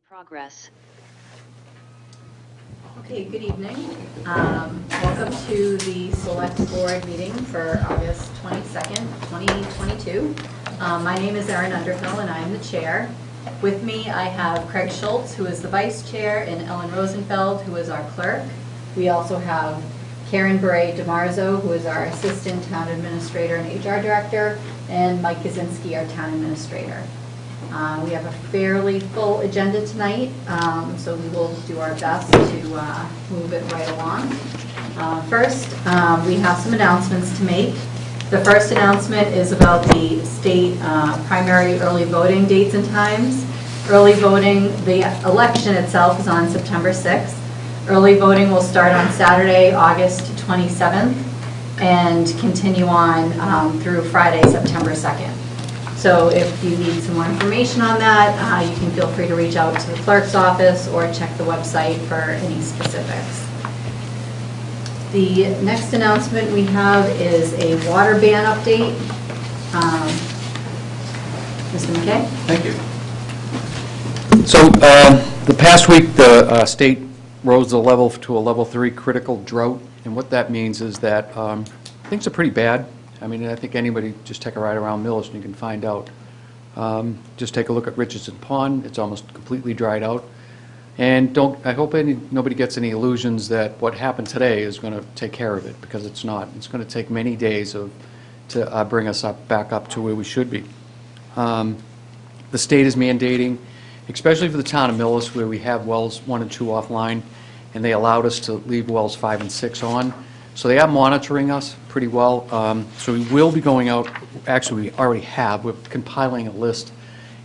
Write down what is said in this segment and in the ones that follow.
Progress. Okay, good evening. Welcome to the Select Board meeting for August 22nd, 2022. My name is Erin Underhill and I'm the chair. With me I have Craig Schultz, who is the vice chair, and Ellen Rosenfeld, who is our clerk. We also have Karen Bray DeMarzo, who is our assistant town administrator and HR director, and Mike Kaczynski, our town administrator. We have a fairly full agenda tonight, so we will do our best to move it right along. First, we have some announcements to make. The first announcement is about the state primary early voting dates and times. Early voting, the election itself is on September 6th. Early voting will start on Saturday, August 27th, and continue on through Friday, September 2nd. So if you need some more information on that, you can feel free to reach out to the clerk's office or check the website for any specifics. The next announcement we have is a water ban update. Mr. McKay? Thank you. So the past week, the state rose the level to a level 3 critical drought, and what that means is that things are pretty bad. I mean, I think anybody just take a ride around Millis and you can find out. Just take a look at Richardson Pond. It's almost completely dried out. And I hope nobody gets any illusions that what happened today is going to take care of it, because it's not. It's going to take many days to bring us back up to where we should be. The state is mandating, especially for the town of Millis, where we have wells 1 and 2 offline, and they allowed us to leave wells 5 and 6 on. So they are monitoring us pretty well. So we will be going out. Actually, we already have. We're compiling a list.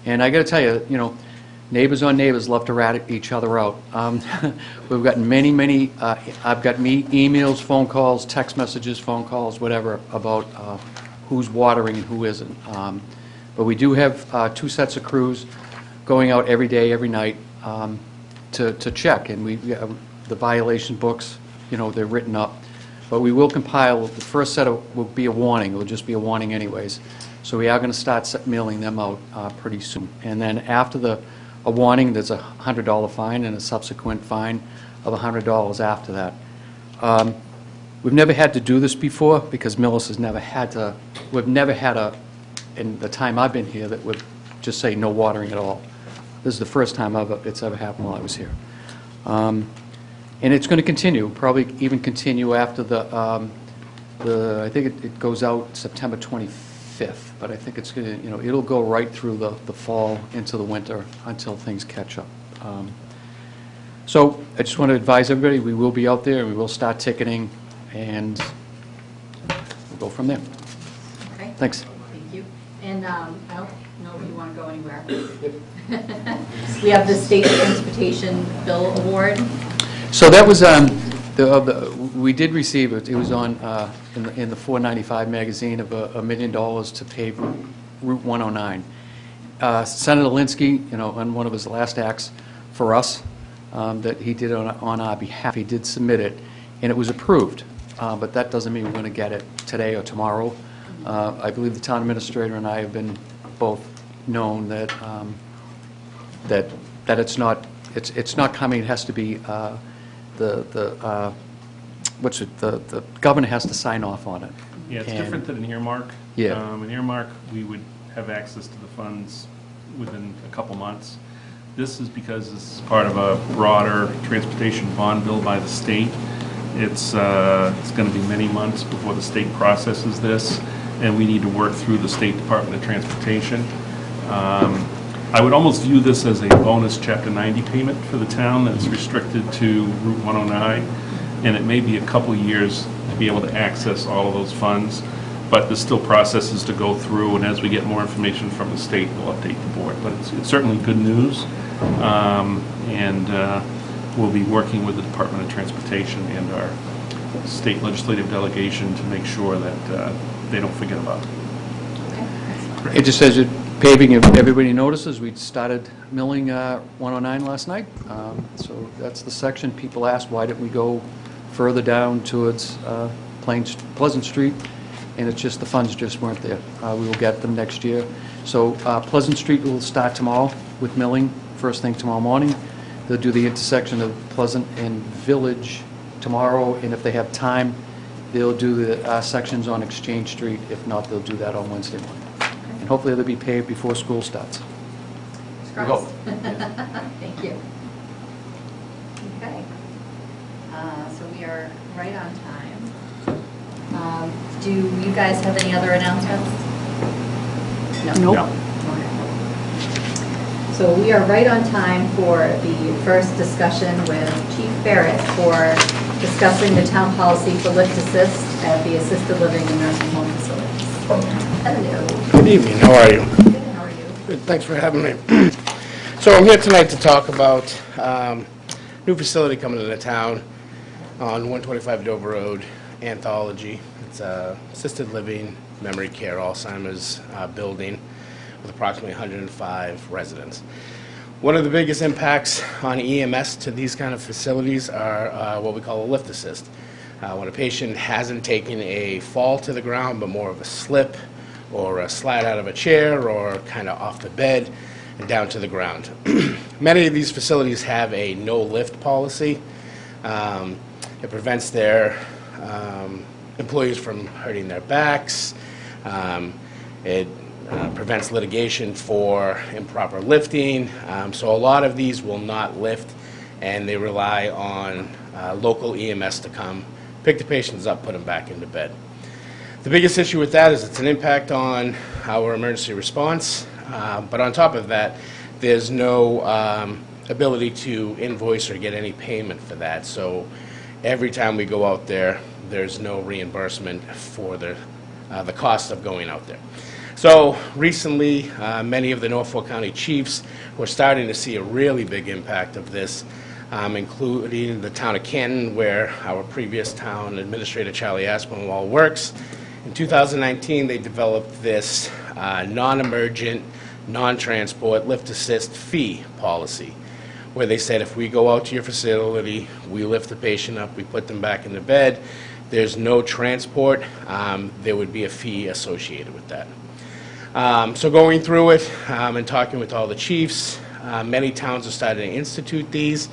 And I got to tell you, neighbors on neighbors love to rat each other out. We've gotten many, I've got emails, phone calls, text messages, phone calls, whatever, about who's watering and who isn't. But we do have 2 sets of crews going out every day, every night to check. And the violation books, they're written up. But we will compile, the first set will be a warning. It will just be a warning anyways. So we are going to start mailing them out pretty soon. And then after a warning, there's a $100 fine and a subsequent fine of $100 after that. We've never had to do this before because Millis has never had to, we've never had in the time I've been here, that would just say no watering at all. This is the first time it's ever happened while I was here. And it's going to continue, probably even continue after I think it goes out September 25th, but I think it's going to, it'll go right through the fall into the winter until things catch up. So I just want to advise everybody, we will be out there, and we will start ticketing, and we'll go from there. Okay. Thanks. Thank you. And I don't know if you want to go anywhere. We have the State Transportation Bill Award. So that was, we did receive it. It was on in the 495 magazine of $1 million to pave Route 109. Senator Linsky, on one of his last acts for us that he did on our behalf, he did submit it, and it was approved. But that doesn't mean we're going to get it today or tomorrow. I believe the town administrator and I have been both known that that it's not coming. It has to be. The governor has to sign off on it. Yeah, it's different than an earmark. Yeah. An earmark, we would have access to the funds within a couple months. This is because this is part of a broader transportation bond bill by the state. It's going to be many months before the state processes this, and we need to work through the State Department of Transportation. I would almost view this as a bonus Chapter 90 payment for the town that's restricted to Route 109, and it may be a couple years to be able to access all of those funds, but there's still processes to go through, and as we get more information from the state, we'll update the board. But it's certainly good news, and we'll be working with the Department of Transportation and our state legislative delegation to make sure that they don't forget about it. Okay. It just says it. Paving, if everybody notices, we started milling 109 last night. So that's the section. People asked, why didn't we go further down towards Pleasant Street? And it's just the funds just weren't there. We will get them next year. So Pleasant Street will start tomorrow with milling first thing tomorrow morning. They'll do the intersection of Pleasant and Village tomorrow, and if they have time, they'll do the sections on Exchange Street. If not, they'll do that on Wednesday morning. And hopefully they'll be paved before school starts. We hope. Thank you. Okay. So we are right on time. Do you guys have any other announcements? No. No. Okay. So we are right on time for the first discussion with Chief Barrett for discussing the town policy for lift assist at the assisted living and nursing home facilities. Hello. Good evening, how are you? Good, how are you? Good, thanks for having me. So I'm here tonight to talk about new facility coming into town on 125 Dover Road, Anthology. It's a assisted living, memory care, Alzheimer's building with approximately 105 residents. One of the biggest impacts on EMS to these kind of facilities are what we call a lift assist. When a patient hasn't taken a fall to the ground, but more of a slip or a slide out of a chair or kind of off the bed and down to the ground. Many of these facilities have a no lift policy. It prevents their employees from hurting their backs. It prevents litigation for improper lifting. So a lot of these will not lift, and they rely on local EMS to come, pick the patients up, put them back into bed. The biggest issue with that is it's an impact on our emergency response, but on top of that, there's no ability to invoice or get any payment for that. So every time we go out there, there's no reimbursement for the cost of going out there. So recently, many of the Norfolk County chiefs were starting to see a really big impact of this, including the town of Canton, where our previous town administrator, Charlie Aspinwall, works. In 2019, they developed this non-emergent, non-transport lift assist fee policy, where they said if we go out to your facility, we lift the patient up, we put them back in the bed, there's no transport, there would be a fee associated with that. So going through it and talking with all the chiefs, many towns have started to institute these,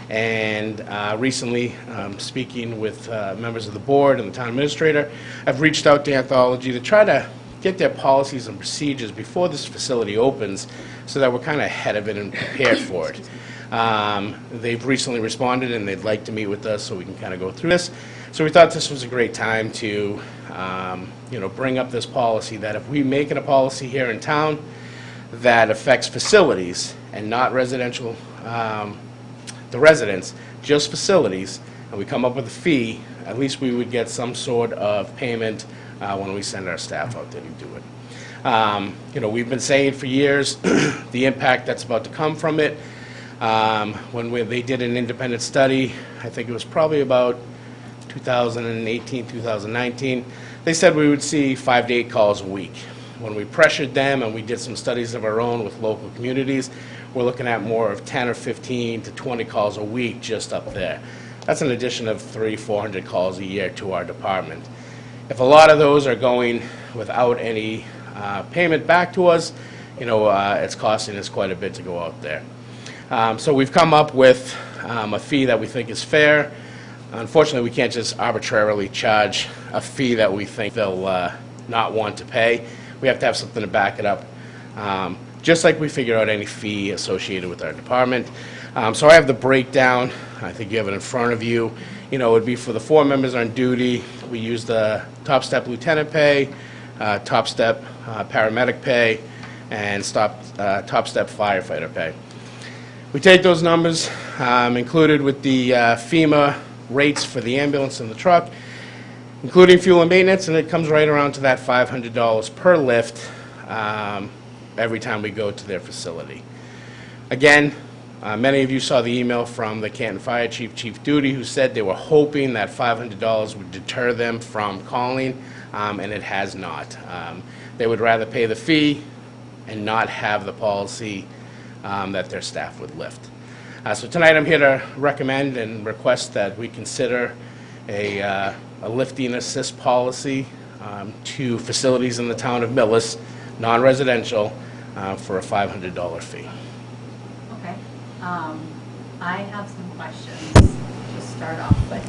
and recently, speaking with members of the board and the town administrator, I've reached out to Anthology to try to get their policies and procedures before this facility opens so that we're kind of ahead of it and prepared for it. They've recently responded and they'd like to meet with us so we can kind of go through this. So we thought this was a great time to bring up this policy, that if we make it a policy here in town that affects facilities and not residential, the residents, just facilities, and we come up with a fee, at least we would get some sort of payment when we send our staff out there to do it. We've been saying for years the impact that's about to come from it. When they did an independent study, I think it was probably about 2018, 2019, they said we would see 5 to 8 calls a week. When we pressured them and we did some studies of our own with local communities, we're looking at more of 10 or 15 to 20 calls a week just up there. That's an addition of 300-400 calls a year to our department. If a lot of those are going without any payment back to us, it's costing us quite a bit to go out there. So we've come up with a fee that we think is fair. Unfortunately, we can't just arbitrarily charge a fee that we think they'll not want to pay. We have to have something to back it up, just like we figure out any fee associated with our department. So I have the breakdown. I think you have it in front of you. It would be for the 4 members on duty. We use the top step lieutenant pay, top step paramedic pay, and top step firefighter pay. We take those numbers, included with the FEMA rates for the ambulance and the truck, including fuel and maintenance, and it comes right around to that $500 per lift every time we go to their facility. Again, many of you saw the email from the Canton Fire Chief, Chief Duty, who said they were hoping that $500 would deter them from calling, and it has not. They would rather pay the fee and not have the policy that their staff would lift. So tonight I'm here to recommend and request that we consider a lifting assist policy to facilities in the town of Millis, non-residential, for a $500 fee. Okay. I have some questions to start off with.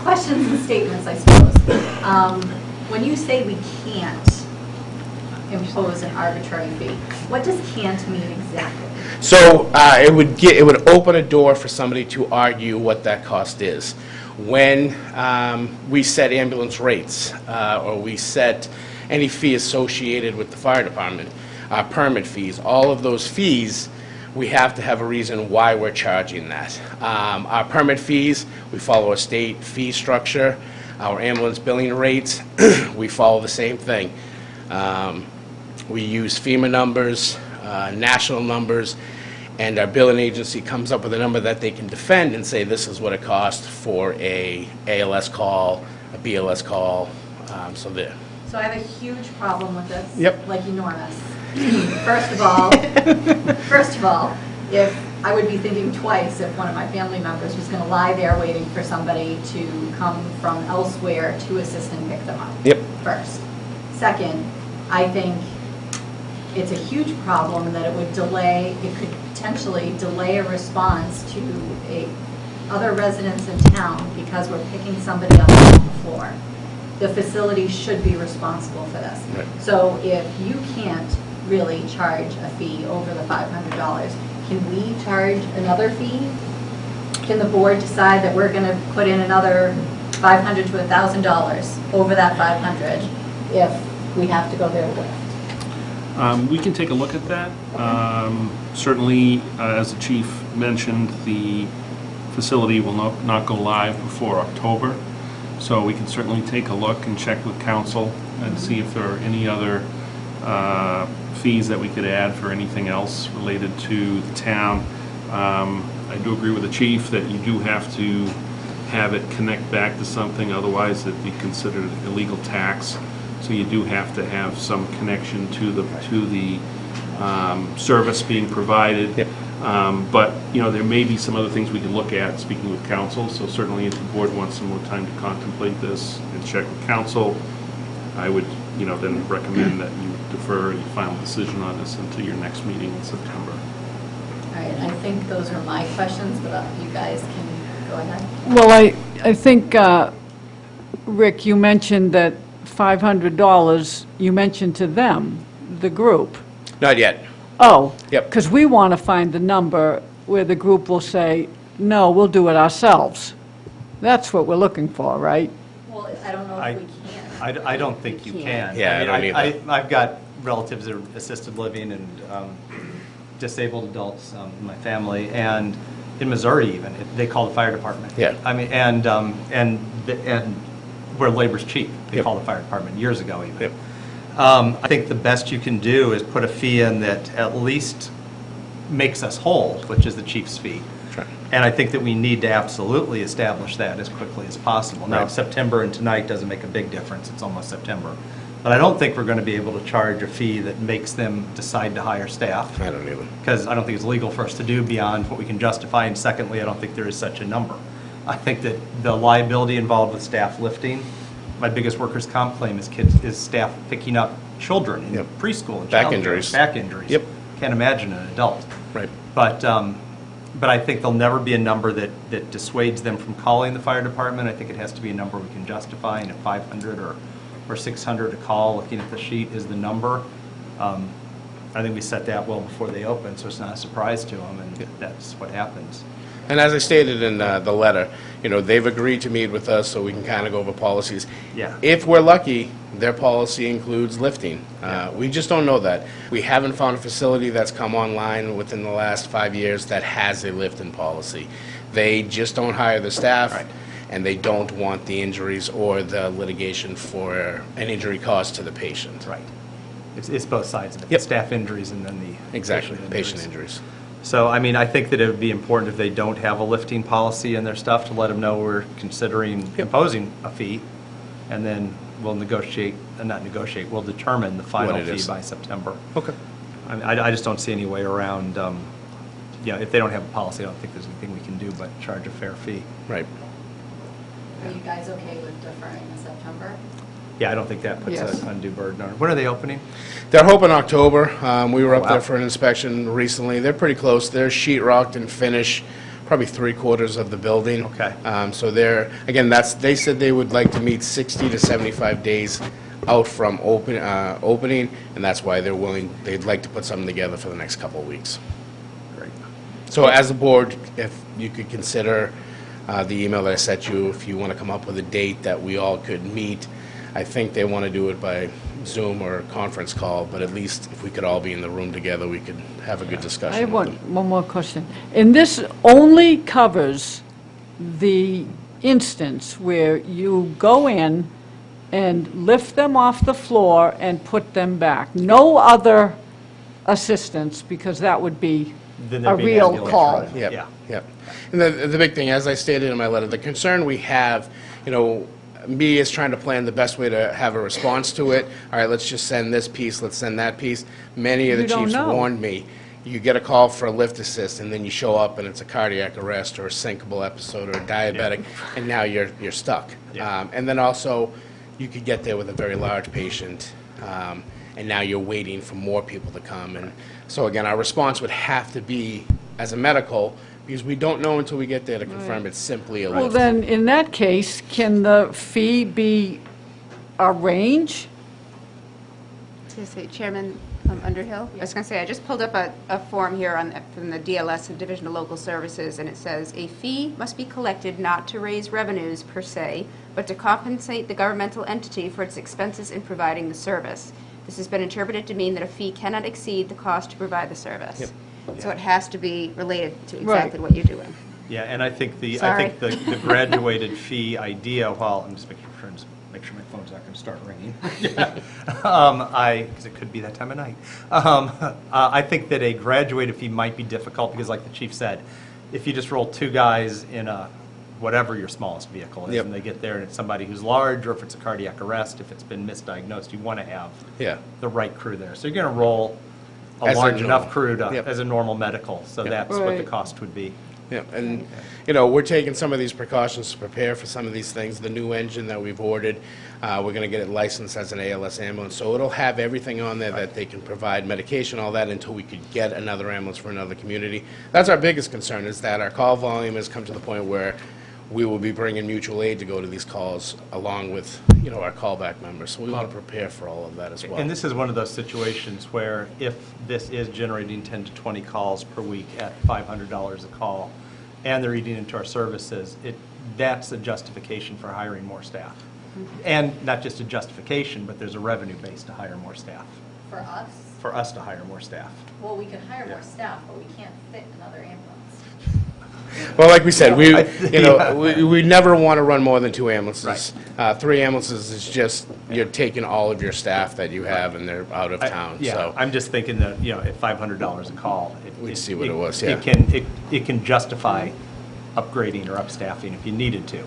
Questions and statements, I suppose. When you say we can't impose an arbitrary fee, what does can't mean exactly? So it would open a door for somebody to argue what that cost is. When we set ambulance rates, or we set any fee associated with the fire department, permit fees, all of those fees, we have to have a reason why we're charging that. Our permit fees, we follow a state fee structure. Our ambulance billing rates, we follow the same thing. We use FEMA numbers, national numbers, and our billing agency comes up with a number that they can defend and say this is what it costs for a ALS call, a BLS call, so there. So I have a huge problem with this. Yep. Like enormous. First of all, if I would be thinking twice if one of my family members was going to lie there waiting for somebody to come from elsewhere to assist and pick them up. Yep. First. Second, I think it's a huge problem that it could potentially delay a response to other residents in town because we're picking somebody up on the floor. The facility should be responsible for this. Right. So if you can't really charge a fee over the $500, can we charge another fee? Can the board decide that we're going to put in another $500 to $1,000 over that $500 if we have to go there with? We can take a look at that. Certainly, as the chief mentioned, the facility will not go live before October. So we can certainly take a look and check with council and see if there are any other fees that we could add for anything else related to the town. I do agree with the chief that you do have to have it connect back to something, otherwise it'd be considered illegal tax. So you do have to have some connection to the service being provided. Yep. But, there may be some other things we can look at, speaking with council. So certainly if the board wants some more time to contemplate this and check with council, I would, then recommend that you defer your final decision on this until your next meeting in September. All right, I think those are my questions, but you guys can go ahead. Well, I think, Rick, you mentioned that $500, you mentioned to them, the group. Not yet. Oh. Yep. Because we want to find the number where the group will say, no, we'll do it ourselves. That's what we're looking for, right? Well, I don't know if we can. I don't think you can. Yeah, I don't either. I've got relatives that are assisted living and disabled adults in my family, and in Missouri even, they call the fire department. Yeah. I mean, and where labor's cheap, they Yep. call the fire department years ago even. Yep. I think the best you can do is put a fee in that at least makes us whole, which is the chief's fee. Right. And I think that we need to absolutely establish that as quickly as possible. Now, Right. September and tonight doesn't make a big difference, it's almost September. But I don't think we're going to be able to charge a fee that makes them decide to hire staff, I don't either. because I don't think it's legal for us to do beyond what we can justify, and secondly, I don't think there is such a number. I think that the liability involved with staff lifting, my biggest workers' comp claim is staff picking up children in Yep. preschool and Back childcare. injuries. Back injuries. Yep. Can't imagine an adult. Right. But I think there'll never be a number that dissuades them from calling the fire department. I think it has to be a number we can justify, and if 500 or 600 a call, looking at the sheet, is the number. I think we set that well before they open, so it's not a surprise to them, and that's what happens. And as I stated in the letter, they've agreed to meet with us so we can kind of go over policies. Yeah. If we're lucky, their policy includes lifting. We just don't know that. We haven't found a facility that's come online within the last 5 years that has a lifting policy. They just don't hire the staff, Right. and they don't want the injuries or the litigation for an injury caused to the patient. Right. It's both sides of it. Yep. Staff injuries and then the Exactly, patient injuries. So, I mean, I think that it would be important if they don't have a lifting policy in their stuff to let them know we're considering imposing a fee, and then we'll we'll determine the final What it fee is. by September. Okay. I mean, I just don't see any way around, if they don't have a policy, I don't think there's anything we can do but charge a fair fee. Right. Are you guys okay with deferring to September? Yeah, I don't think that puts Yes. an undue burden on it. When are they opening? They're hoping October. We were Oh, up there wow. for an inspection recently. They're pretty close. They're sheetrocked and finished, probably 3/4 of the building. Okay. So they're, again, they said they would like to meet 60 to 75 days out from opening, and that's why they'd like to put something together for the next couple of weeks. Great. So as a board, if you could consider the email that I sent you, if you want to come up with a date that we all could meet. I think they want to do it by Zoom or conference call, but at least if we could all be in the room together, we could have a good discussion. I have with them. one more question. And this only covers the instance where you go in and lift them off the floor and put them back. No other assistance, because that would be Then a there'd be an real ambulance call. running. Yep, Yeah. yep. And the big thing, as I stated in my letter, the concern we have, me is trying to plan the best way to have a response to it. All right, let's just send this piece, let's send that piece. Many of the You don't chiefs know. warned me, you get a call for a lift assist, and then you show up and it's a cardiac arrest or a sinkable episode or a diabetic, and now you're stuck. Yeah. And then also, you could get there with a very large patient, and now you're waiting for more people to come. And so again, our response would have to be, as a medical, because we don't know until we get there to confirm it's simply a Well, lift. then, in that case, can the fee be a range? To say, Chairman Underhill, I was going to say, I just pulled up a form here from the DLS, the Division of Local Services, and it says, "A fee must be collected not to raise revenues per se, but to compensate the governmental entity for its expenses in providing the service. This has been interpreted to mean that a fee cannot exceed the cost to provide the service." Yep. So it has to be related to Right. exactly what you're doing. Yeah, and I think the Sorry. graduated fee idea, while, I'm just making sure my phone's not going to start ringing. Because it could be that time of night. I think that a graduated fee might be difficult because, like the chief said, if you just roll two guys in a, whatever your smallest vehicle is, Yep. and they get there and it's somebody who's large, or if it's a cardiac arrest, if it's been misdiagnosed, you want to have Yeah. the right crew there. So you're going to roll a As a large enough normal. crew Yep. as a normal medical, so Yep. that's what the Right. cost would be. Yeah, and, we're taking some of these precautions to prepare for some of these things. The new engine that we've ordered, we're gonna get it licensed as an ALS ambulance, so it'll have everything on there that they can provide medication, all that, until we could get another ambulance for another community. That's our biggest concern, is that our call volume has come to the point where we will be bringing mutual aid to go to these calls, along with, our callback members, so we wanna prepare for all of that as well. And this is one of those situations where if this is generating 10 to 20 calls per week at $500 a call, and they're eating into our services, that's a justification for hiring more staff. And not just a justification, but there's a revenue base to hire more staff, For us, for us to hire more staff. well, we can hire Yeah. more staff, but we can't fit another ambulance. Well, like we said, Yeah. we never want to run more than 2 ambulances. 3 ambulances is just, you're taking all of your staff that you have and they're out of town, Yeah, so. I'm just thinking that, at $500 a call. We'd see what it was, yeah. It can justify upgrading or upstaffing if you needed to.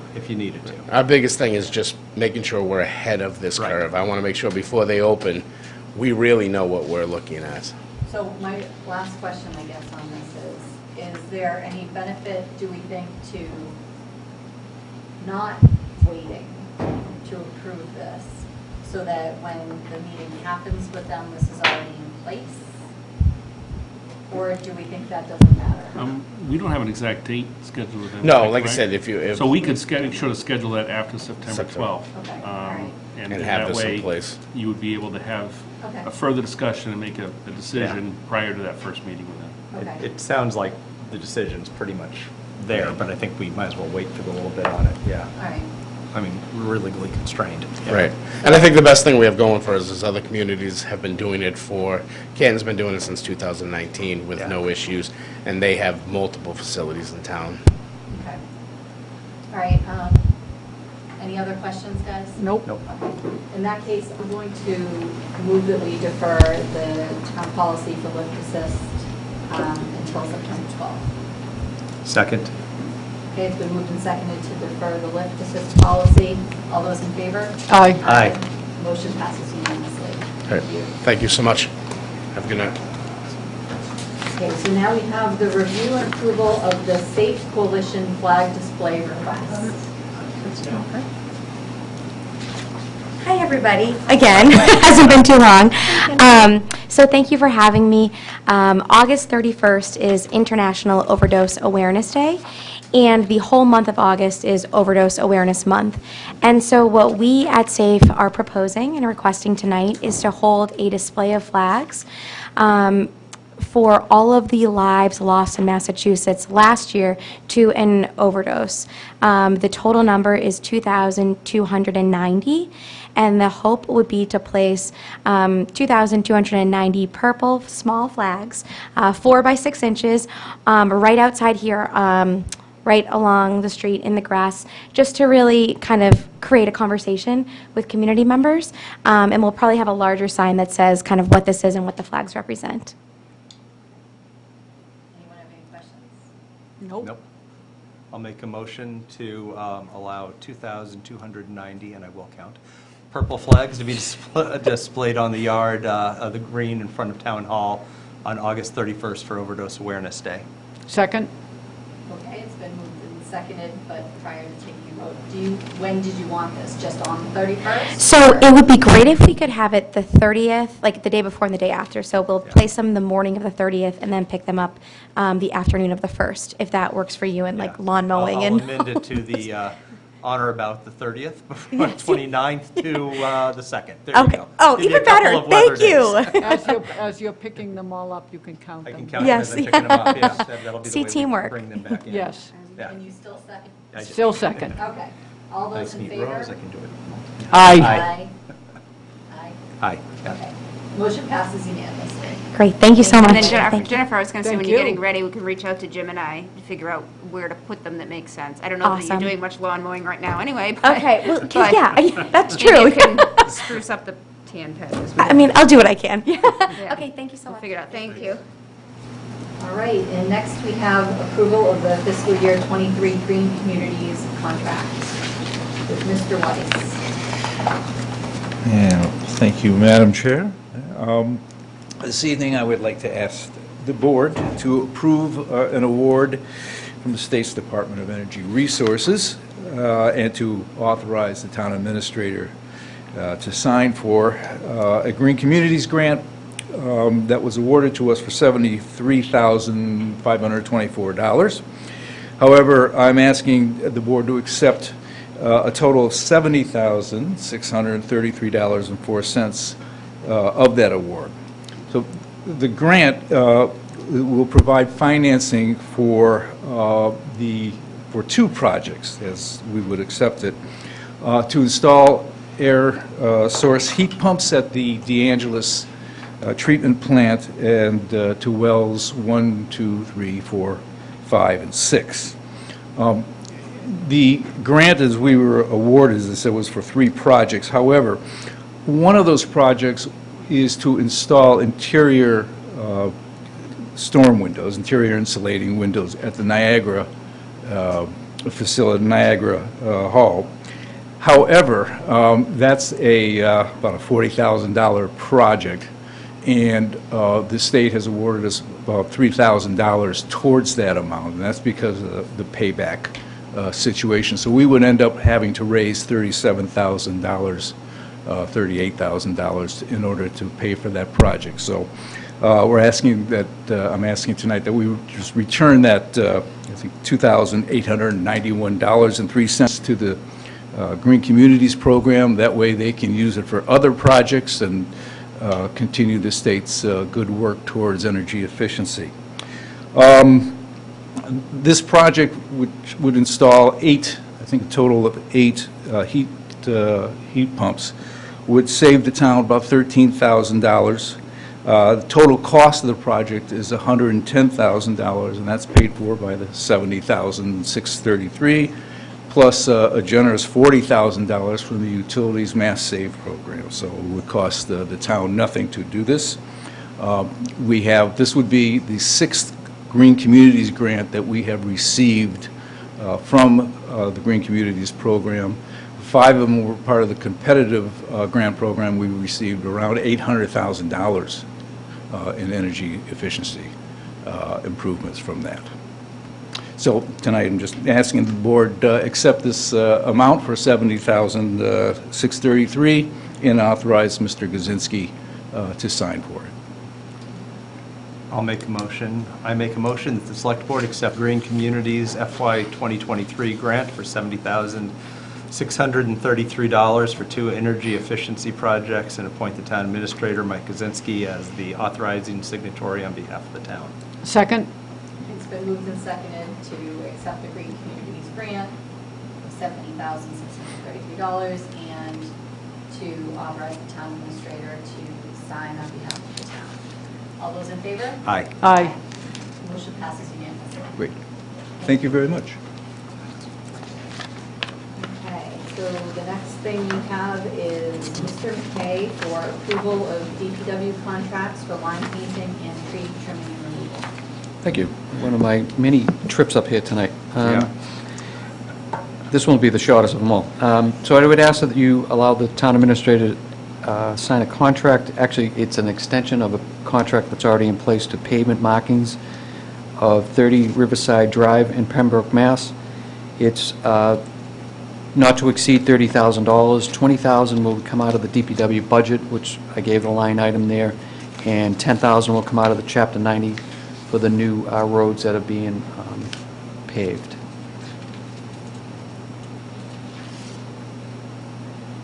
Our biggest thing is just making sure we're ahead of this Right. curve. I want to make sure before they open, we really know what we're looking at. So my last question, I guess, on this is there any benefit, do we think, to not waiting to approve this, so that when the meeting happens with them, this is already in place? Or do we think that doesn't matter? We don't have an exact date scheduled with them. No, is that like I correct? said, if So we could should have scheduled that after September September. 12th. Okay, all right. And have that this in way, place. you would be able to have Okay. a further discussion and make a decision prior to that first meeting with them. Okay. It sounds like the decision's pretty much there, but I think we might as well wait for a little bit on it, yeah. All right. I mean, we're legally constrained. Yeah. Right. And I think the best thing we have going for us is other communities have been doing it Canton's been doing it since 2019 with Yeah. no issues, and they have multiple facilities in town. Okay. All right, any other questions, guys? Nope. Nope. Okay. In that case, I'm going to move that we defer the town policy for lift assist until September 12th. Second? Okay, it's been moved and seconded to defer the lift assist policy. All those in favor? Aye. Aye. Motion passes unanimously. All right. Thank you. Thank you so much. Have a good night. Okay, so now we have the review and approval of the Safe Coalition flag display request. Hi, everybody. Again, hasn't been too long. So thank you for having me. August 31st is International Overdose Awareness Day, and the whole month of August is Overdose Awareness Month. And so what we at SAFE are proposing and requesting tonight is to hold a display of flags for all of the lives lost in Massachusetts last year to an overdose. The total number is 2,290, and the hope would be to place 2,290 purple small flags, 4 by 6 inches, right outside here, right along the street in the grass, just to really kind of create a conversation with community members. And we'll probably have a larger sign that says kind of what this is and what the flags represent. Anyone have any questions? Nope. I'll make a motion to allow 2,290, and I will count, purple flags to be displayed on the yard of the green in front of Town Hall on August 31st for Overdose Awareness Day. Second? Okay, it's been moved and seconded, but prior to taking a vote, when did you want this? Just on the 31st? So it would be great if we could have it the 30th, like the day before and the day after. So we'll place them the morning of the 30th and then pick them up the afternoon of the 1st, if that works for you, and like lawn mowing I'll and. amend it to the honor about the 30th, before 29th to the 2nd. There you Okay. go. Oh, Give you a even better. couple of weather Thank you. days. As you're picking them all up, you can count I them. can count them Yes, as I'm picking them up, yes. That'll be the See, way we teamwork. bring them back in. Yes, Yeah. And you still second? I do. still second. Okay. All those Nice in neat favor? rows, I can do it. Aye. Aye. Aye. Aye. Yeah. Okay. Motion passes unanimously. Great, thank you so And much. then Jennifer, Thank you. Jennifer, I was going to say, Thank when you're you. getting ready, we can reach out to Jim and I to figure out where to put them that makes sense. I don't know that you're Awesome. doing much lawn mowing right now anyway, but. Okay, well, but yeah, that's maybe true. you can spruce up the tan patches. I mean, I'll do what I can. Yeah. Okay, thank you so We'll much. figure it out. Thank you. All right, and next we have approval of the fiscal year 23 Green Communities contract with Mr. Weiss. Yeah, thank you, Madam Chair. This evening, I would like to ask the board to approve an award from the State's Department of Energy Resources and to authorize the town administrator to sign for a Green Communities grant that was awarded to us for $73,524. However, I'm asking the board to accept a total of $70,633.04 of that award. So the grant will provide financing for for 2 projects, as we would accept it, to install air source heat pumps at the DeAngelis treatment plant and to wells 1, 2, 3, 4, 5, and 6. The grant, as we were awarded, as I said, was for 3 projects. However, one of those projects is to install interior storm windows, interior insulating windows at the Niagara facility, Niagara Hall. However, that's about a $40,000 project, and the state has awarded us about $3,000 towards that amount, and that's because of the payback situation. So we would end up having to raise $37,000, $38,000 in order to pay for that project. So we're asking that, I'm asking tonight that we would just return that, I think, $2,891.03 to the Green Communities Program. That way they can use it for other projects and continue the state's good work towards energy efficiency. This project would install 8, I think a total of 8 heat pumps, would save the town about $13,000. The total cost of the project is $110,000, and that's paid for by the $70,633, plus a generous $40,000 from the Utilities Mass Save program. So it would cost the town nothing to do this. This would be the 6th Green Communities grant that we have received from the Green Communities program. 5 of them were part of the competitive grant program. We received around $800,000 in energy efficiency improvements from that. So tonight, I'm just asking the board accept this amount for $70,633 and authorize Mr. Kaczynski to sign for it. I'll make a motion. I make a motion that the Select Board accept Green Communities FY 2023 grant for $70,633 for 2 energy efficiency projects and appoint the town administrator, Mike Kaczynski, as the authorizing signatory on behalf of the town. Second? It's been moved and seconded to accept the Green Communities grant of $70,633 and to authorize the town administrator to sign on behalf of the town. All those in favor? Aye. Aye. Motion passes unanimously. Great. Thank you very much. Okay, so the next thing we have is Mr. McKay for approval of DPW contracts for line painting and tree trimming and removal. Thank you. One of my many trips up here tonight. Yeah. This one will be the shortest of them all. So I would ask that you allow the town administrator to sign a contract. Actually, it's an extension of a contract that's already in place to pavement markings of 30 Riverside Drive in Pembroke, Mass. It's not to exceed $30,000. $20,000 will come out of the DPW budget, which I gave the line item there, and $10,000 will come out of the Chapter 90 for the new roads that are being paved.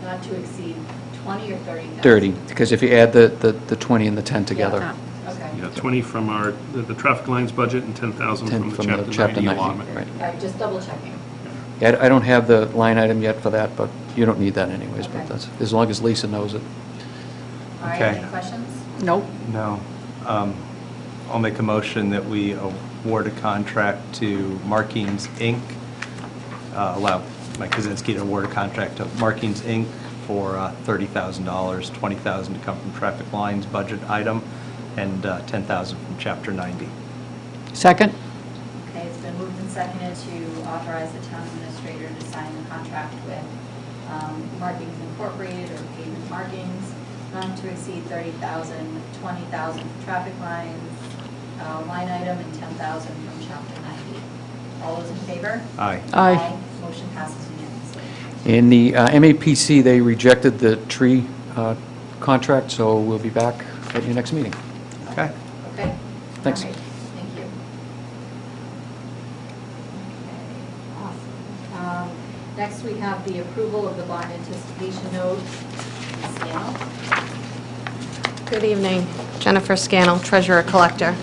Not to exceed 20 or 30,000? 30, because if you add the 20 and the 10 together. Yeah. Okay. Yeah, 20 from the traffic lines budget and 10,000 10 from the from the Chapter Chapter 90 90, allotment. right. All right, just double checking. Yeah, I don't have the line item yet for that, but you don't need that anyways, but Okay. that's, as long as Lisa knows it. All right, Okay. any questions? Nope. No. I'll make a motion that we award a contract to Markings, Inc., allow Mike Kaczynski to award a contract to Markings, Inc. for $30,000, $20,000 to come from traffic lines budget item, and $10,000 from Chapter 90. Second? Okay, it's been moved and seconded to authorize the town administrator to sign the contract with Markings Incorporated or Pavement Markings, not to exceed 30,000, 20,000 for traffic lines, line item, and 10,000 from Chapter 90. All those in favor? Aye. Aye. Motion passes unanimously. In the MAPC, they rejected the tree contract, so we'll be back at your next meeting. Okay. Okay? Thanks. All right, thank you. Okay, awesome. Next, we have the approval of the bond anticipation note. Scannell. Good evening. Jennifer Scannell, Treasurer Collector.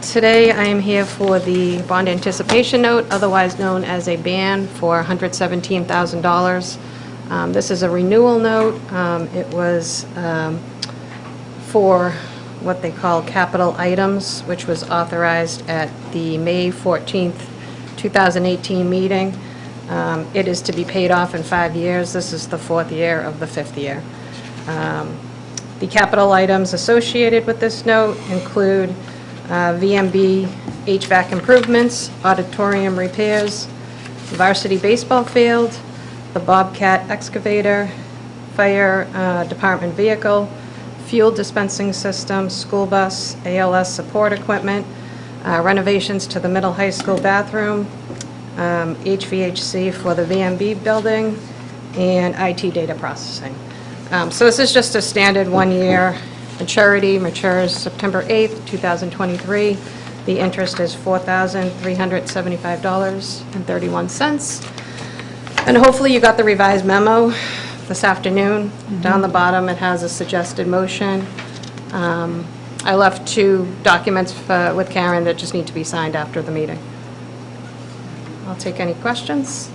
Today, I am here for the bond anticipation note, otherwise known as a ban for $117,000. This is a renewal note. It was for what they call capital items, which was authorized at the May 14th, 2018 meeting. It is to be paid off in 5 years. This is the 4th year of the 5th year. The capital items associated with this note include VMB HVAC improvements, auditorium repairs, varsity baseball field, the Bobcat excavator, fire department vehicle, fuel dispensing system, school bus, ALS support equipment, renovations to the middle high school bathroom, HVAC for the VMB building, and IT data processing. So this is just a standard one-year maturity, matures September 8th, 2023. The interest is $4,375.31. And hopefully you got the revised memo this afternoon. Down the bottom, it has a suggested motion. I left 2 documents with Karen that just need to be signed after the meeting. I'll take any questions.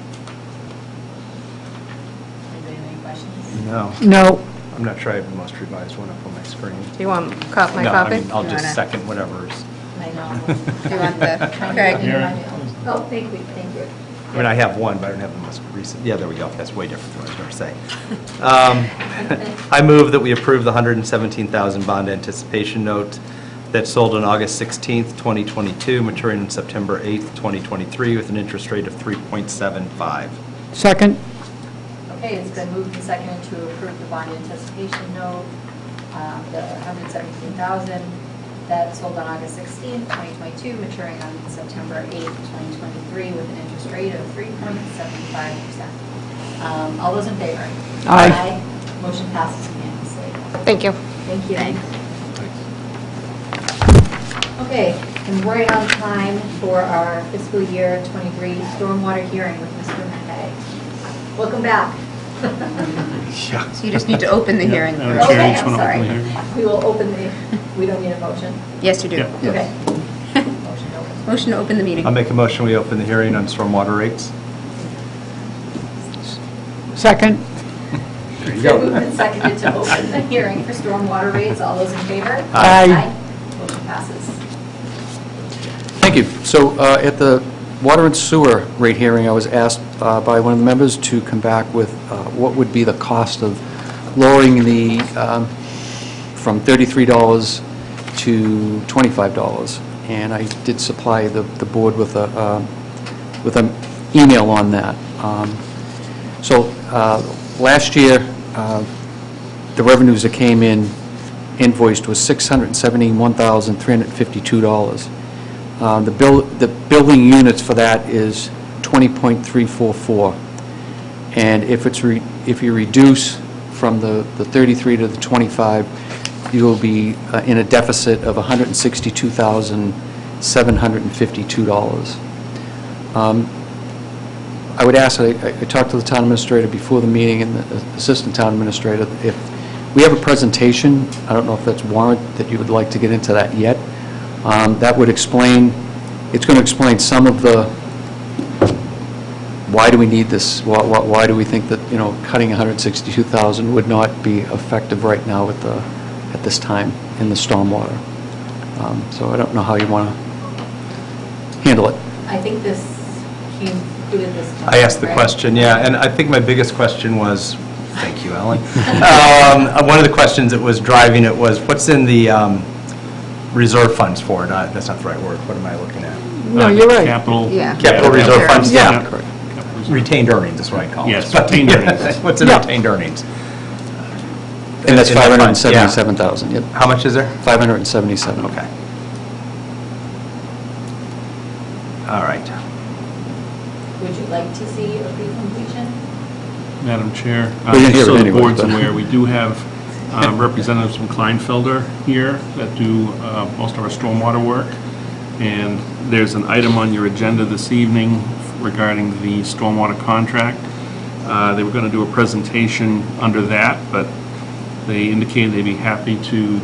Anybody have any questions? No. No. I'm not sure I have the most revised one up on my screen. Do you want my copy? No, I mean, I'll just second whatever's. I know. Do you want the, Craig? Oh, thank you, thank you. I mean, I have one, but I don't have the most recent. Yeah, there we go. That's way different than what I was going to say. I move that we approve the $117,000 bond anticipation note that sold on August 16th, 2022, maturing on September 8th, 2023, with an interest rate of 3.75. Second? Okay, it's been moved and seconded to approve the bond anticipation note, the $117,000 that sold on August 16th, 2022, maturing on September 8th, 2023, with an interest rate of 3.75%. All those in favor? Aye. Motion passes unanimously. Thank you. Thank you. Okay, and right on time for our fiscal year 23 stormwater hearing with Mr. McKay. Welcome back. So you just need to open the hearing Madam first. Chair, Okay, you just I'm wanna sorry. open the hearing? We will open the, we don't need a motion? Yes, you do. Yeah. Okay. Motion to open. Motion to open the meeting. I'll make a motion, we open the hearing on stormwater rates. Second? It's been moved and seconded to open the hearing for stormwater rates. All those in favor? Aye. Motion passes. Thank you. So at the water and sewer rate hearing, I was asked by one of the members to come back with what would be the cost of lowering the, from $33 to $25. And I did supply the board with an email on that. So last year, the revenues that came in invoiced was $671,352. The building units for that is 20.344. And if you reduce from the 33 to the 25, you will be in a deficit of $162,752. I would ask, I talked to the town administrator before the meeting and the assistant town administrator, if we have a presentation, I don't know if that's warrant, that you would like to get into that yet. That would explain, it's going to explain some of the, why do we need this? Why do we think that, cutting 162,000 would not be effective right now at this time in the stormwater? So I don't know how you want to handle it. I think this, he included this. I asked the right? question, yeah, and I think my biggest question was, thank you, Ellen. One of the questions that was driving it was, what's in the reserve funds for it? That's not the right word, what am I looking at? No, you're right. Capital. Yeah. Capital reserve funds? Yeah. Correct. Retained earnings is what I call it. Yes, retained earnings. What's in Yeah. retained earnings? And that's In that fund, yeah. 577,000, yep. How much is there? 577. Okay. All right. Would you like to see a pre-completion? Madam Chair, We didn't hear it so the anyway, board's but- aware, we do have representatives from Kleinfelder here that do most of our stormwater work. And there's an item on your agenda this evening regarding the stormwater contract. They were going to do a presentation under that, but they indicated they'd be happy to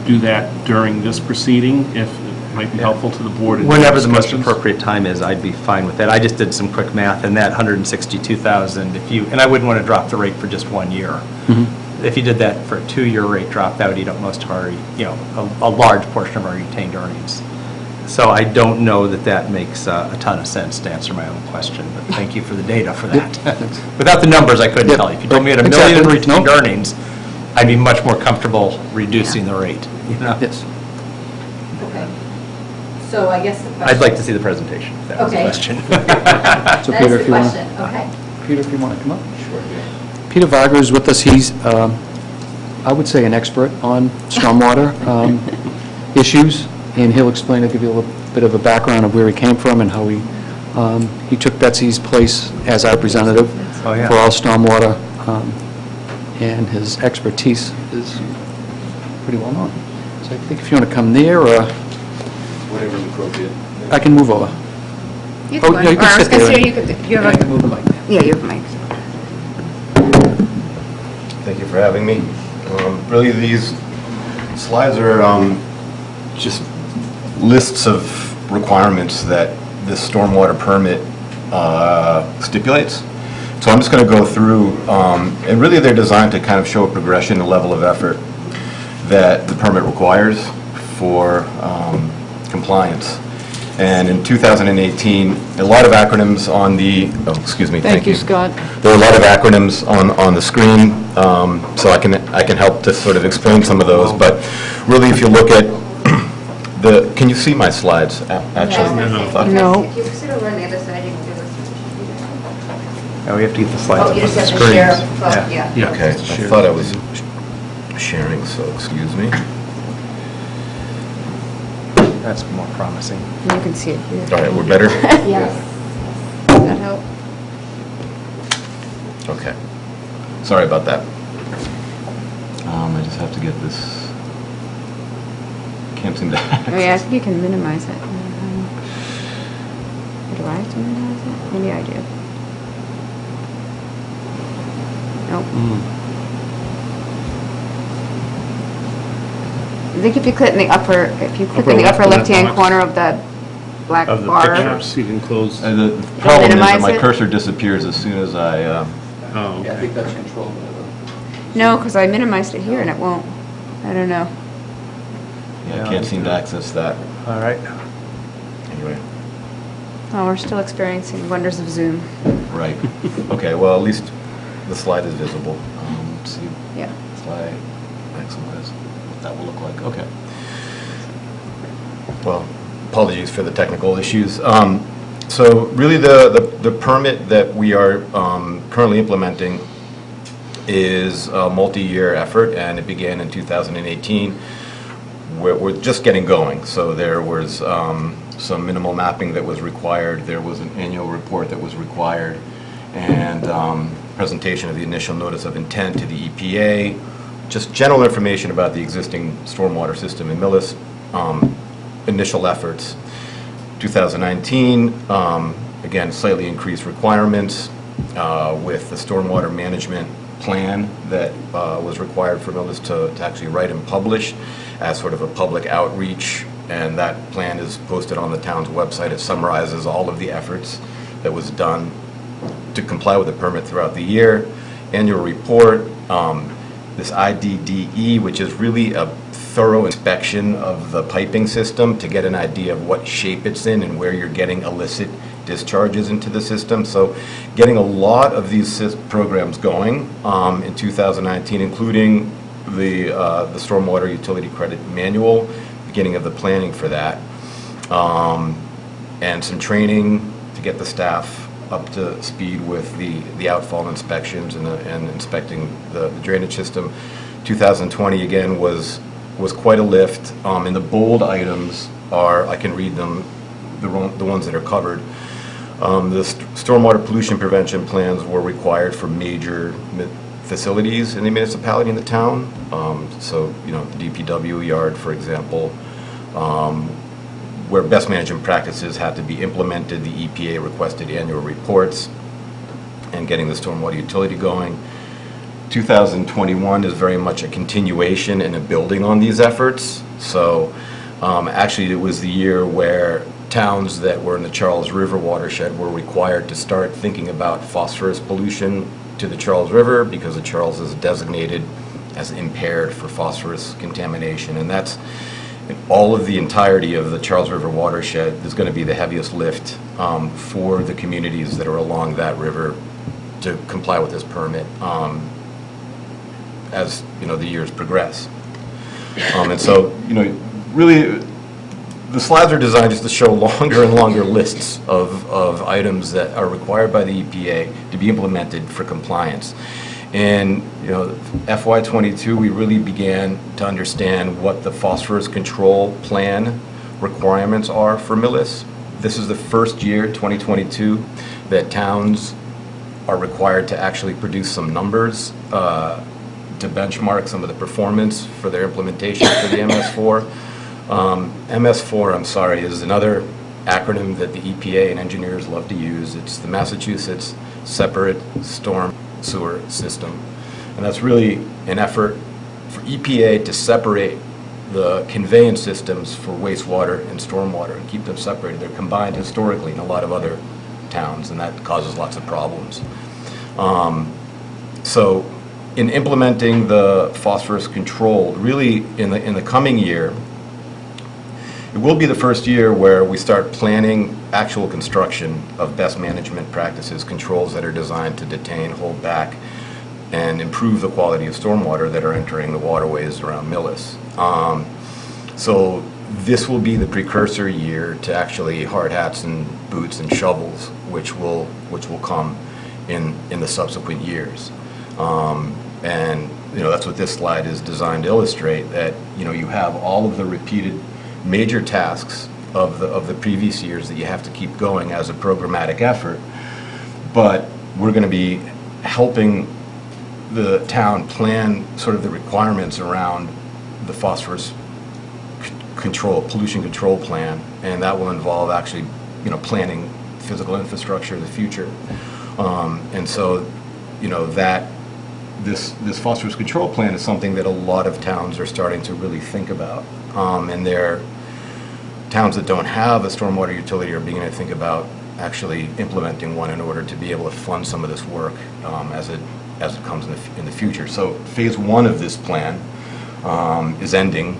do that during this proceeding, if it might be helpful to the board. in Whenever the most discussions. appropriate time is, I'd be fine with that. I just did some quick math, and that 162,000, and I wouldn't want to drop the rate for just 1 year. If you did that for a 2-year rate drop, that would eat up most of our, a large portion of our retained earnings. So I don't know that that makes a ton of sense, to answer my own question, but thank you for the data for that. Without the numbers, I couldn't Yep. tell you. If you told me at $1 Exactly. million in retained Nope. earnings, I'd be much more comfortable reducing the rate, Yes. Okay. So I guess the question. I'd like to see the presentation, if that was the Okay. question. So That Peter, is if the you want question, okay. Peter, if you want to come up? Sure. Peter Varga is with us. He's, I would say, an expert on stormwater issues, and he'll explain, he'll give you a little bit of a background of where he came from and how he took Betsy's place as our representative Oh, yeah. for all stormwater, and his expertise is pretty well known. So I think if you want to come there, or Whatever's appropriate. I can move over. You Oh, can, yeah, you or can I was sit going to there. say, you I have can a, move the mic. yeah, you have a mic. Thank you for having me. Really, these slides are just lists of requirements that this stormwater permit stipulates. So I'm just going to go through, and really they're designed to kind of show a progression, the level of effort that the permit requires for compliance. And in 2018, a lot of acronyms on the, excuse me, Thank you, Scott. there are a lot of acronyms on the screen, so I can help to sort of explain some of those. But really, if you look at can you see my slides, actually? No. If you sit over on the other side, you can do this. Yeah, we have to get the slides Oh, up you on just the have to screen. share, well, yeah. Okay, I thought I was sharing, so excuse me. That's more promising. And you can see it here. All right, we're better? Yes. Does that help? Okay. Sorry about that. I just have to get this, can't seem to Oh, yeah, I think you can minimize it. Do I have to minimize it? Maybe I do. Nope. I think if you click in the upper, left-hand corner of the black Of the bar. pictures, you can close. The problem is that minimize my it? cursor disappears as soon as I, Oh, Yeah, I okay. think that's controlled by No, because I minimized it here and it won't. I don't know. yeah, I can't seem to access that. All right. Anyway, Oh, we're still experiencing wonders of Zoom. right. Okay, well, at least the slide is visible. Let's see, Yeah. slide, maximize, what that will look like. Okay. Well, apologies for the technical issues. So really, the permit that we are currently implementing is a multi-year effort, and it began in 2018. We're just getting going, so there was some minimal mapping that was required, there was an annual report that was required, and presentation of the initial notice of intent to the EPA, just general information about the existing stormwater system in Millis, initial efforts. 2019, again, slightly increased requirements with the stormwater management plan that was required for Millis to actually write and publish as sort of a public outreach, and that plan is posted on the town's website. It summarizes all of the efforts that was done to comply with the permit throughout the year. Annual report, this IDDE, which is really a thorough inspection of the piping system to get an idea of what shape it's in and where you're getting illicit discharges into the system. So getting a lot of these programs going in 2019, including the Stormwater Utility Credit Manual, beginning of the planning for that, and some training to get the staff up to speed with the outfall inspections and inspecting the drainage system. 2020, again, was quite a lift. And the bold items are, I can read them, the ones that are covered. The stormwater pollution prevention plans were required for major facilities in the municipality in the town. So, you know, the DPW yard, for example, where best management practices had to be implemented, the EPA requested annual reports and getting the stormwater utility going. 2021 is very much a continuation and a building on these efforts. So actually it was the year where towns that were in the Charles River watershed were required to start thinking about phosphorus pollution to the Charles River, because the Charles is designated as impaired for phosphorus contamination. And that's all of the entirety of the Charles River watershed is going to be the heaviest lift for the communities that are along that river to comply with this permit as, you know, the years progress. And so, you know, really, the slides are designed just to show longer and longer lists of items that are required by the EPA to be implemented for compliance. And, you know, FY22, we really began to understand what the phosphorus control plan requirements are for Millis. This is the first year, 2022, that towns are required to actually produce some numbers to benchmark some of the performance for their implementation for the MS4. MS4, I'm sorry, is another acronym that the EPA and engineers love to use. It's the Massachusetts Separate Storm Sewer System. And that's really an effort for EPA to separate the conveyance systems for wastewater and stormwater and keep them separated. They're combined historically in a lot of other towns, and that causes lots of problems. So in implementing the phosphorus control, really in the coming year, it will be the first year where we start planning actual construction of best management practices, controls that are designed to detain, hold back, and improve the quality of stormwater that are entering the waterways around Millis. So this will be the precursor year to actually hard hats and boots and shovels, which will come in the subsequent years. And, you know, that's what this slide is designed to illustrate, that, you know, you have all of the repeated major tasks of the previous years that you have to keep going as a programmatic effort, but we're going to be helping the town plan sort of the requirements around the phosphorus control, pollution control plan, and that will involve actually, planning physical infrastructure in the future. And so, that this phosphorus control plan is something that a lot of towns are starting to really think about. And they're towns that don't have a stormwater utility are beginning to think about actually implementing one in order to be able to fund some of this work as it comes in the future. So phase one of this plan is ending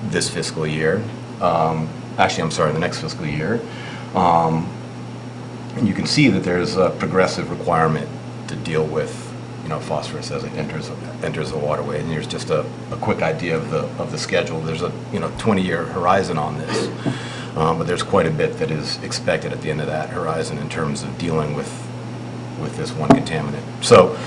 this fiscal year. Actually, I'm sorry, the next fiscal year. And you can see that there's a progressive requirement to deal with phosphorus as it enters the waterway. And here's just a quick idea of the schedule. There's a 20-year horizon on this, but there's quite a bit that is expected at the end of that horizon in terms of dealing with this one contaminant. So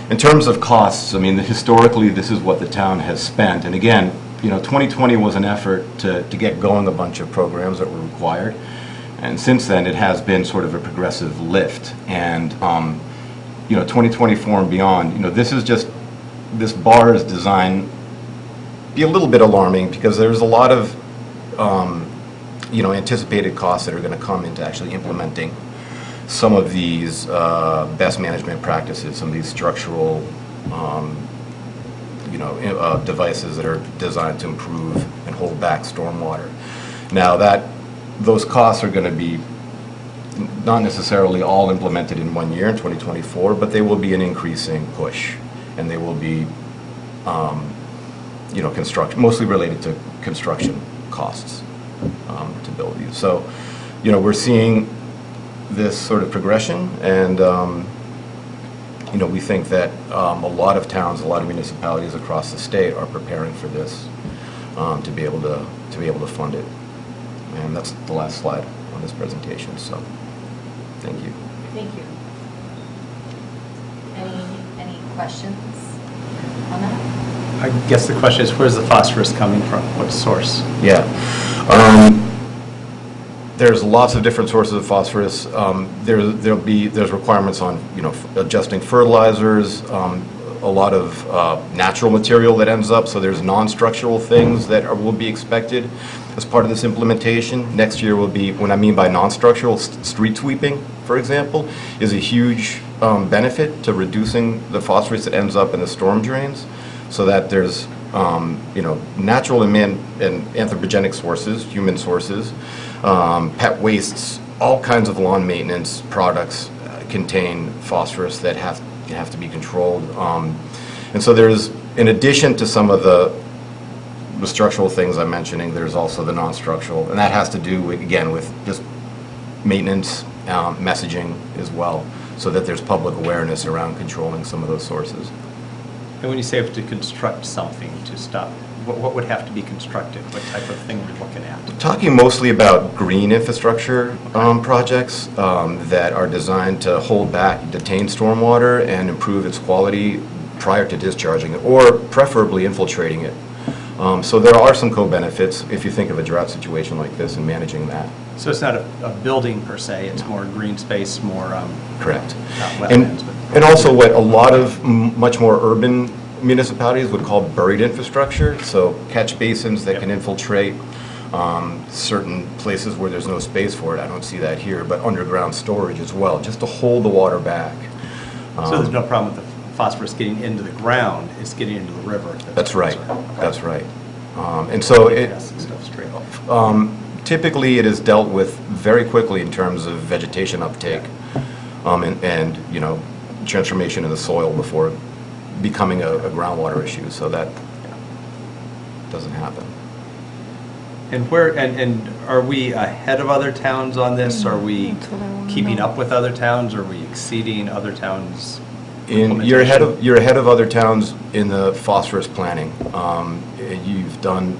in terms of costs, I mean, historically, this is what the town has spent. And again, 2020 was an effort to get going a bunch of programs that were required. And since then, it has been sort of a progressive lift. And 2024 and beyond, this bar is designed to be a little bit alarming because there's a lot of, anticipated costs that are going to come into actually implementing some of these best management practices, some of these structural, devices that are designed to improve and hold back stormwater. Now those costs are going to be not necessarily all implemented in 1 year, in 2024, but they will be an increasing push, and they will be, construction, mostly related to construction costs to build these. So, we're seeing this sort of progression, and we think that a lot of towns, a lot of municipalities across the state are preparing for this to be able to fund it. And that's the last slide on this presentation, so thank you. Thank you. Any questions on that? I guess the question is, where's the phosphorus coming from? What source? Yeah. There's lots of different sources of phosphorus. There's requirements on, adjusting fertilizers, a lot of natural material that ends up, so there's non-structural things that will be expected as part of this implementation. Next year will be, when I mean by non-structural, street sweeping, for example, is a huge benefit to reducing the phosphorus that ends up in the storm drains, so that there's natural and anthropogenic sources, human sources, pet wastes, all kinds of lawn maintenance products contain phosphorus that have to be controlled. And so there's, in addition to some of the structural things I'm mentioning, there's also the non-structural, and that has to do with, again, with just maintenance, messaging as well, so that there's public awareness around controlling some of those sources. And when you say have to construct something to stop, what would have to be constructed? What type of thing are we looking at? Talking mostly about green infrastructure projects that are designed to hold back, detain stormwater and improve its quality prior to discharging it, or preferably infiltrating it. So there are some co-benefits if you think of a drought situation like this and managing that. So it's not a building per se, it's more green space, more... Correct. Not wetlands, And also what a lot of much more urban municipalities would call buried infrastructure, so catch basins that can infiltrate certain places where there's no space for it. I don't see that here, but underground storage as well, just to hold the water back. So there's no problem with the phosphorus getting into the ground, it's getting into the river. That's right, that's right. And so typically it is dealt with very quickly in terms of vegetation uptake and transformation in the soil before becoming a groundwater issue, so that doesn't happen. And where, and are we ahead of other towns on this? Are we keeping up with other towns? Are we exceeding other towns? You're ahead of other towns in the phosphorus planning. You've done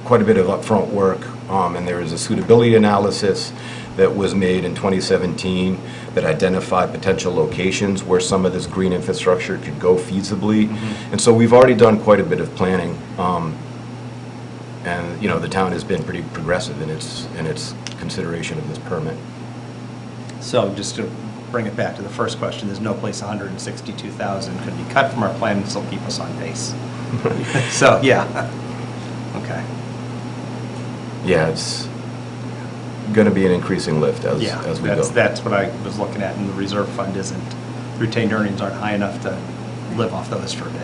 quite a bit of upfront work, and there is a suitability analysis that was made in 2017 that identified potential locations where some of this green infrastructure could go feasibly. And so we've already done quite a bit of planning And, you know, the town has been pretty progressive in its consideration of this permit. So just to bring it back to the first question, there's no place 162,000 could be cut from our plan and still keep us on pace. So, yeah. Okay. Yeah, it's going to be an increasing lift as we go. That's what I was looking at, and the reserve fund isn't, retained earnings aren't high enough to live off those for a bit.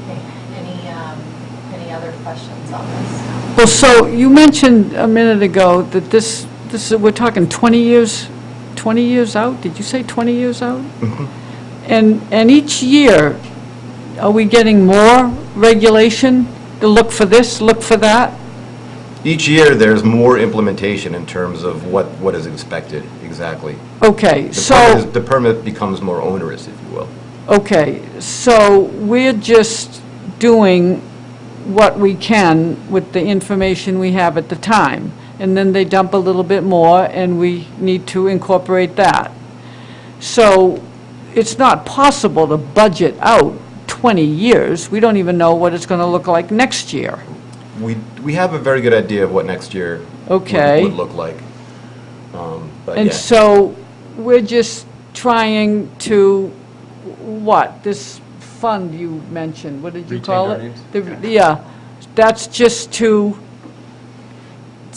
Okay, any other questions on this? Well, so you mentioned a minute ago that this we're talking 20 years out? Did you say 20 years out? And each year, are we getting more regulation to look for this, look for that? Each year, there's more implementation in terms of what is expected, exactly. Okay, so... The permit becomes more onerous, if you will. Okay, so we're just doing what we can with the information we have at the time, and then they dump a little bit more, and we need to incorporate that. So it's not possible to budget out 20 years. We don't even know what it's going to look like next year. We have a very good idea of what next year would look like. But And yeah. so we're just trying to, what, this fund you mentioned, what did you call it? Retained Yeah, that's just to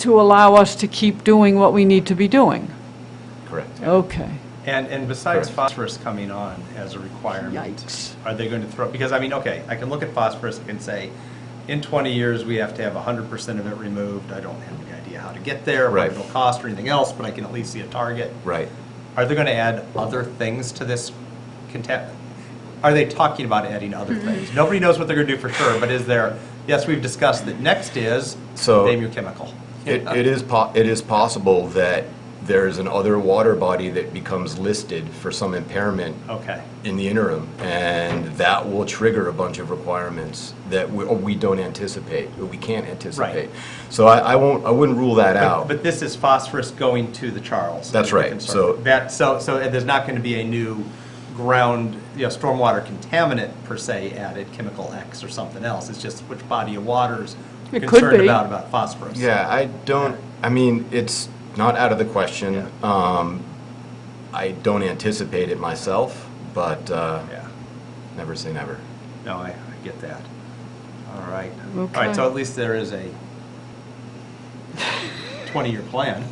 allow us to keep doing what we need to be doing. Correct. Okay. And besides Correct. phosphorus coming on as a requirement, Yikes. are they going to throw, because I mean, okay, I can look at phosphorus and say, in 20 years, we have to have 100% of it removed. I don't have any idea how to get there, what Right. it'll cost or anything else, but I can at least see a target. Right. Are they going to add other things to this are they talking about adding other things? Nobody knows what they're going to do for sure, but is there, yes, we've discussed that next is, So- name your chemical. It is possible that there's an other water body that becomes listed for some impairment Okay. in the interim, and that will trigger a bunch of requirements that we don't anticipate, or we can't anticipate. So I wouldn't rule that out. But this is phosphorus going to the Charles. That's right. So there's not going to be a new ground, stormwater contaminant per se added, chemical X or something else. It's just which body of water's It could concerned be. about phosphorus. Yeah, I mean, it's not out of the question. Yeah. I don't anticipate it myself, but Yeah. never say never. No, I get that. All right. All Okay. right, so at least there is a 20-year plan.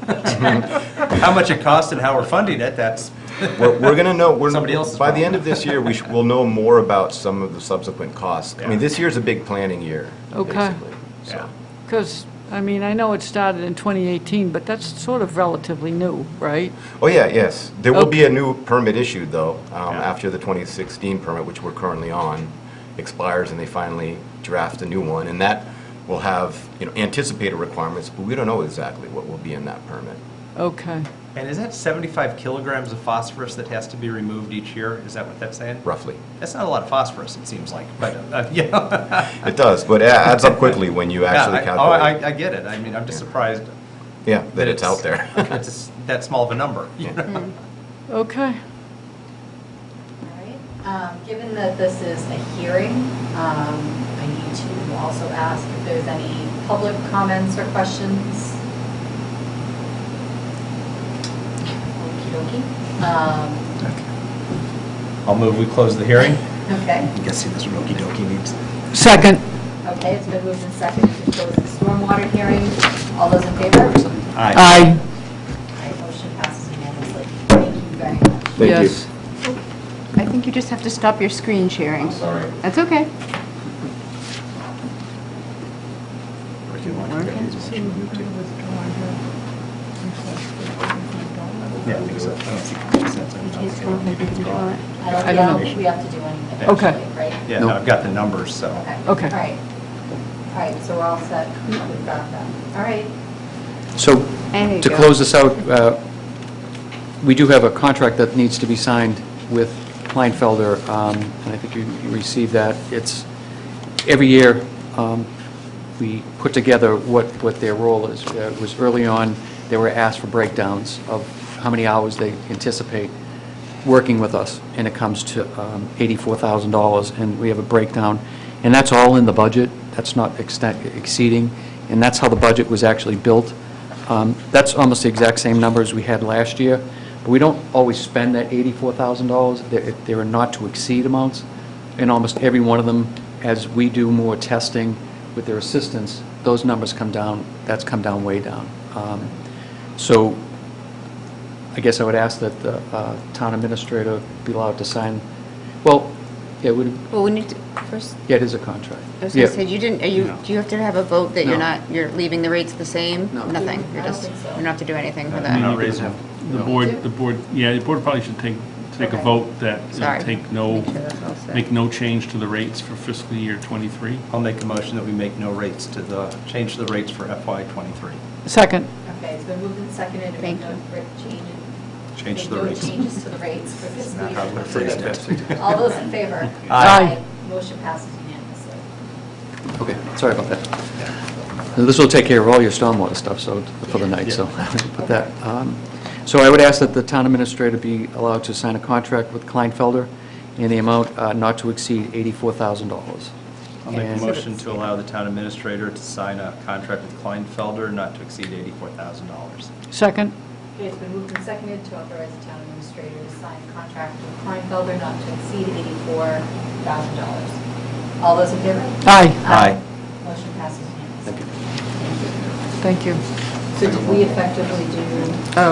How much it costs and how we're funding it, that's... We're going to know, Somebody else's by the end problem. of this year, we'll know more about some of the subsequent costs. I Yeah. mean, this year's a big planning year, Okay. basically. Yeah. So, Because, I mean, I know it started in 2018, but that's sort of relatively new, right? oh, yeah, yes. There will Okay. be a new permit issued, though, Yeah. after the 2016 permit, which we're currently on, expires, and they finally draft a new one. And that will have, anticipated requirements, but we don't know exactly what will be in that permit. Okay. And is that 75 kilograms of phosphorus that has to be removed each year? Is that what that's saying? Roughly. That's not a lot of phosphorus, it seems like, but, It does, but it adds up quickly when you actually calculate. I get it. I mean, I'm just surprised Yeah, that it's out there. it's that small of a number. you Yeah. know? Okay. All right. Given that this is a hearing, I need to also ask if there's any public comments or questions. Okey-dokey. I'll move, we close the hearing. Okay. I'm guessing this okey dokey means. Second. Okay, it's been moved and seconded to close the stormwater hearing. All those in favor? Aye. Aye. Aye, motion passes unanimously. Thank you very much. Thank you. Yes. I think you just have to stop your screen sharing. Sorry. That's okay. Yeah, I think so. I don't see any sense in it. I don't think we have to do anything Okay. actually, right? Yeah, no, I've got the numbers, so. Okay. All right. All right, so we're all set. We've got that. All right. So, There you to go. close this out, we do have a contract that needs to be signed with Kleinfelder, and I think you received that. It's, every year, we put together what their role is. It was early on, they were asked for breakdowns of how many hours they anticipate working with us, and it comes to $84,000, and we have a breakdown. And that's all in the budget. That's not exceeding, and that's how the budget was actually built. That's almost the exact same numbers we had last year, but we don't always spend that $84,000. There are not to exceed amounts, and almost every one of them, as we do more testing with their assistance, those numbers come down, that's come down way down. So I guess I would ask that the town administrator be allowed to sign, well, yeah, Well, we need to, first, yeah, it is a contract. I was going Yeah. to say, you didn't, do you have to have a vote that you're No. not, you're leaving the rates the same? No. Nothing? You're I don't just, think so. you don't have to do anything for I mean, that? you could have- The board, yeah, the board probably should take a Okay. vote that, Sorry. take no, Make sure that's all set. make no change to the rates for fiscal year '23. I'll make a motion that we make no rates to the, change the rates for FY '23. Second. Okay, it's been moved and seconded. to Thank make no Change make the no rates. changes to the rates for fiscal Not how year I'm gonna phrase 23. that. All those in favor? Aye. Motion passes unanimously. Okay, sorry about that. This will take care of all your stormwater stuff, so, for the night, so, put that. So I would ask that the town administrator be allowed to sign a contract with Kleinfelder in the amount not to exceed $84,000. I'll make a And- motion to allow the town administrator to sign a contract with Kleinfelder not to exceed $84,000. Second. Okay, it's been moved and seconded to authorize the town administrator to sign a contract with Kleinfelder not to exceed $84,000. All those in favor? Aye. Aye. Motion passes unanimously. Thank you. So did we effectively do,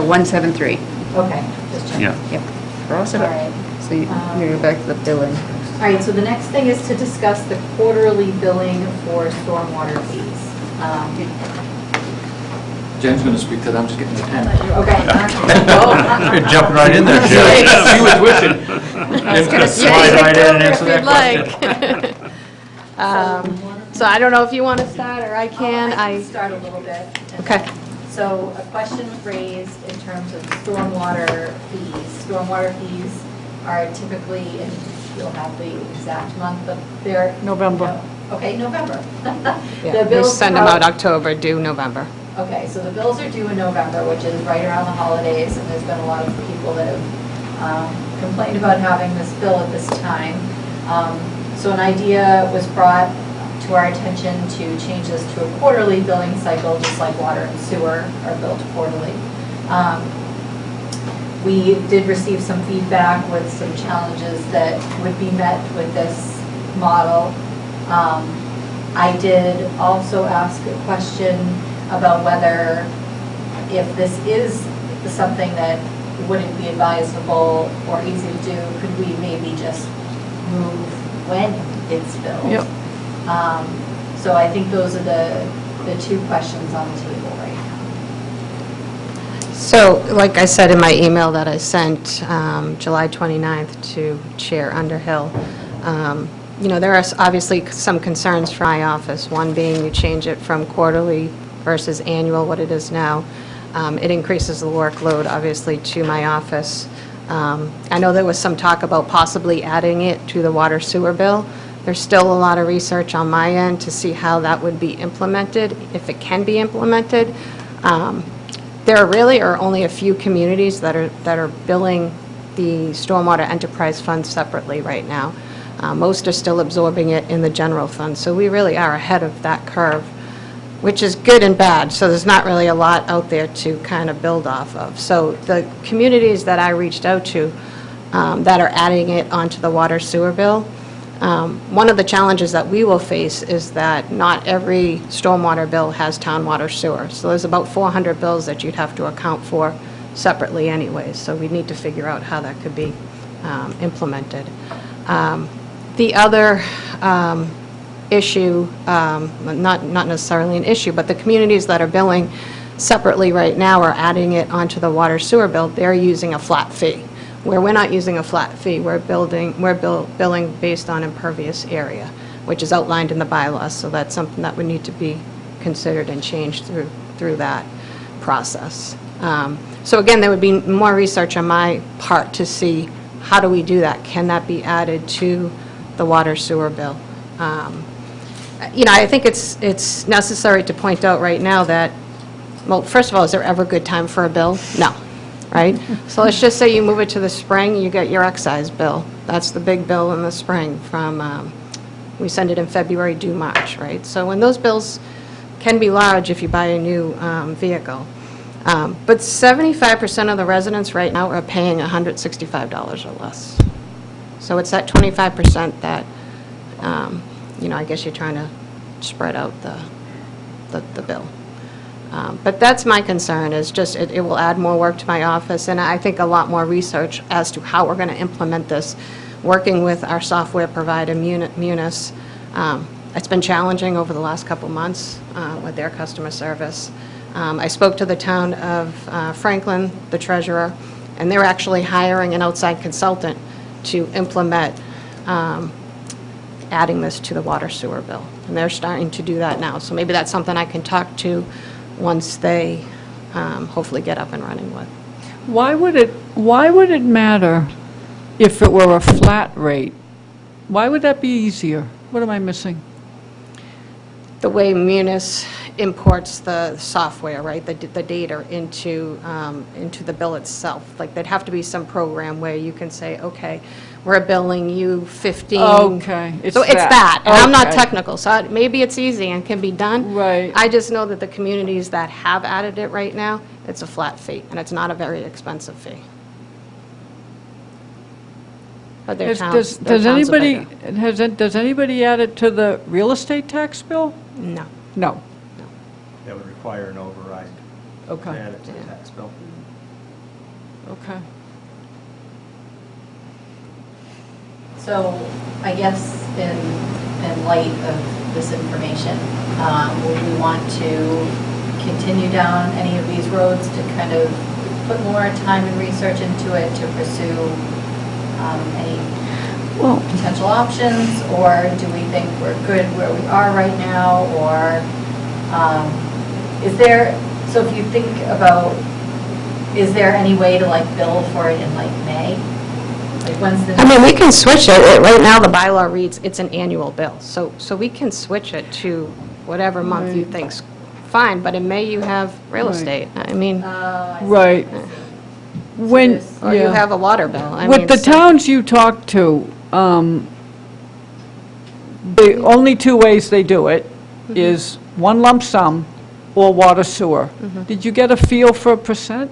173. okay, just checking. Yeah. Yep. We're all set All up. right. So you go back to the billing. All right, so the next thing is to discuss the quarterly billing for stormwater fees. Jen's going to speak to that, I'm just getting the pen. Okay. You're jumping right in there, Jim. She was wishing. Jim's gonna slide right in and answer that So I don't know if you want to start, or I can. I can start a little bit. Okay. So a question raised in terms of stormwater fees. Stormwater fees are typically, and you'll have the exact month, but they're... November. Okay, November. Yeah, The we bills send come them out October, due November. Okay, so the bills are due in November, which is right around the holidays, and there's been a lot of people that have complained about having this bill at this time. So an idea was brought to our attention to change this to a quarterly billing cycle, just like water and sewer are billed quarterly. We did receive some feedback with some challenges that would be met with this model. I did also ask a question about whether, if this is something that wouldn't be advisable or easy to do, could we maybe just move when it's billed? Yep. So I think those are the two questions on the table right now. So, like I said in my email that I sent July 29th to Chair Underhill, there are obviously some concerns for my office, one being you change it from quarterly versus annual, what it is now. It increases the workload, obviously, to my office. I know there was some talk about possibly adding it to the water sewer bill. There's still a lot of research on my end to see how that would be implemented, if it can be implemented. There really are only a few communities that are billing the Stormwater Enterprise Fund separately right now. Most are still absorbing it in the general fund, so we really are ahead of that curve, which is good and bad, so there's not really a lot out there to kind of build off of. So the communities that I reached out to that are adding it onto the water sewer bill, one of the challenges that we will face is that not every stormwater bill has town water sewer. So there's about 400 bills that you'd have to account for separately anyways, so we need to figure out how that could be implemented. The other issue, not necessarily an issue, but the communities that are billing separately right now are adding it onto the water sewer bill. They're using a flat fee. Where we're not using a flat fee, we're billing based on impervious area, which is outlined in the bylaws, so that's something that would need to be considered and changed through that process. So again, there would be more research on my part to see how do we do that? Can that be added to the water sewer bill? I think it's necessary to point out right now that, well, first of all, is there ever a good time for a bill? No, right? So let's just say you move it to the spring, you get your excise bill. That's the big bill in the spring from We send it in February, due March, right? So when those bills can be large if you buy a new vehicle. But 75% of the residents right now are paying $165 or less. So it's that 25% that, I guess you're trying to spread out the bill. But that's my concern, is just it will add more work to my office, and I think a lot more research as to how we're going to implement this, working with our software provider, Munis. It's been challenging over the last couple months with their customer service. I spoke to the town of Franklin, the treasurer, and they're actually hiring an outside consultant to implement adding this to the water sewer bill. And they're starting to do that now. So maybe that's something I can talk to once they hopefully get up and running with. Why would it matter if it were a flat rate? Why would that be easier? What am I missing? The way Munis imports the software, right, the data into the bill itself. Like, there'd have to be some program where you can say, okay, we're billing you 15. Okay, So it's that. And I'm not Okay. technical, so maybe it's easy and can be done. Right. I just know that the communities that have added it right now, it's a flat fee, and it's not a very expensive fee. But their towns are bigger. Does anybody add it to the real estate tax bill? No. No. That would require an override to Okay, add it to the tax bill. okay. So I guess in light of this information, would we want to continue down any of these roads to kind of put more time and research into it to pursue any potential options? Or do we think we're good where we are right now? Or is there, so if you think about, is there any way to like bill for it in like May? Like when's the? I mean, we can switch it. Right now, the bylaw reads it's an annual bill. So we can switch it to whatever month you think's fine, but in May you have real Right. estate. I mean, I see. Right. When, or you yeah. have a water bill. I With mean, the so- towns you talk to, the only two ways they do it is one lump sum or water sewer. Did you get a feel for a percent?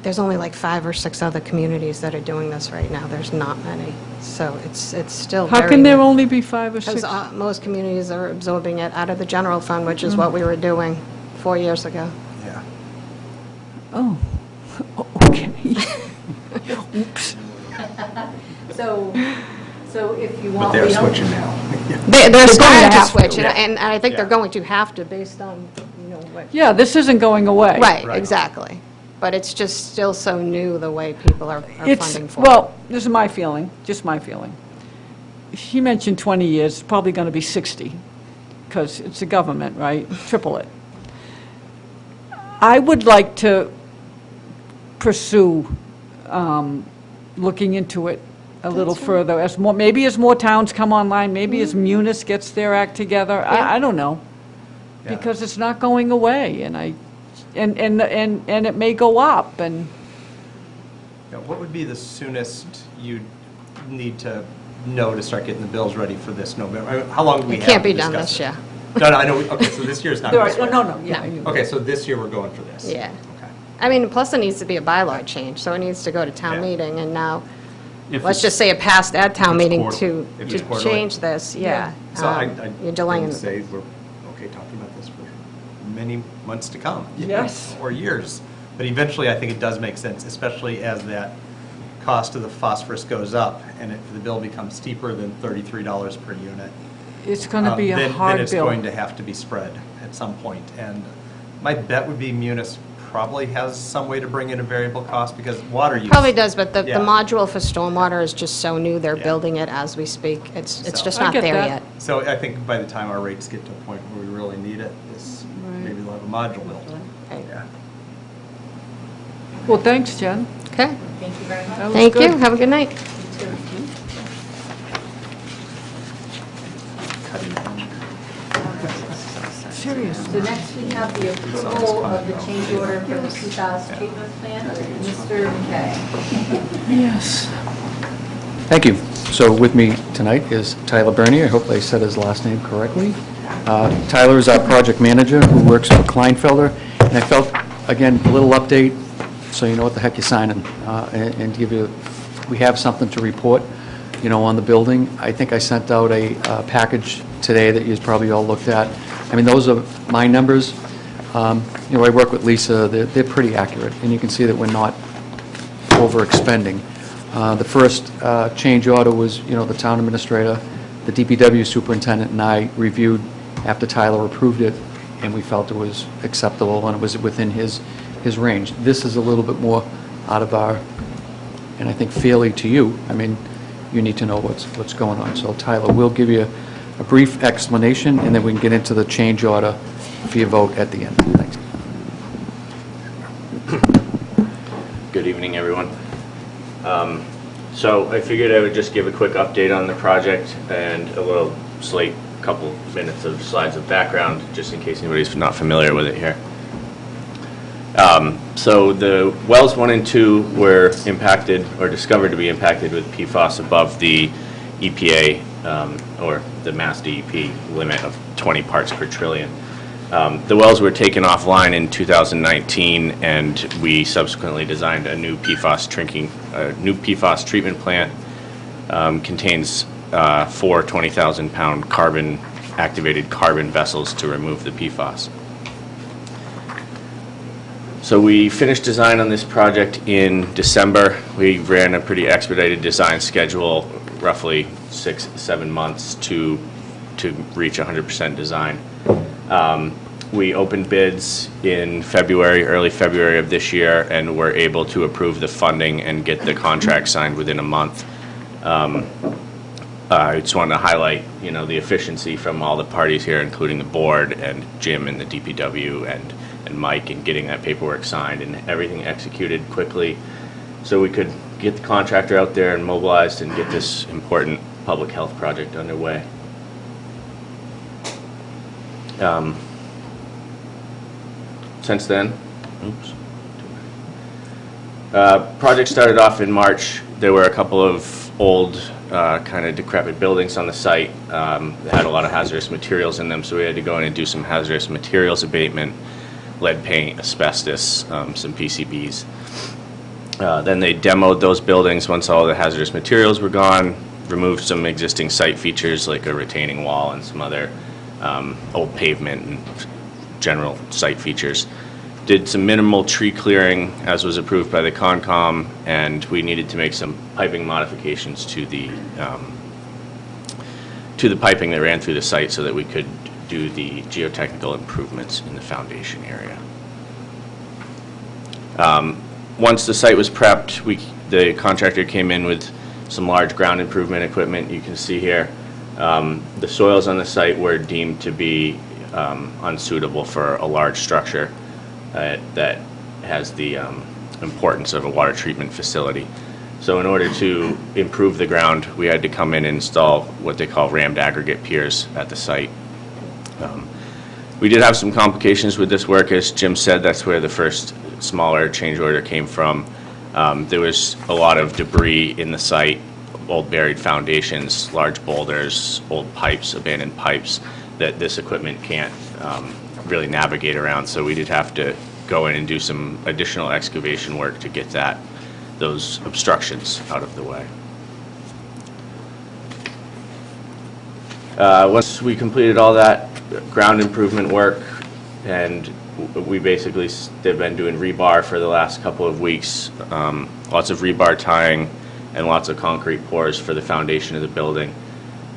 There's only like 5 or 6 other communities that are doing this right now. There's not many. So it's still very... How can there only be 5 or 6? Because most communities are absorbing it out of the general fund, which is what we were doing 4 years ago. Yeah. Oh, okay. Oops. So if you But want, they're we don't. switching now. They're starting to have switch, to. and I think they're Yeah. going to have to based on, what... Yeah, this isn't going away. Right, Right. exactly. But it's just still so new, the way people are It's, funding for it. well, this is my feeling, just my feeling. She mentioned 20 years, it's probably going to be 60, because it's a government, right? Triple it. I would like to pursue looking into it a little further, maybe as more towns come online, maybe as Munis gets their act together, Yeah. I don't know. Yeah. Because it's not going away, and it may go up, and Now, what would be the soonest you'd need to know to start getting the bills ready for this November? I mean, how long do we It have can't to be done discuss this it? year. No, I know, okay, so this year's not going to no, yeah. I knew. Okay, so this year we're going for this? Yeah. Okay. I mean, plus it needs to be a bylaw change, so it needs to go to town Yeah. meeting, and now, If let's it's- just say it passed at town It's meeting quarterly. If to it's quarterly. change this, yeah. So I You're delaying would the... say we're okay talking about this for many months to come. Yes. Or years. But eventually, I think it does make sense, especially as that cost of the phosphorus goes up, and if the bill becomes steeper than $33 per unit. It's going to be a then hard it's bill. going to have to be spread at some point. And my bet would be Munis probably has some way to bring in a variable cost, because water use. Probably does, but the Yeah. module for stormwater is just so new, they're Yeah. building it as we speak. It's So- just I not get there that. yet. So I think by the time our rates get to a point where we really need it, Right. maybe we'll have a module built. Right. Yeah. Well, thanks, Jen. Okay, Thank you very much. That was thank you, good. have a good night. Seriously. So next we have the approval of the change order for the PFAS treatment plant. Mr. McKay. Yes. Thank you. So with me tonight is Tyler Bernier. I hope I said his last name correctly. Tyler is our project manager who works for Kleinfelder. And I felt, again, a little update, so you know what the heck you're signing, and give you, we have something to report, you know, on the building. I think I sent out a package today that you've probably all looked at. I mean, those are my numbers. You know, I work with Lisa. They're pretty accurate, and you can see that we're not over-expending. The first change order was, you know, the town administrator, the DPW superintendent, and I reviewed after Tyler approved it, and we felt it was acceptable and it was within his range. This is a little bit more out of our, and I think fairly to you. I mean, you need to know what's going on. So Tyler will give you a brief explanation, and then we can get into the change order for your vote at the end. Thanks. Good evening, everyone. So I figured I would just give a quick update on the project and a little couple minutes of slides of background, just in case anybody's not familiar with it here. So the wells 1 and 2 were impacted or discovered to be impacted with PFAS above the EPA or the Mass DEP limit of 20 parts per trillion. The wells were taken offline in 2019, and we subsequently designed a new PFAS treatment plant. Contains 4 20,000-pound activated carbon vessels to remove the PFAS. So we finished design on this project in December. We ran a pretty expedited design schedule, roughly 6-7 months to reach 100% design. We opened bids in early February of this year, and were able to approve the funding and get the contract signed within a month. I just wanted to highlight, you know, the efficiency from all the parties here, including the board and Jim and the DPW and Mike, in getting that paperwork signed and everything executed quickly, so we could get the contractor out there and mobilized and get this important public health project underway. Since then, project started off in March. There were a couple of old, kind of decrepit buildings on the site that had a lot of hazardous materials in them, so we had to go in and do some hazardous materials abatement, lead paint, asbestos, some PCBs. Then they demoed those buildings once all the hazardous materials were gone, removed some existing site features like a retaining wall and some other old pavement and general site features. Did some minimal tree clearing as was approved by the Concom, and we needed to make some piping modifications to the piping that ran through the site so that we could do the geotechnical improvements in the foundation area. Once the site was prepped, the contractor came in with some large ground improvement equipment. You can see here the soils on the site were deemed to be unsuitable for a large structure that has the importance of a water treatment facility. So in order to improve the ground, we had to come in and install what they call rammed aggregate piers at the site. We did have some complications with this work. As Jim said, that's where the first smaller change order came from. There was a lot of debris in the site, old buried foundations, large boulders, old pipes, abandoned pipes that this equipment can't really navigate around. So we did have to go in and do some additional excavation work to get those obstructions out of the way. Once we completed all that ground improvement work, and they've been doing rebar for the last couple of weeks, lots of rebar tying and lots of concrete pours for the foundation of the building.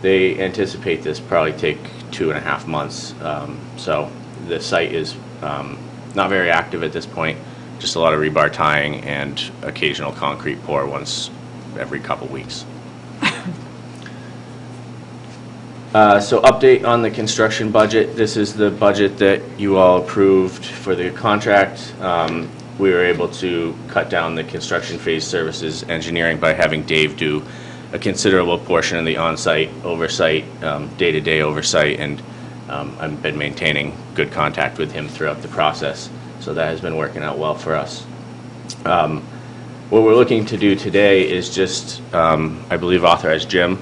They anticipate this probably take 2.5 months. So the site is not very active at this point, just a lot of rebar tying and occasional concrete pour once every couple weeks. So update on the construction budget. This is the budget that you all approved for the contract. We were able to cut down the construction phase services engineering by having Dave do a considerable portion of the on-site oversight, day-to-day oversight, and I've been maintaining good contact with him throughout the process, so that has been working out well for us. What we're looking to do today is just, I believe, authorize Jim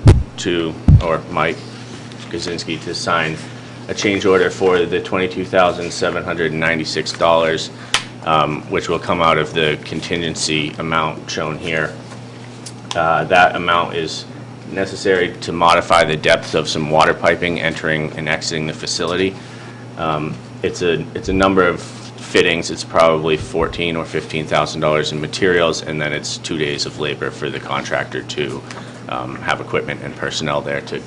or Mike Kaczynski to sign a change order for the $22,796, which will come out of the contingency amount shown here. That amount is necessary to modify the depth of some water piping entering and exiting the facility. It's a number of fittings. It's probably $14,000 or $15,000 in materials, and then it's 2 days of labor for the contractor to have equipment and personnel there to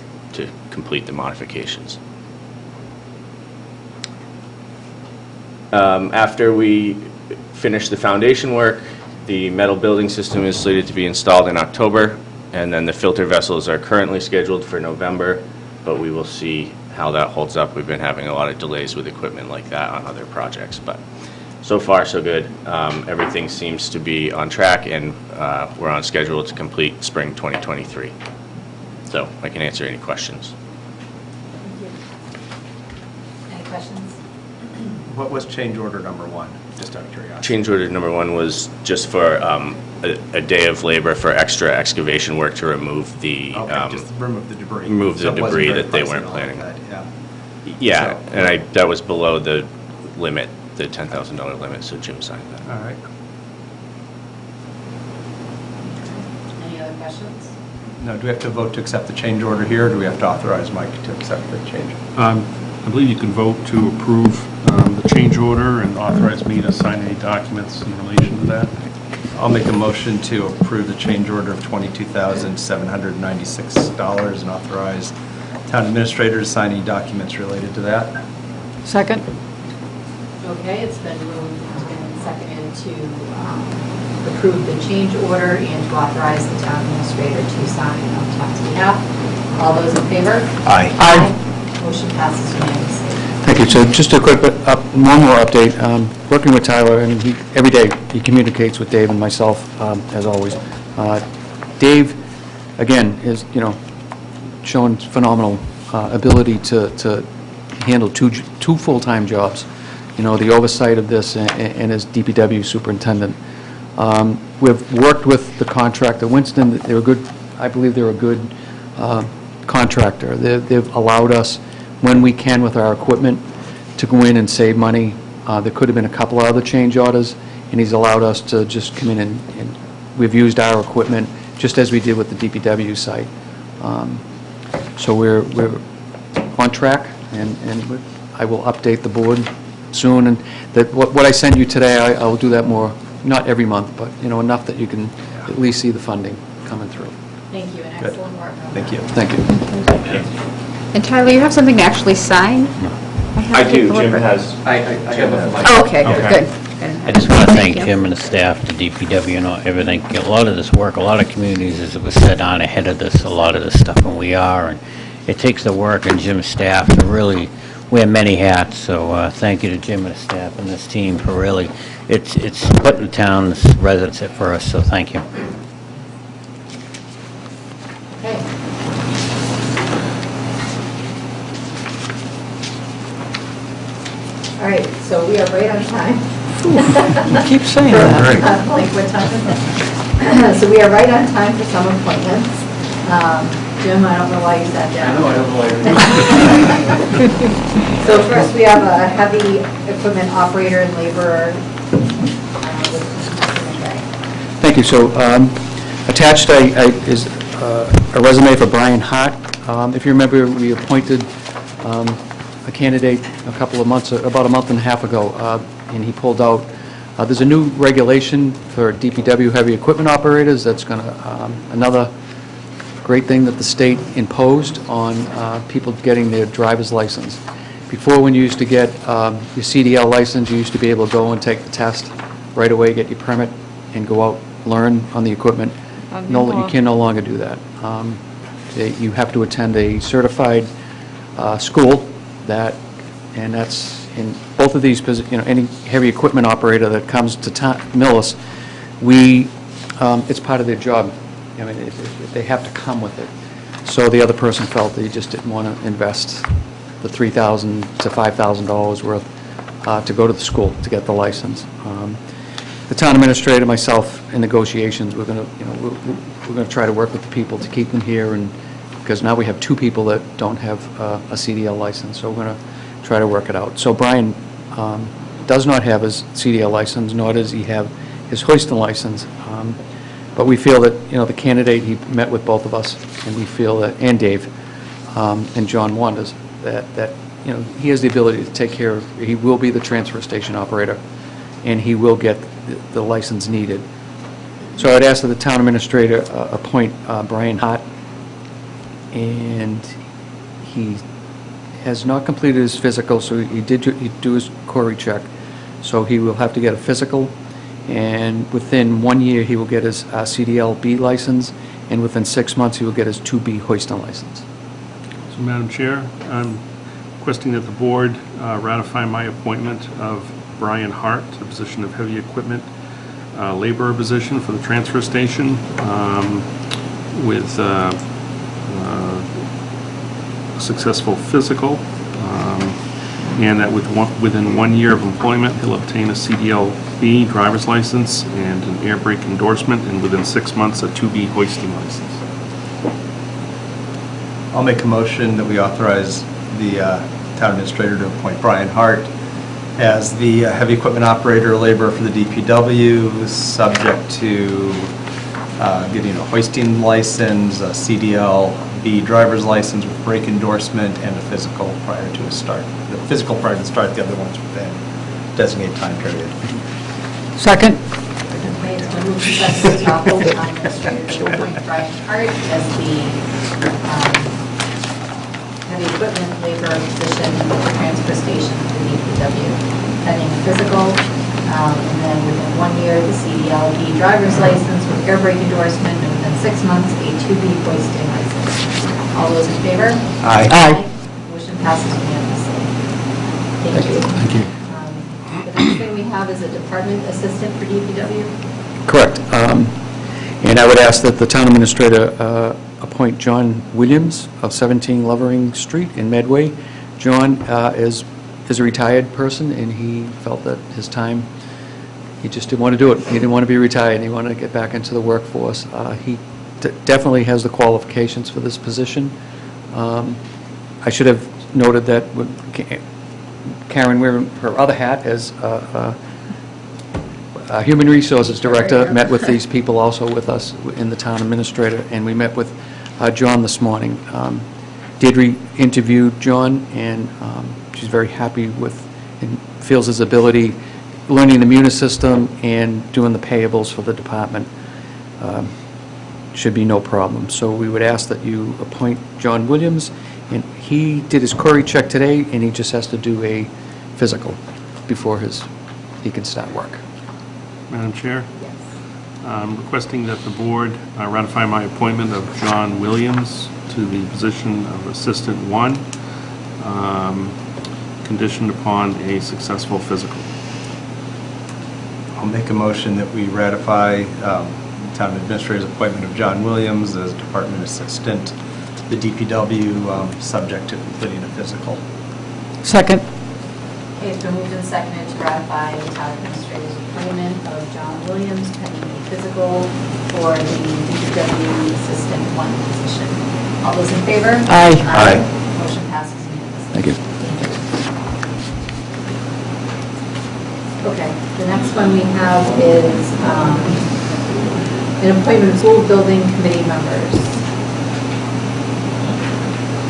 complete the modifications. After we finish the foundation work, the metal building system is slated to be installed in October, and then the filter vessels are currently scheduled for November, but we will see how that holds up. We've been having a lot of delays with equipment like that on other projects, but so far so good. Everything seems to be on track, and we're on schedule to complete spring 2023. So I can answer any questions. Any questions? What was change order number 1, just out of curiosity? Change order number 1 was just for a day of labor for extra excavation work to remove the Okay, just remove the debris. remove the So it wasn't debris very that they pricey weren't and all planning. that, yeah. Yeah, So- and that was below the limit, the $10,000 limit, so Jim signed that. All right. Any other questions? Now, do we have to vote to accept the change order here, or do we have to authorize Mike to accept the change? I believe you can vote to approve the change order and authorize me to sign any documents in relation to that. I'll make a motion to approve the change order of $22,796 and authorize town administrator to sign any documents related to that. Second? Okay, it's been moved and seconded to approve the change order and to authorize the town administrator to sign on town's behalf. All those in favor? Aye. Aye. Motion passes unanimously. Thank you. So just a quick, one more update. Working with Tyler, and every day he communicates with Dave and myself, as always. Dave, again, is, showing phenomenal ability to handle two full-time jobs. The oversight of this and as DPW superintendent. We've worked with the contractor, Winston. They're a good, I believe they're a good contractor. They've allowed us, when we can with our equipment, to go in and save money. There could have been a couple of other change orders, and he's allowed us to just come in and we've used our equipment just as we did with the DPW site. So we're on track, and I will update the board soon. And that what I sent you today, I'll do that more, not every month, but enough that you can at least see the funding coming through. Thank you, and Good. excellent work. Thank you. Thank you. And Tyler, you have something to actually sign? I do, Jim has. Oh, okay, good. I just want to thank you. Jim and the staff, the DPW, everything. A lot of this work, a lot of communities, as it was said, aren't ahead of this, a lot of this stuff, and we are. And it takes the work and Jim's staff to really wear many hats. So thank you to Jim and the staff and this team for really, it's putting the town's residents at first, so thank you. Okay. All right, so we are right on time. You keep saying that. Like, what time is it? So we are right on time for some appointments. Jim, I don't know why you sat down. I don't know why So first, we have a heavy equipment operator and laborer. With Mr. McKay. Thank you. So attached is a resume for Brian Hart. If you remember, we appointed a candidate about a month and a half ago, and he pulled out. There's a new regulation for DPW heavy equipment operators that's going to, another great thing that the state imposed on people getting their driver's license. Before, when you used to get your CDL license, you used to be able to go and take the test right away, get your permit, and go out, learn on the equipment. No, you can no longer do that. You have to attend a certified school and that's in both of these, any heavy equipment operator that comes to Millis, it's part of their job. I mean, they have to come with it. So the other person felt they just didn't want to invest the $3,000 to $5,000 worth to go to the school to get the license. the town administrator, myself, in negotiations, we're going to, we're going to try to work with the people to keep them here, and because now we have 2 people that don't have a CDL license, so we're going to try to work it out. So Brian does not have his CDL license, nor does he have his hoisting license. But we feel that, the candidate, he met with both of us, and we feel that, and Dave, and John Wanders, that he has the ability to take care of, he will be the transfer station operator, and he will get the license needed. So I'd ask that the town administrator appoint Brian Hart, and he has not completed his physical, so he did do his query check, so he will have to get a physical, and within 1 year, he will get his CDL B license, and within 6 months, he will get his 2B hoisting license. So, Madam Chair, I'm requesting that the board ratify my appointment of Brian Hart to the position of heavy equipment laborer position for the transfer station with successful physical, and that within 1 year of employment, he'll obtain a CDL B driver's license and an air brake endorsement, and within 6 months, a 2B hoisting license. I'll make a motion that we authorize the town administrator to appoint Brian Hart as the heavy equipment operator laborer for the DPW, subject to getting a hoisting license, a CDL B driver's license with brake endorsement, and a physical prior to his start. The physical prior to the start, the other ones within designated time period. Second? Okay, it's been moved and seconded to adopt the town administrator to appoint Brian Hart as the heavy equipment labor position at the transfer station for the DPW, pending a physical, and then within 1 year, the CDL B driver's license with air brake endorsement, and within 6 months, a 2B hoisting license. All those in favor? Aye. Aye. Motion passes unanimously. Thank you. Thank you. The next thing we have is a department assistant for DPW. Correct. And I would ask that the town administrator appoint John Williams of 17 Lovering Street in Medway. John is a retired person, and he felt that his time, he just didn't want to do it. He didn't want to be retired. He wanted to get back into the workforce. He definitely has the qualifications for this position. I should have noted that Karen, wearing her other hat as Human Resources Director, met with these people also with us in the town administrator, and we met with John this morning. Did interview John, and she's very happy with, and feels his ability learning the Munis system and doing the payables for the department. Should be no problem. So we would ask that you appoint John Williams, and he did his query check today, and he just has to do a physical before he can start work. Madam Chair? Yes. I'm requesting that the board ratify my appointment of John Williams to the position of Assistant 1, conditioned upon a successful physical. I'll make a motion that we ratify town administrator's appointment of John Williams as department assistant, the DPW, subject to completing a physical. Second? Okay, it's been moved and seconded to ratify the town administrator's appointment of John Williams pending a physical for the DPW Assistant 1 position. All those in favor? Aye. Aye. Motion passes unanimously. Thank you. Okay, the next one we have is an appointment of school building committee members.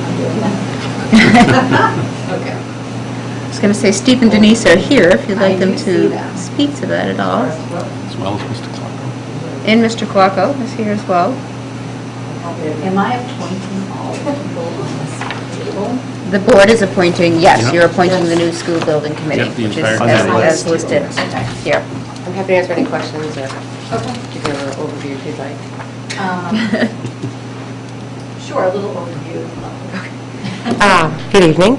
I'm doing that. Okay. I was going to say Steve and Denise are here, if you'd like I them do see to them. speak to that at all. As well as Mr. Clark. And Mr. Quacco is here as well. Am I appointing all the people on this table? The board is appointing, yes, Yep. you're appointing the new school building committee, Yep, the which is entire as committee. listed here. I'm happy to answer any questions or Okay. give you a little overview if you'd like. Sure, a little overview. Good evening.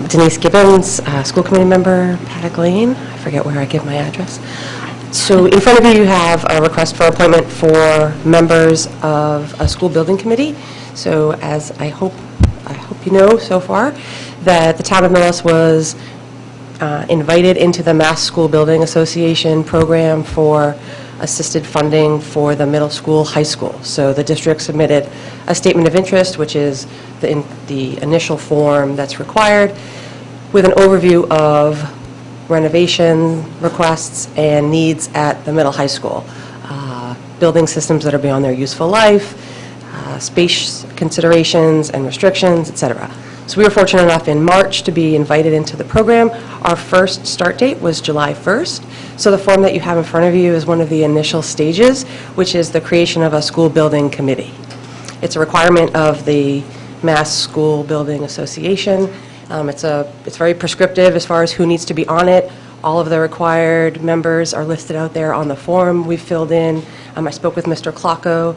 Denise Gibbons, school committee member, Paddock Lane. I forget where I give my address. So in front of you, you have a request for appointment for members of a school building committee. So as I hope you know so far, that the town of Millis was invited into the Mass School Building Association program for assisted funding for the middle school, high school. So the district submitted a statement of interest, which is the initial form that's required, with an overview of renovation requests and needs at the middle high school. Building systems that are beyond their useful life, space considerations and restrictions, et cetera. So we were fortunate enough in March to be invited into the program. Our first start date was July 1st. So the form that you have in front of you is one of the initial stages, which is the creation of a school building committee. It's a requirement of the Mass School Building Association. It's very prescriptive as far as who needs to be on it. All of the required members are listed out there on the form we filled in. I spoke with Mr. Klocko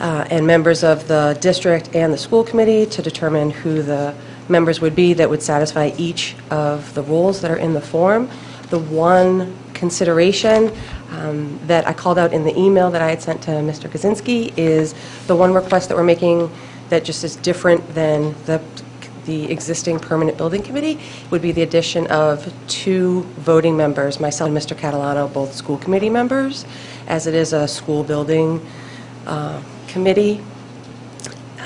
and members of the district and the school committee to determine who the members would be that would satisfy each of the roles that are in the form. The one consideration that I called out in the email that I had sent to Mr. Kaczynski is the one request that we're making that just is different than the existing permanent building committee would be the addition of 2 voting members, myself and Mr. Catalano, both school committee members, as it is a school building committee.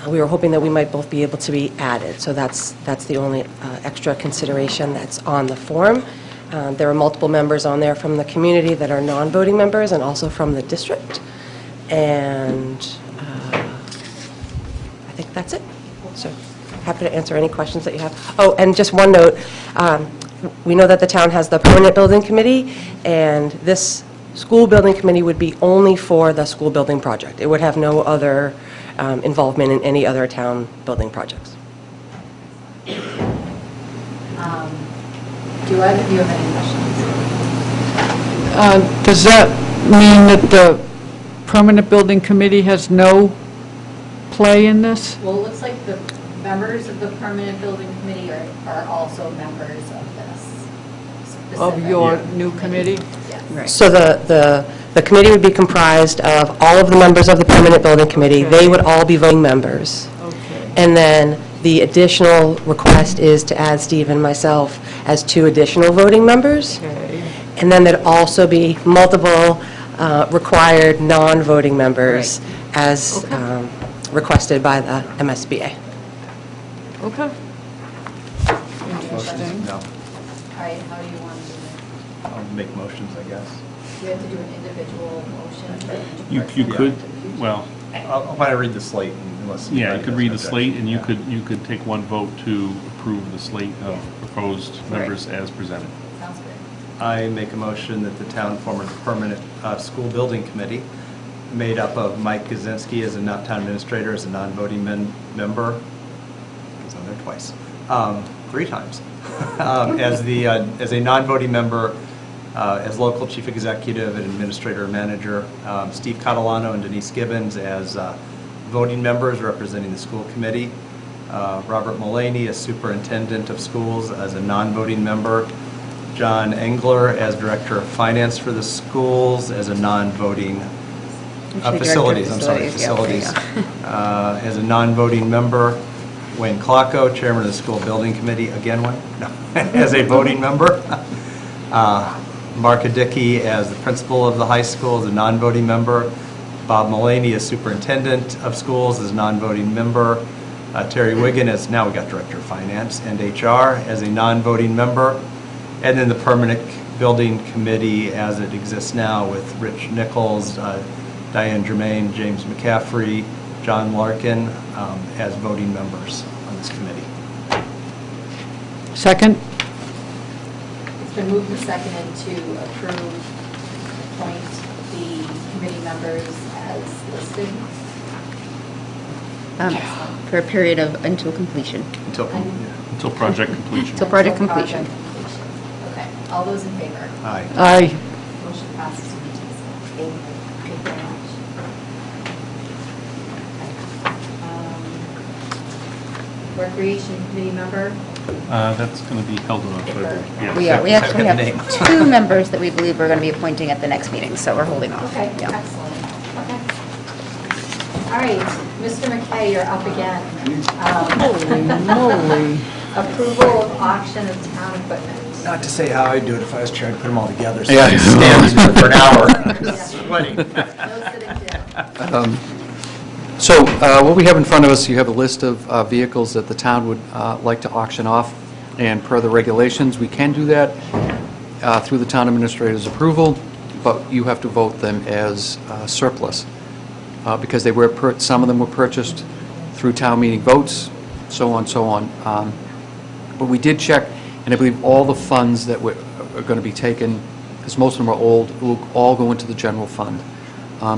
We were hoping that we might both be able to be added, so that's the only extra consideration that's on the form. There are multiple members on there from the community that are non-voting members and also from the district, and I think that's it. So happy to answer any questions that you have. Oh, and just one note, we know that the town has the permanent building committee, and this school building committee would be only for the school building project. It would have no other involvement in any other town building projects. Do either of you have any questions? Does that mean that the permanent building committee has no play in this? Well, it looks like the members of the permanent building committee are also members of this Of specific your new committee? Yes. So the committee would be comprised of all of the members of the permanent building committee. Okay. They would all be voting members. Okay. And then the additional request is to add Steve and myself as 2 additional voting members. Okay. And then there'd also be multiple required non-voting members as requested by the MSBA. Okay. Interesting. No, All right, how do you want to do it? I'll make motions, I guess. Do you have to do an individual motion for each You person? could, well, I'll want to read the slate unless. yeah, you could read the objection. slate, and you could take one vote to approve the slate of proposed members as presented. Sounds good. I make a motion that the town form a permanent school building committee made up of Mike Kaczynski as a town administrator, as a non-voting member. He's on there twice, 3 times. As a non-voting member, as local chief executive and administrator manager, Steve Catalano and Denise Gibbons as voting members representing the school committee, Robert Mullaney as superintendent of schools as a non-voting member, John Engler as director of finance for the schools as a non-voting facilities, I'm sorry, facilities. As a non-voting member, Wayne Klocko, chairman of the school building committee, again Wayne? No, as a voting member. Mark Adicki as the principal of the high school as a non-voting member. Bob Mullaney as superintendent of schools as a non-voting member. Terry Wiggin as, now we got director of finance and HR as a non-voting member. And then the permanent building committee as it exists now with Rich Nichols, Diane Germain, James McCaffrey, John Larkin as voting members on this committee. Second? It's been moved and seconded to approve, appoint the committee members as listed. For a period of, until completion. Until project completion. Till project completion. Okay, all those in favor? Aye. Aye. Motion passes unanimously. Thank you very much. Recreation committee member? That's going to be held on February. We actually have 2 members that we believe we're going to be appointing at the next meeting, so we're holding off. Okay, Yeah. excellent. Okay. All right, Mr. McKay, you're up again. Holy moly. approval of auction of town equipment. Not to say how I'd do it if I was chair, I'd put them all together, so Yeah. I'd stand for an hour, sweating. No sitting down. So what we have in front of us, you have a list of vehicles that the town would like to auction off, and per the regulations, we can do that through the town administrator's approval, but you have to vote them as surplus, because they were, some of them were purchased through town meeting votes, so on, so on. But we did check, and I believe all the funds that are going to be taken, because most of them are old, will all go into the general fund.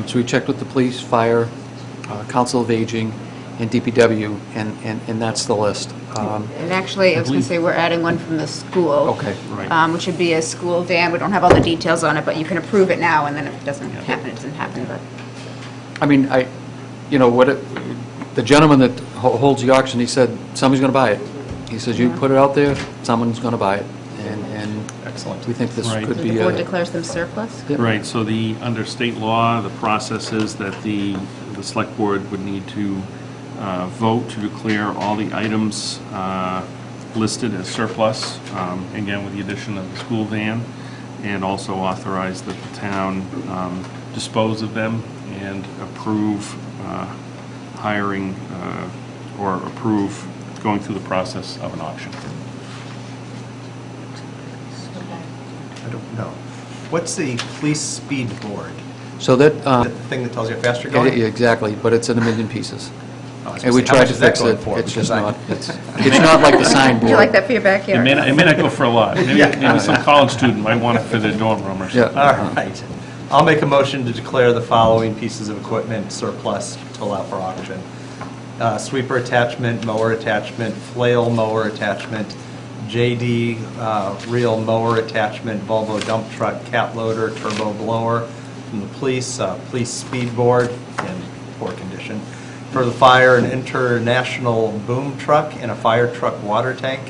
So we checked with the police, fire, Council of Aging, and DPW, and that's the list. And actually, I was going to say, we're adding one from the school. Okay. Which would be a school van. We don't have all the details on it, but you can approve it now, and then if it doesn't happen, it doesn't happen, but. I mean, the gentleman that holds the auction, he said, somebody's going to buy it. He says, you put it out there, someone's going to buy it. And Excellent. we think this Right. could So be the a... board declares them surplus? Yep. Right, so under state law, the process is that the select board would need to vote to declare all the items listed as surplus, again, with the addition of the school van, and also authorize that the town dispose of them and approve hiring or approve going through the process of an auction. I don't know. What's the police speed board? So that... The thing that tells you how fast you're going? Yeah, exactly, but it's in a million pieces. I was And we gonna say, how tried much to is that fix going it. for? It's just Because I- not, it's not like the sign board. Would you like that for your It backyard? may not go for a lot. Maybe some college student might want it for their dorm room or something. Yeah. All right. I'll make a motion to declare the following pieces of equipment surplus to allow for auction. Sweeper attachment, mower attachment, flail mower attachment, JD reel mower attachment, Volvo dump truck, cat loader, turbo blower. From the police, police speed board in poor condition. For the fire, an international boom truck and a fire truck water tank.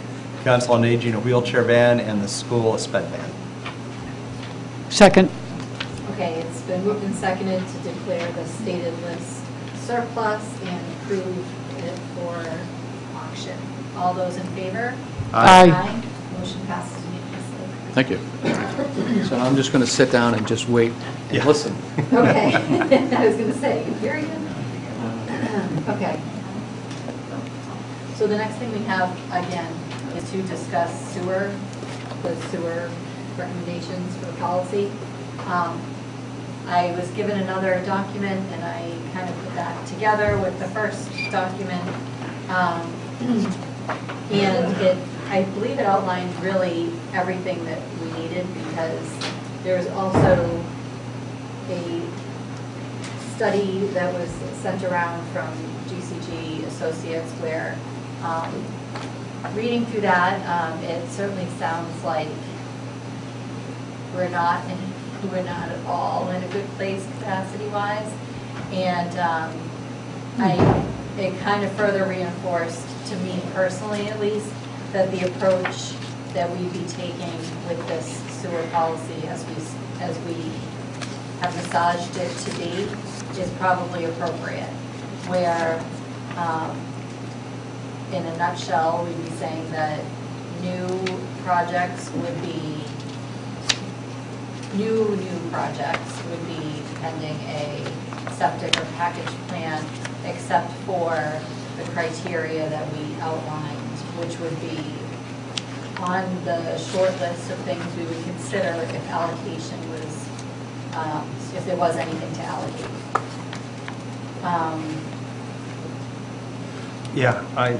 Council on Aging, a wheelchair van, and the school, a sped van. Second. Okay, it's been moved and seconded to declare the stated list surplus and approve it for auction. All those in favor? Aye. Motion passes unanimously. Thank you. So I'm just going to sit down and just wait and Yeah. listen. Okay, I was going to say, you hear you? Okay. So the next thing we have, again, is to discuss the sewer recommendations for the policy. I was given another document, and I kind of put that together with the first document. And I believe it outlines really everything that we needed, because there's also a study that was sent around from GCG Associates where, reading through that, it certainly sounds like we're not at all in a good place capacity-wise. And it kind of further reinforced, to me personally at least, that the approach that we'd be taking with this sewer policy as we have massaged it to be is probably appropriate. Where, in a nutshell, we'd be saying that new projects would be new projects would be pending a septic or package plan, except for the criteria that we outlined, which would be on the short list of things we would consider if allocation was, if there was anything to allocate. Yeah, Are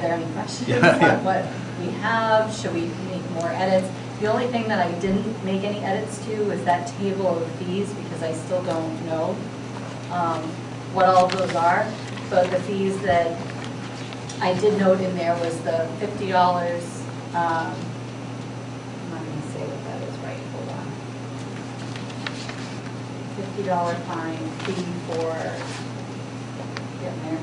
there any questions Yeah. on what we have? Should we make more edits? The only thing that I didn't make any edits to is that table of fees, because I still don't know what all of those are. But the fees that I did note in there was the $50, I'm not going to say what that is right, hold on. $50 fine fee for, getting there.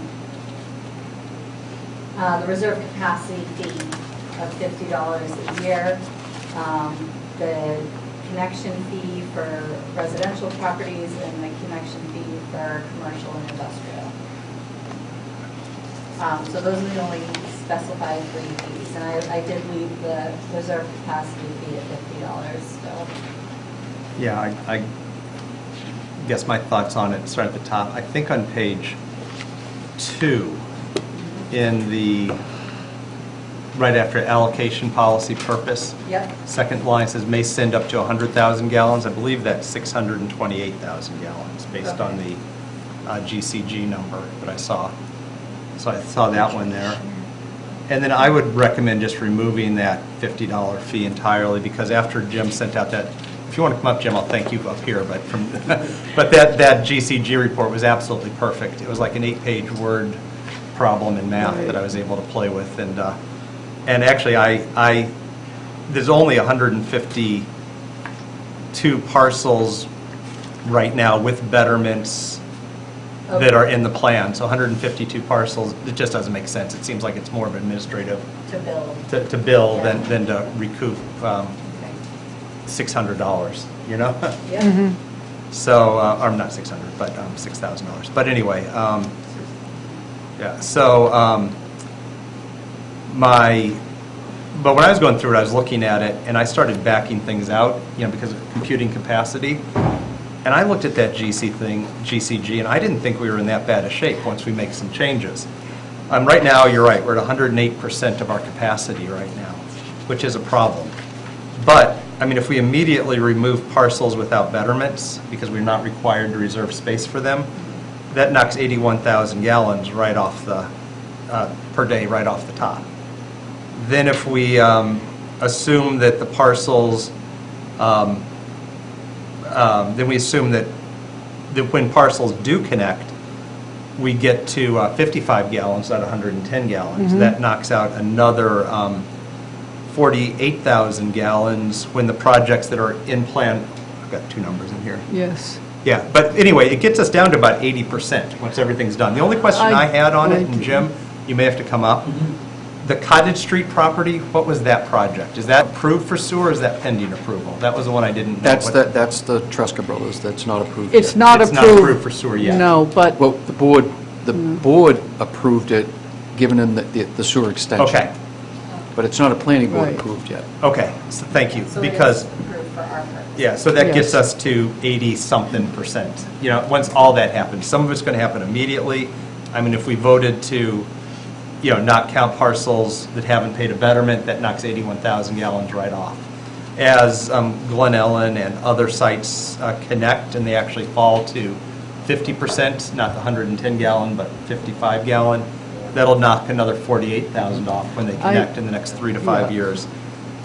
The reserve capacity fee of $50 a year. The connection fee for residential properties and the connection fee for commercial and industrial. So those are the only specified 3 fees, and I did leave the reserve capacity fee at $50 still. Yeah, I guess my thoughts on it start at the top. I think on page 2, in the, right after allocation policy purpose, Yep. second line says may send up to 100,000 gallons. I believe that's 628,000 gallons based on the GCG number that I saw. So I saw that one there. And then I would recommend just removing that $50 fee entirely, because after Jim sent out that, if you want to come up, Jim, I'll thank you up here, but from, but that GCG report was absolutely perfect. It was like an 8-page word problem in math that I was able to play with, and actually there's only 152 parcels right now with betterments that are in the plan, so 152 parcels, it just doesn't make sense. It seems like it's more of administrative To build. to bill Yeah. than to recoup $600, you know? Yeah. So, or not 600, but $6,000. But anyway, yeah, so but when I was going through it, I was looking at it, and I started backing things out, you know, because of computing capacity. And I looked at that GCG, and I didn't think we were in that bad a shape once we make some changes. Right now, you're right, we're at 108% of our capacity right now, which is a problem. But, I mean, if we immediately remove parcels without betterments, because we're not required to reserve space for them, that knocks 81,000 gallons right off the, per day, right off the top. Then if we assume that the parcels, then we assume that when parcels do connect, we get to 55 gallons, not 110 gallons. That knocks out another 48,000 gallons when the projects that are in plan, I've got 2 numbers in here. Yes. Yeah, but anyway, it gets us down to about 80% once everything's done. The only question I had on it, and Jim, you may have to come up, the Cottage Street property, what was that project? Is that approved for sewer, or is that pending approval? That was the one I didn't know. That's the Tresca Brothers, that's not approved It's yet. not It's approved. not approved for sewer yet. No, but Well, the board approved it, given them the sewer extension. Okay, But it's not a planning board Right. approved yet. okay, so thank you, So it is because, approved for our purpose. yeah, so that gets Yes. us to 80-something%. You know, once all that happens, some of it's going to happen immediately. I mean, if we voted to, you know, not count parcels that haven't paid a betterment, that knocks 81,000 gallons right off. As Glen Ellen and other sites connect and they actually fall to 50%, not the 110 gallon, but 55 gallon, that'll knock another 48,000 off when they connect in the next 3 to 5 Yeah. years.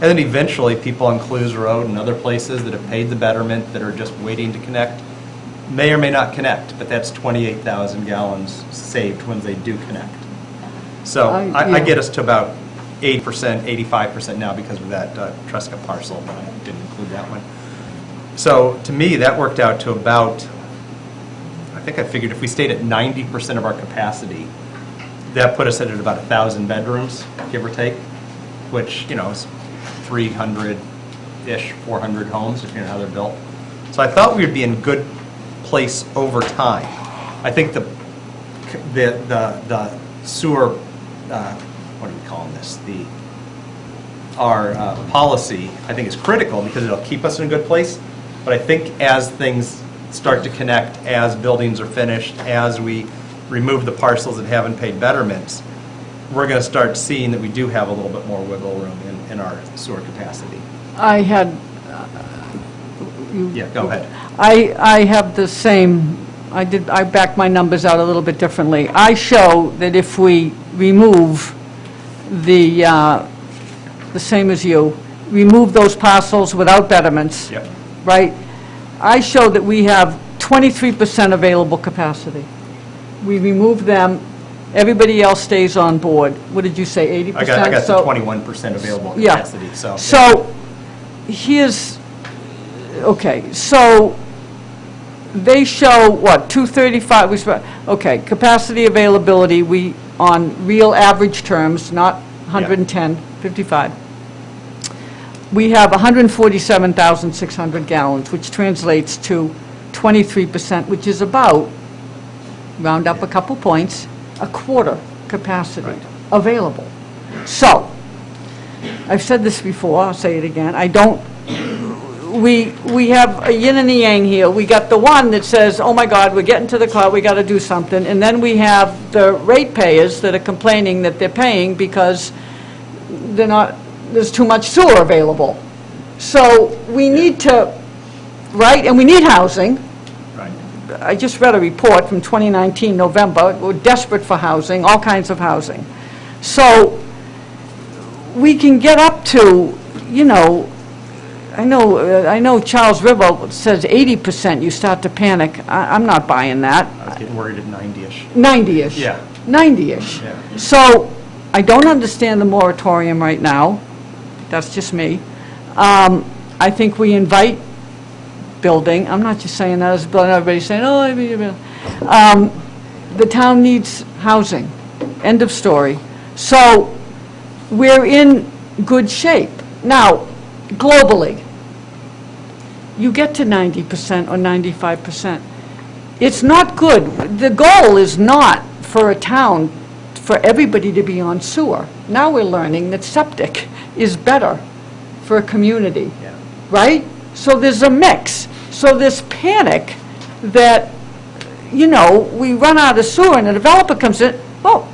And then eventually, people on Clues Road and other places that have paid the betterment, that are just waiting to connect, may or may not connect, but that's 28,000 gallons saved when they do connect. So I yeah. get us to about 80%, 85% now because of that Tresca parcel, but I didn't include that one. So to me, that worked out to about, I think I figured if we stayed at 90% of our capacity, that put us at about 1,000 bedrooms, give or take, which, you know, is 300-ish, 400 homes, depending on how they're built. So I thought we'd be in good place over time. I think the sewer, what are we calling this? Our policy, I think, is critical because it'll keep us in a good place. But I think as things start to connect, as buildings are finished, as we remove the parcels that haven't paid betterments, we're going to start seeing that we do have a little bit more wiggle room in our sewer capacity. I had, Yeah, go ahead. I have the same, I backed my numbers out a little bit differently. I show that if we remove the same as you, remove those parcels without betterments, Yep. right? I show that we have 23% available capacity. We remove them, everybody else stays on board. What did you say, 80%? I got the So- 21% available Yeah. capacity, so. So, here's, okay, so they show, what, 235, okay, capacity availability, we, on real average terms, not 110, 55. We have 147,600 gallons, which translates to 23%, which is about, round up a couple points, a quarter capacity Right. available. So, I've said this before, I'll say it again, I don't, we have a yin and a yang here. We got the one that says, oh my God, we're getting to the cloud, we got to do something. And then we have the ratepayers that are complaining that they're paying because they're not, there's too much sewer available. So we need to, right, and we need housing. Right. I just read a report from 2019, November, we're desperate for housing, all kinds of housing. So we can get up to, you know, I know Charles River says 80%, you start to panic. I'm not buying that. I was getting worried at 90-ish. 90-ish. Yeah. 90-ish. Yeah. So I don't understand the moratorium right now. That's just me. I think we invite building. I'm not just saying that as a building. Everybody's saying, oh, I mean, the town needs housing. End of story. So we're in good shape. Now, globally, you get to 90% or 95%. It's not good. The goal is not for a town, for everybody to be on sewer. Now we're learning that septic is better for a community, right? So there's a mix. So this panic that, you know, we run out of sewer and a developer comes in, oh,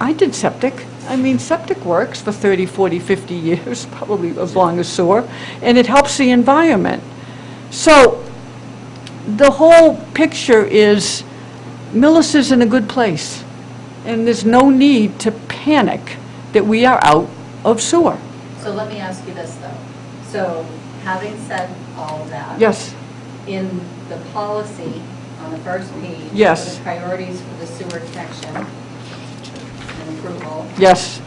I did septic. I mean, septic works for 30, 40, 50 years, probably as long as sewer, and it helps the environment. So the whole picture is Millis is in a good place, and there's no need to panic that we are out of sewer. So let me ask you this, though. So having said all of that. Yes. In the policy on the first page. Yes. The priorities for the sewer connection and approval. Yes.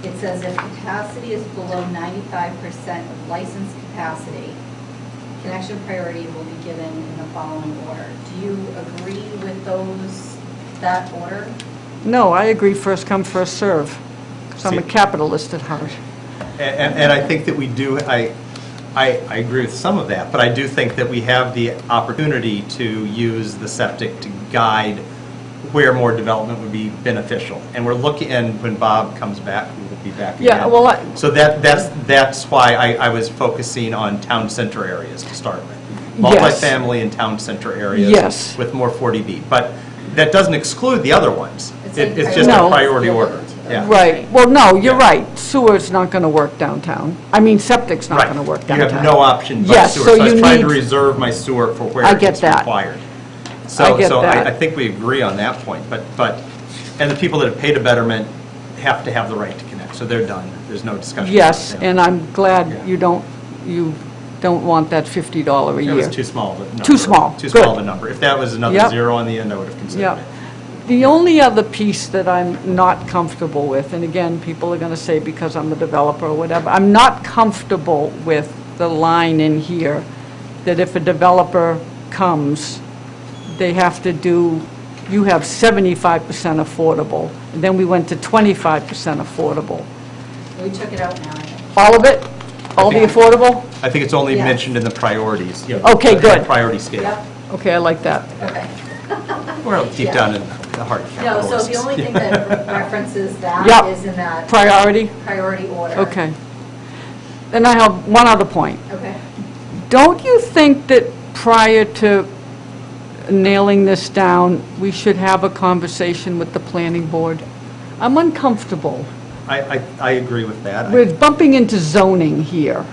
It says if capacity is below 95% of licensed capacity, connection priority will be given in the following order. Do you agree with that order? No, I agree, first come, first serve, because I'm a capitalist at heart. And I think that we do, I agree with some of that, but I do think that we have the opportunity to use the septic to guide where more development would be beneficial. And we're looking, and when Bob comes back, we will be back again. Yeah, well, so that's why I was focusing on town center areas to start with. Yes. Multifamily and town center areas. Yes. With more 40B. But that doesn't exclude the other ones. It's just No. a priority order. Yeah. Right, well, no, you're right, sewer's not going to work downtown. I mean, septic's not going to work downtown. You have no option but Yes, sewer. so So I was you trying to need- reserve my sewer for where I get it's that. required. I So get that. I think we agree on that point, but, and the people that have paid a betterment have to have the right to connect, so they're done. There's no discussion. Yes, about that. and I'm glad you don't want that $50 a year. It was too small of a number. Too small, Too small of good. a number. If that was another Yep. zero on the end, I would have considered Yeah. it. The only other piece that I'm not comfortable with, and again, people are going to say because I'm a developer or whatever, I'm not comfortable with the line in here that if a developer comes, they have to do, you have 75% affordable, and then we went to 25% affordable. We took it out now, I think. All of it? All the affordable? I think it's only Yes. mentioned in the priorities. Okay, good. Priority scale. Yep, Okay, I like that. okay. We're deep Yeah. down in the heart of No, capitalists. so the only thing that references that Yep. is in that Priority? priority order. Okay. Then I have one other point. Okay. Don't you think that prior to nailing this down, we should have a conversation with the planning board? I'm uncomfortable. I agree with that. We're bumping into zoning here.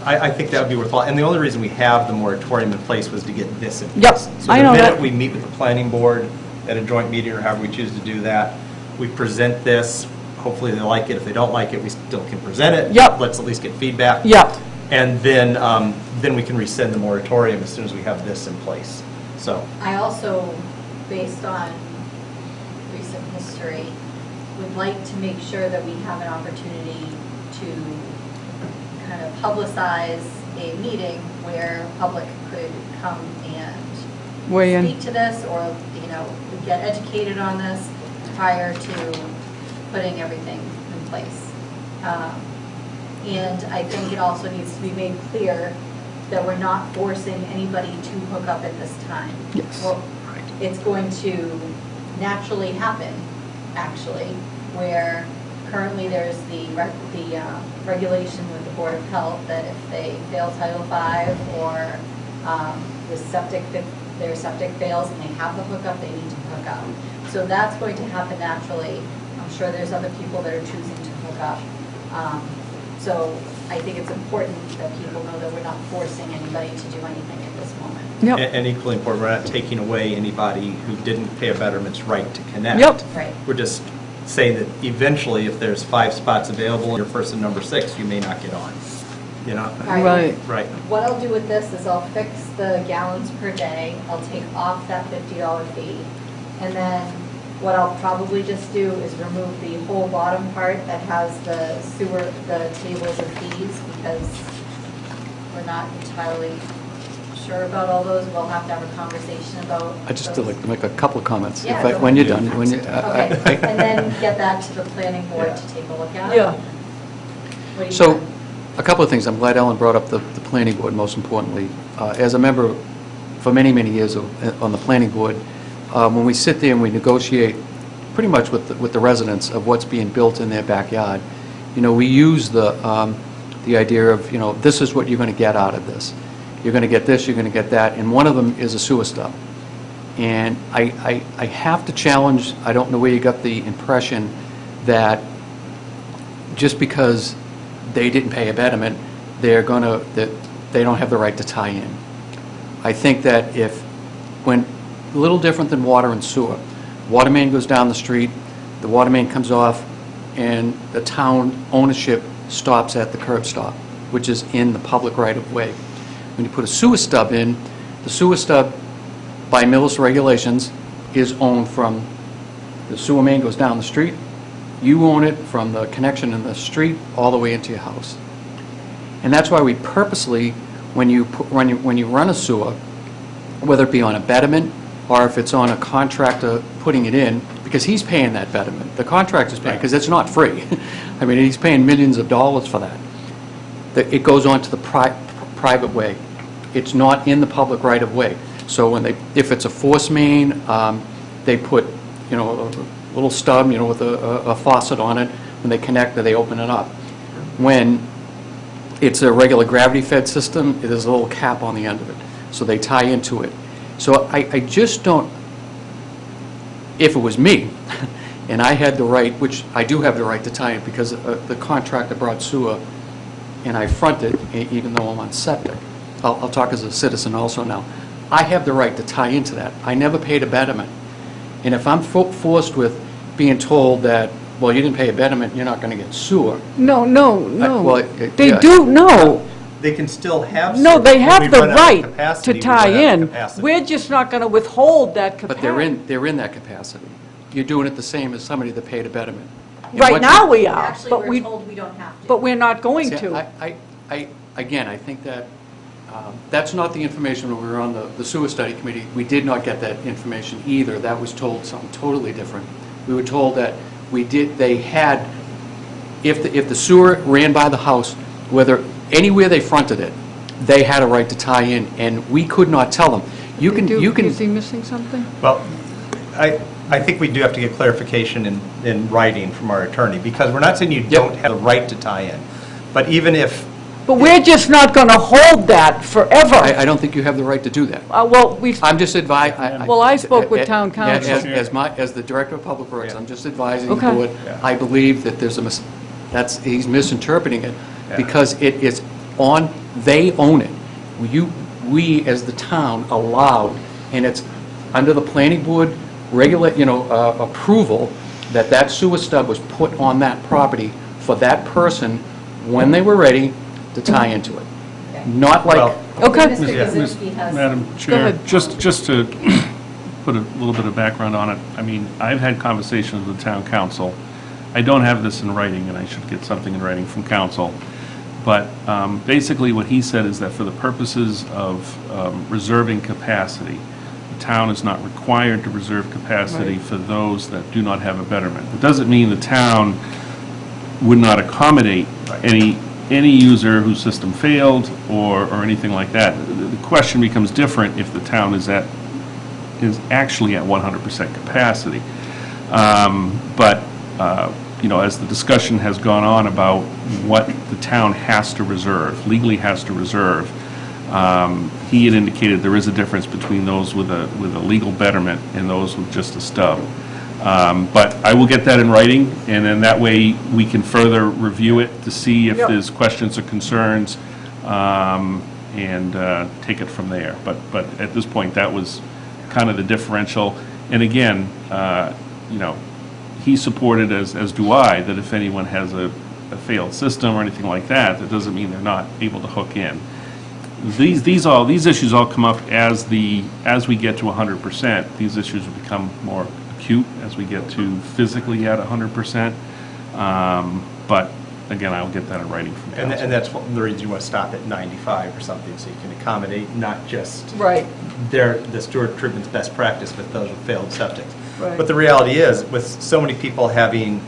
I think that would be worthwhile. And the only reason we have the moratorium in place was to get this in Yep, place. So I know the that. minute we meet with the planning board at a joint meeting or however we choose to do that, we present this, hopefully they like it. If they don't like it, we still can present it. Yep. Let's at least get feedback. Yep. And then we can rescind the moratorium as soon as we have this in place. So, I also, based on recent history, would like to make sure that we have an opportunity to kind of publicize a meeting where public could come and Weigh in. speak to this, or, you know, get educated on this prior to putting everything in place. And I think it also needs to be made clear that we're not forcing anybody to hook up at this time. Yes. Well, it's going to naturally happen, actually, where currently there's the regulation with the Board of Health that if they fail Title V or their septic fails and they have the hookup, they need to hook up. So that's going to happen naturally. I'm sure there's other people that are choosing to hook up. So I think it's important that people know that we're not forcing anybody to do anything at this moment. Yep. And equally important, we're not taking away anybody who didn't pay a betterment's right to connect. Yep. Right. We're just saying that eventually, if there's 5 spots available and you're person number 6, you may not get on. You know? Right. Right. What I'll do with this is I'll fix the gallons per day, I'll take off that $50 fee, and then what I'll probably just do is remove the whole bottom part that has the tables of fees, because we're not entirely sure about all those. We'll have to have a conversation about I'd just those. like to make a couple of comments. Yeah, If I- go When you're ahead. done, when you, Okay, and then get that to the planning board to take a look at. Yeah. What do you So, think? a couple of things. I'm glad Ellen brought up the planning board, most importantly. As a member for many, many years on the planning board, when we sit there and we negotiate pretty much with the residents of what's being built in their backyard, we use the idea of, this is what you're going to get out of this. You're going to get this, you're going to get that, and one of them is a sewer stub. And I have to challenge, I don't know where you got the impression that just because they didn't pay a betterment, that they don't have the right to tie in. I think that when a little different than water and sewer, water main goes down the street, the water main comes off, and the town ownership stops at the curb stop, which is in the public right-of-way. When you put a sewer stub in, the sewer stub, by Millis regulations, is owned from, the sewer main goes down the street, you own it from the connection in the street all the way into your house. And that's why we purposely, when you run a sewer, whether it be on a betterment or if it's on a contractor putting it in, because he's paying that betterment. The contractor's paying, because it's not free. I mean, he's paying millions of dollars for that. It goes on to the private way. It's not in the public right-of-way. So if it's a force main, they put, a little stub, with a faucet on it. When they connect, they open it up. When it's a regular gravity-fed system, there's a little cap on the end of it. So they tie into it. So I just don't, if it was me, and I had the right, which I do have the right to tie it because the contractor brought sewer, and I fronted, even though I'm on septic. I'll talk as a citizen also now. I have the right to tie into that. I never paid a betterment. And if I'm forced with being told that, well, you didn't pay a betterment, you're not going to get sewer. No. well, They yeah. do, no. They can still have. No, sewer. they When have we the run out of right capacity, to we run tie out of in. capacity. We're just not going to withhold that capacity. But they're in that capacity. You're doing it the same as somebody that paid a betterment. And Right what now you- we are, Actually, but we're told we don't have to. but we're not going See, to. Again, I think that that's not the information when we were on the sewer study committee. We did not get that information either. That was told something totally different. We were told that they had, if the sewer ran by the house, anywhere they fronted it, they had a right to tie in, and we could not tell them. Is he missing something? Well, I think we do have to get clarification in writing from our attorney, because we're not saying you don't have the right to tie in. But even if, But we're just not going to hold that forever. I don't think you have the right to do that. I'm just advising. Well, I spoke with town council. As the director of public works, I'm just advising the Okay. board. I believe that he's misinterpreting it, because it is they own it. We, as the town, allowed, and it's under the planning board approval, that sewer stub was put on that property for that person when they were ready to tie into it. Not like, Okay. Mr. Kaczynski has. Madam Chair, ahead. just to put a little bit of background on it, I mean, I've had conversations with town council. I don't have this in writing, and I should get something in writing from council. But basically what he said is that for the purposes of reserving capacity, the town is not required to reserve capacity for those that do not have a betterment. It doesn't mean the town would not accommodate any user whose system failed or anything like that. The question becomes different if the town is actually at 100% capacity. But as the discussion has gone on about what the town has to reserve, legally has to reserve, he had indicated there is a difference between those with a legal betterment and those with just a stub. But I will get that in writing, and then that way we can further review it to see if there's questions or concerns, and take it from there. But at this point, that was kind of the differential. And again, he supported, as do I, that if anyone has a failed system or anything like that, that doesn't mean they're not able to hook in. These issues all come up as we get to 100%. These issues will become more acute as we get to physically at 100%. But again, I'll get that in writing from council. And that's the reason you want to stop at 95 or something, so you can accommodate not just Right. the sewer treatment's best practice, but those with failed septics. Right. But the reality is, with so many people having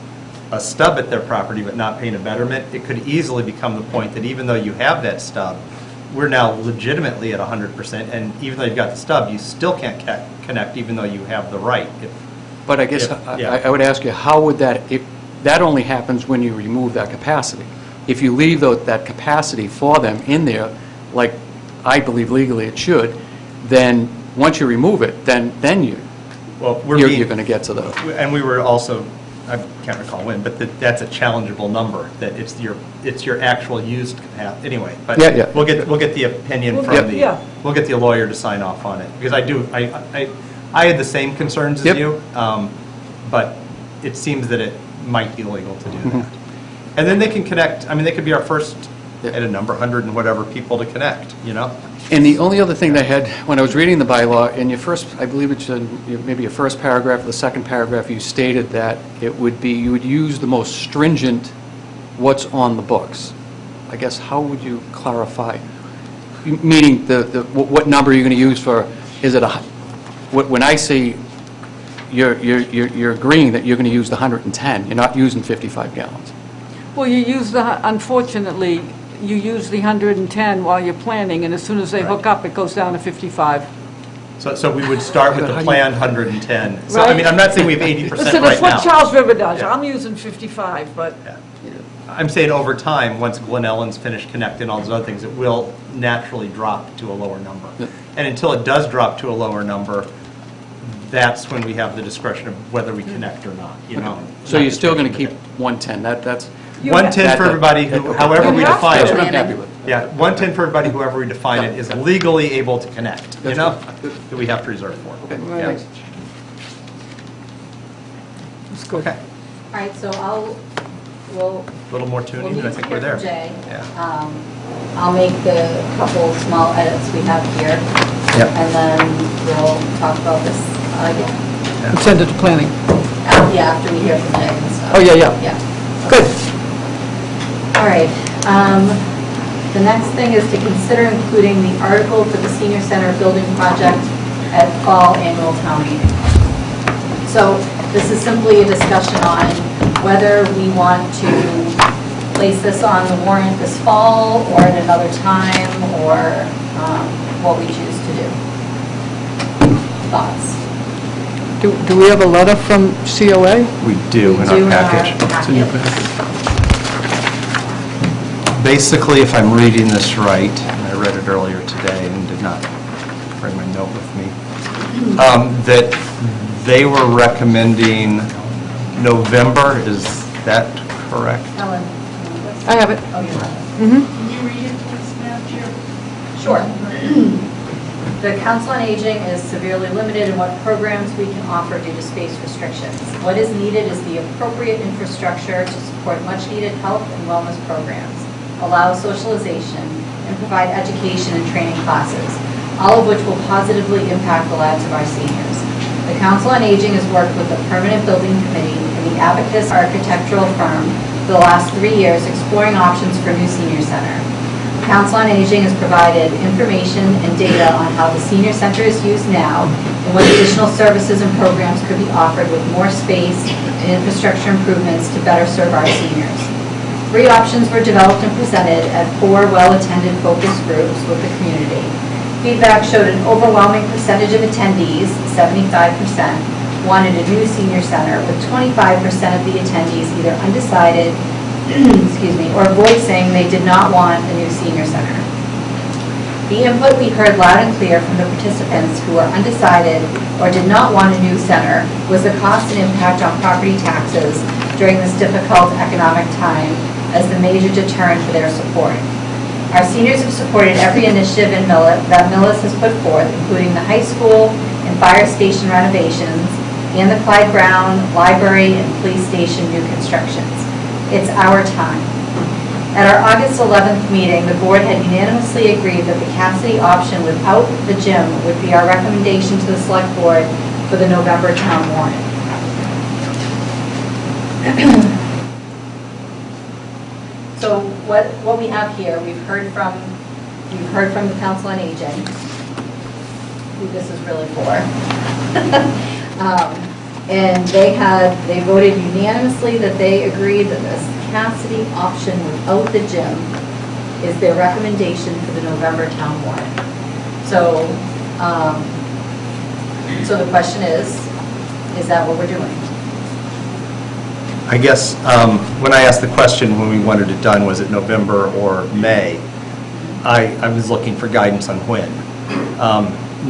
a stub at their property but not paying a betterment, it could easily become the point that even though you have that stub, we're now legitimately at 100%, and even though you've got the stub, you still can't connect even though you have the right. But I guess I would ask you, how would that only happens when you remove that capacity. If you leave that capacity for them in there, like I believe legally it should, then once you remove it, then you're going to get to the... And we were also, I can't recall when, but that's a challengeable number, that it's your actual used capacity. Anyway, but we'll get the opinion from we'll get the lawyer to sign off on it, because I had the same concerns as you, but it seems that it might be legal to do that. And then they can connect, they could be our first at a number, 100 and whatever people to connect, And the only other thing that I had, when I was reading the bylaw, in your first, I believe it's maybe your first paragraph or the second paragraph, you stated that you would use the most stringent what's on the books. I guess, how would you clarify? Meaning, what number are you going to use for, is it when I say you're agreeing that you're going to use the 110, you're not using 55 gallons. Well, unfortunately, you use the 110 while you're planning, and as soon as they hook up, it goes down to 55. So we would start with the planned 110. So, Right. I'm not saying we have 80% Listen, right now. that's what Charles River does. Yeah. I'm using 55, but... Yeah. I'm saying over time, once Glen Ellen's finished connecting all those other things, it will naturally drop to a lower number. Yeah. And until it does drop to a lower number, that's when we have the discretion of whether we connect or not, So you're still going to keep 110, that's... 110 for everybody, however we You have define to. That's what I'm it. happy with. Yeah, 110 for everybody, whoever we define it, is legally able to connect, that we have to reserve for. Right. Yeah. It's good. Okay, All right, so we'll a little more tuning, need and I to think hear we're there. from Jay. Yeah. I'll make the couple small edits we have here. Yep. And then we'll talk about this again. And send it to planning. Yeah, after we hear from Jay and stuff. Oh, yeah. Yeah. Good. All right. The next thing is to consider including the article for the senior center building project at fall annual town meeting. So this is simply a discussion on whether we want to place this on the warrant this fall or at another time, or what we choose to do. Thoughts? Do we have a letter from COA? We do in our package. Basically, if I'm reading this right, and I read it earlier today and did not bring my note with me, that they were recommending November, is that correct? Ellen? I have it. Oh, you have it. Mm-hmm. Can you read it, please, Madam Chair? Sure. The Council on Aging is severely limited in what programs we can offer due to space restrictions. What is needed is the appropriate infrastructure to support much-needed health and wellness programs, allow socialization, and provide education and training classes, all of which will positively impact the lives of our seniors. The Council on Aging has worked with the Permanent Building Committee and the Abacus architectural firm for the last 3 years exploring options for a new senior center. The Council on Aging has provided information and data on how the senior center is used now and what additional services and programs could be offered with more space and infrastructure improvements to better serve our seniors. 3 options were developed and presented at 4 well-attended focus groups with the community. Feedback showed an overwhelming percentage of attendees, 75%, wanted a new senior center, with 25% of the attendees either undecided, excuse me, or voicing they did not want a new senior center. The input we heard loud and clear from the participants who were undecided or did not want a new center was the cost and impact on property taxes during this difficult economic time as the major deterrent for their support. Our seniors have supported every initiative in that Millis has put forth, including the high school and fire station renovations and the Clyde Brown Library and Police Station new constructions. It's our time. At our August 11th meeting, the board had unanimously agreed that the Cassidy option without the gym would be our recommendation to the select board for the November town warrant. So what we have here, we've heard from the Council on Aging, who this is really for. And they voted unanimously that they agreed that this Cassidy option without the gym is their recommendation for the November town warrant. So, so the question is that what we're doing? I guess when I asked the question when we wanted it done, was it November or May? I was looking for guidance on when.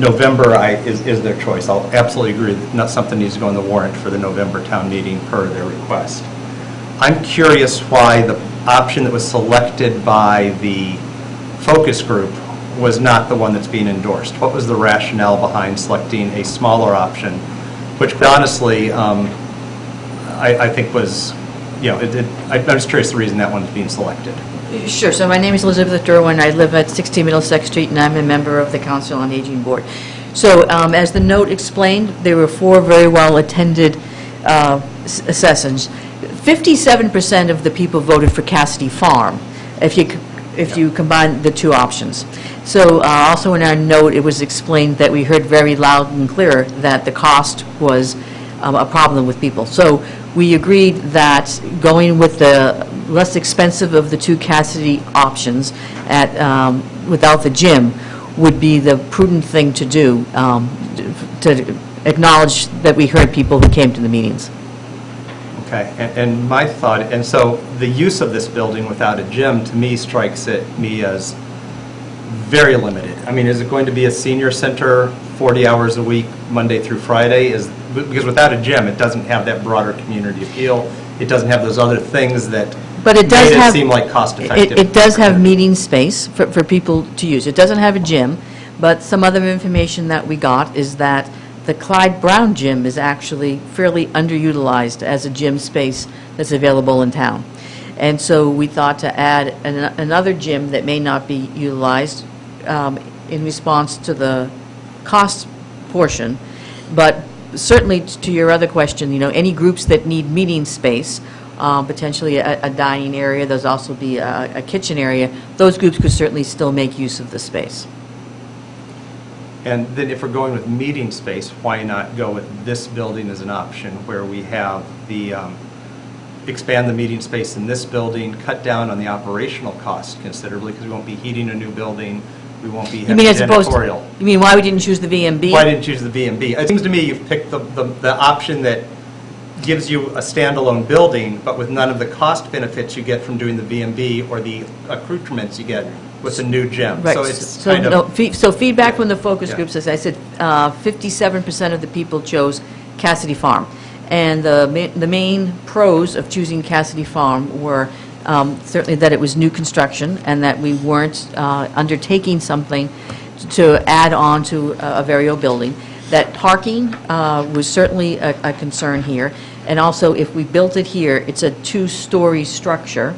November is their choice. I'll absolutely agree that not something needs to go on the warrant for the November town meeting per their request. I'm curious why the option that was selected by the focus group was not the one that's being endorsed. What was the rationale behind selecting a smaller option, which honestly, I think was, I'm just curious the reason that one's being selected. Sure. So my name is Elizabeth Derwin. I live at 16 Middlesex Street, and I'm a member of the Council on Aging Board. So as the note explained, there were 4 very well-attended sessions. 57% of the people voted for Cassidy Farm, if you combine the 2 options. So also in our note, it was explained that we heard very loud and clear that the cost was a problem with people. So we agreed that going with the less expensive of the 2 Cassidy options at without the gym would be the prudent thing to do, to acknowledge that we heard people who came to the meetings. Okay, and my thought, and so the use of this building without a gym, to me, strikes at me as very limited. I mean, is it going to be a senior center 40 hours a week, Monday through Friday? Because without a gym, it doesn't have that broader community appeal. It doesn't have those other things that made it seem like cost-effective. It does have meeting space for people to use. It doesn't have a gym, but some other information that we got is that the Clyde Brown gym is actually fairly underutilized as a gym space that's available in town. And so we thought to add another gym that may not be utilized in response to the cost portion. But certainly to your other question, any groups that need meeting space, potentially a dining area, there's also be a kitchen area, those groups could certainly still make use of the space. And then if we're going with meeting space, why not go with this building as an option where we have the, expand the meeting space in this building, cut down on the operational costs considerably, because we won't be heating a new building, we won't be having janitorial. You mean why we didn't choose the VMB? Why didn't you choose the VMB? It seems to me you've picked the option that gives you a standalone building, but with none of the cost benefits you get from doing the VMB or the accoutrements you get with the new gym. Right. So it's kind of... So feedback from the focus groups, as I said, 57% of the people chose Cassidy Farm. And the main pros of choosing Cassidy Farm were certainly that it was new construction and that we weren't undertaking something to add on to a very old building. That parking was certainly a concern here. And also, if we built it here, it's a 2-story structure,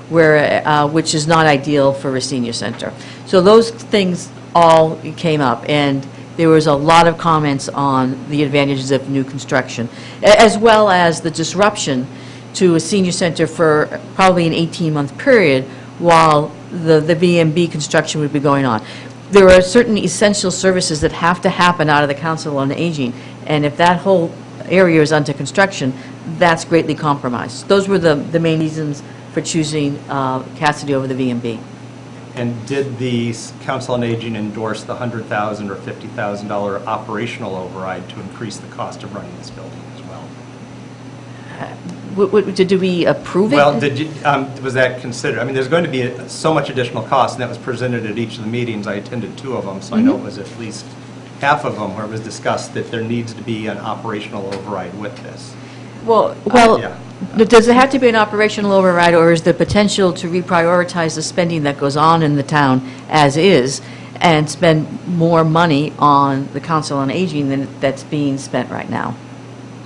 which is not ideal for a senior center. So those things all came up, and there was a lot of comments on the advantages of new construction, as well as the disruption to a senior center for probably an 18-month period while the VMB construction would be going on. There are certain essential services that have to happen out of the Council on Aging, and if that whole area is under construction, that's greatly compromised. Those were the main reasons for choosing Cassidy over the VMB. And did the Council on Aging endorse the $100,000 or $50,000 operational override to increase the cost of running this building as well? Did we approve it? Well, was that considered? I mean, there's going to be so much additional cost, and that was presented at each of the meetings. I attended 2 of them, so I know it was at least half of them where it was discussed that there needs to be an operational override with this. Well, Yeah. does it have to be an operational override, or is there potential to reprioritize the spending that goes on in the town as is and spend more money on the Council on Aging than that's being spent right now?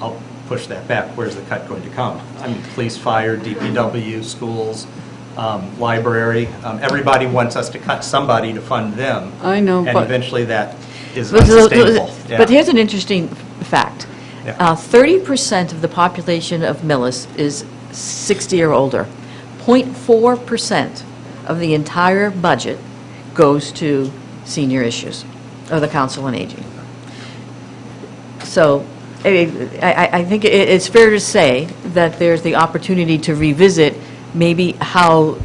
I'll push that back. Where's the cut going to come? I mean, police, fire, DPW, schools, library. Everybody wants us to cut somebody to fund them. I know, And but- eventually that is unsustainable. Yeah. But here's an interesting fact. Yeah. 30% of the population of Millis is 60 or older. 0.4% of the entire budget goes to senior issues, or the Council on Aging. So I think it's fair to say that there's the opportunity to revisit maybe how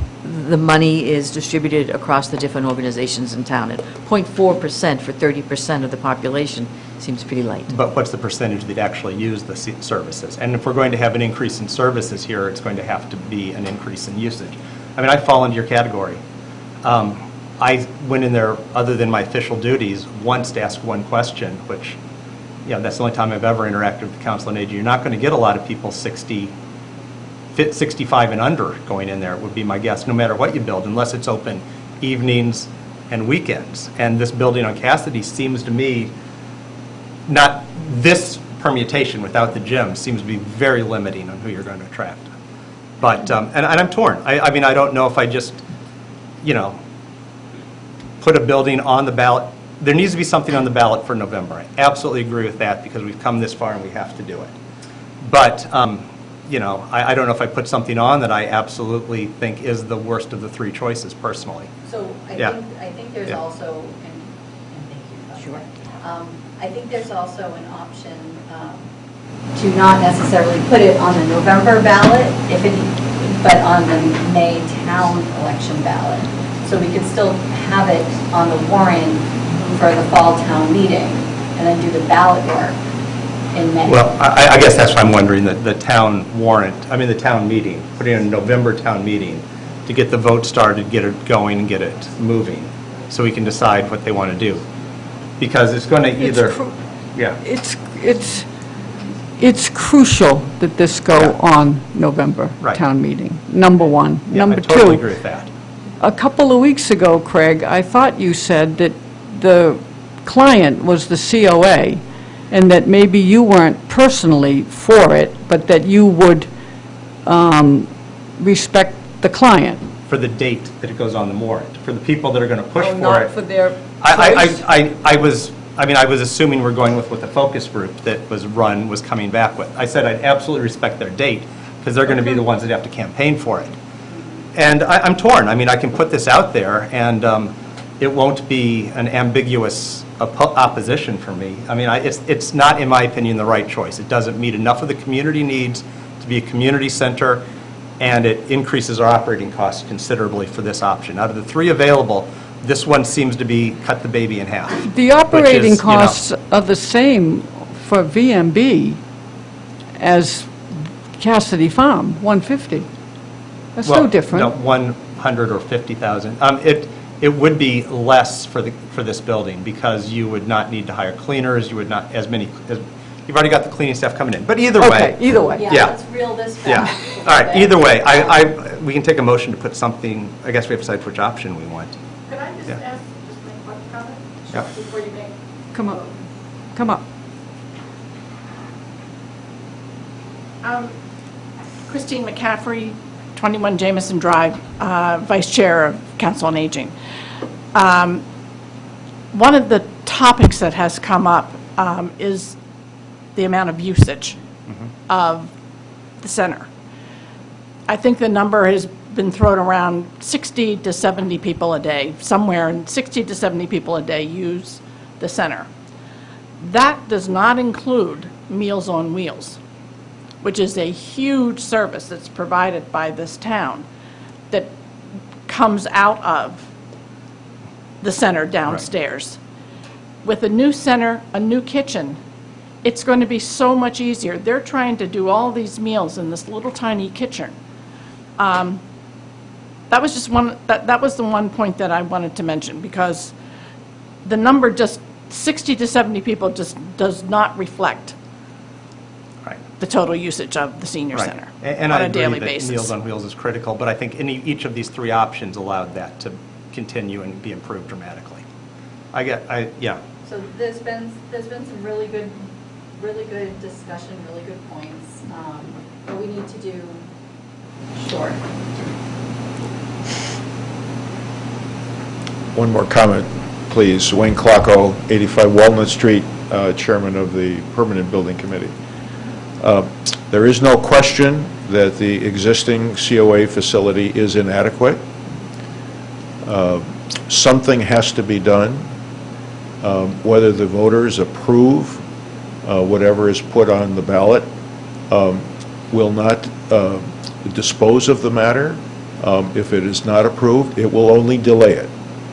the money is distributed across the different organizations in town. And 0.4% for 30% of the population seems pretty light. But what's the percentage that actually use the services? And if we're going to have an increase in services here, it's going to have to be an increase in usage. I mean, I fall into your category. I went in there, other than my official duties, once to ask one question, which, that's the only time I've ever interacted with the Council on Aging. You're not going to get a lot of people 65 and under going in there, would be my guess, no matter what you build, unless it's open evenings and weekends. And this building on Cassidy seems to me, not this permutation without the gym, seems to be very limiting on who you're going to attract. But, and I'm torn. I mean, I don't know if I just, put a building on the ballot. There needs to be something on the ballot for November. I absolutely agree with that because we've come this far and we have to do it. But, I don't know if I put something on that I absolutely think is the worst of the 3 choices personally. So I think there's also, and thank you. Sure. I think there's also an option to not necessarily put it on the November ballot, but on the May town election ballot. So we could still have it on the warrant for the fall town meeting and then do the ballot work in May. Well, I guess that's why I'm wondering, the town warrant, the town meeting, putting in a November town meeting to get the vote started, get it going, and get it moving, so we can decide what they want to do. Because it's going to either, It's crucial that this go on November Right. town meeting, number one. Number I totally two, agree with that. a couple of weeks ago, Craig, I thought you said that the client was the COA, and that maybe you weren't personally for it, but that you would respect the client. For the date that it goes on the warrant, for the people that are going to push for Not it. for their I was assuming we're going with what the focus group that was run was coming back with. I said I'd absolutely respect their date, because they're going to be the ones that have to campaign for it. And I'm torn. I can put this out there, and it won't be an ambiguous opposition for me. It's not, in my opinion, the right choice. It doesn't meet enough of the community needs to be a community center, and it increases our operating costs considerably for this option. Out of the 3 available, this one seems to be cut the baby in half. The operating costs are the same for VMB as Cassidy Farm, 150. That's no different. No, 100 or 50,000. It would be less for this building, because you would not need to hire cleaners, you would not, you've already got the cleaning staff coming in. But either way. Okay, either way. Yeah, let's reel this back. Yeah. All right, either way, we can take a motion to put something, I guess we have to decide which option we want. Could I just Yeah. make one comment? Yeah. Before you make. Come up. Come up. Christine McCaffrey, 21 Jameson Drive, Vice Chair of Council on Aging. One of the topics that has come up is the amount of usage of the center. I think the number has been thrown around 60 to 70 people a day, somewhere in 60 to 70 people a day use the center. That does not include Meals on Wheels, which is a huge service that's provided by this town that comes out of the center downstairs. With a new center, a new kitchen, it's going to be so much easier. They're trying to do all these meals in this little tiny kitchen. That was just that was the one point that I wanted to mention, because the number, just 60 to 70 people, just does not reflect the total usage of the senior Right. And center on I a agree daily that basis. Meals on Wheels is critical, but I think each of these three options allowed that to continue and be improved dramatically. Yeah. So there's been some really good discussion, really good points. But we need to do short. One more comment, please. Wayne Clocko, 85 Walnut Street, Chairman of the Permanent Building Committee. There is no question that the existing COA facility is inadequate. Something has to be done. Whether the voters approve whatever is put on the ballot will not dispose of the matter. If it is not approved, it will only delay it.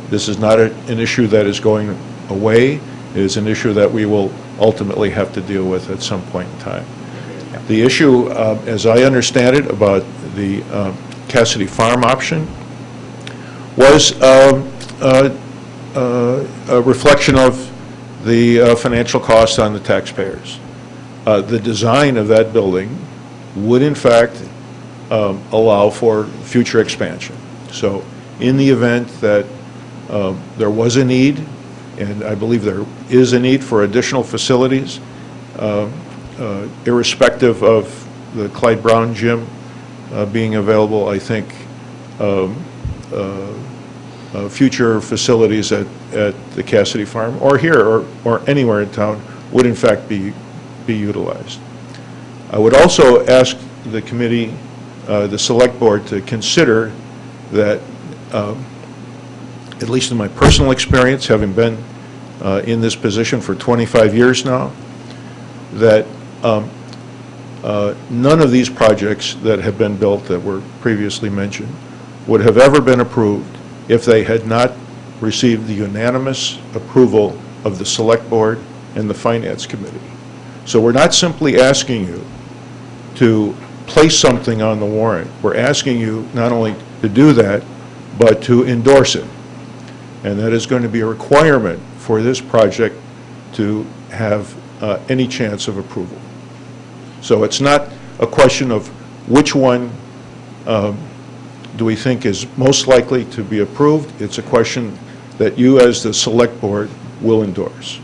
This is not an issue that is going away. It is an issue that we will ultimately have to deal with at some point in time. The issue, as I understand it, about the Cassidy Farm option was a reflection of the financial costs on the taxpayers. The design of that building would, in fact, allow for future expansion. So in the event that there was a need, and I believe there is a need for additional facilities, irrespective of the Clyde Brown gym being available, I think future facilities at the Cassidy Farm, or here, or anywhere in town, would in fact be utilized. I would also ask the committee, the select board, to consider that, at least in my personal experience, having been in this position for 25 years now, that none of these projects that have been built that were previously mentioned would have ever been approved if they had not received the unanimous approval of the Select Board and the Finance Committee. So we're not simply asking you to place something on the warrant. We're asking you not only to do that, but to endorse it. And that is going to be a requirement for this project to have any chance of approval. So it's not a question of which one do we think is most likely to be approved. It's a question that you, as the Select Board, will endorse.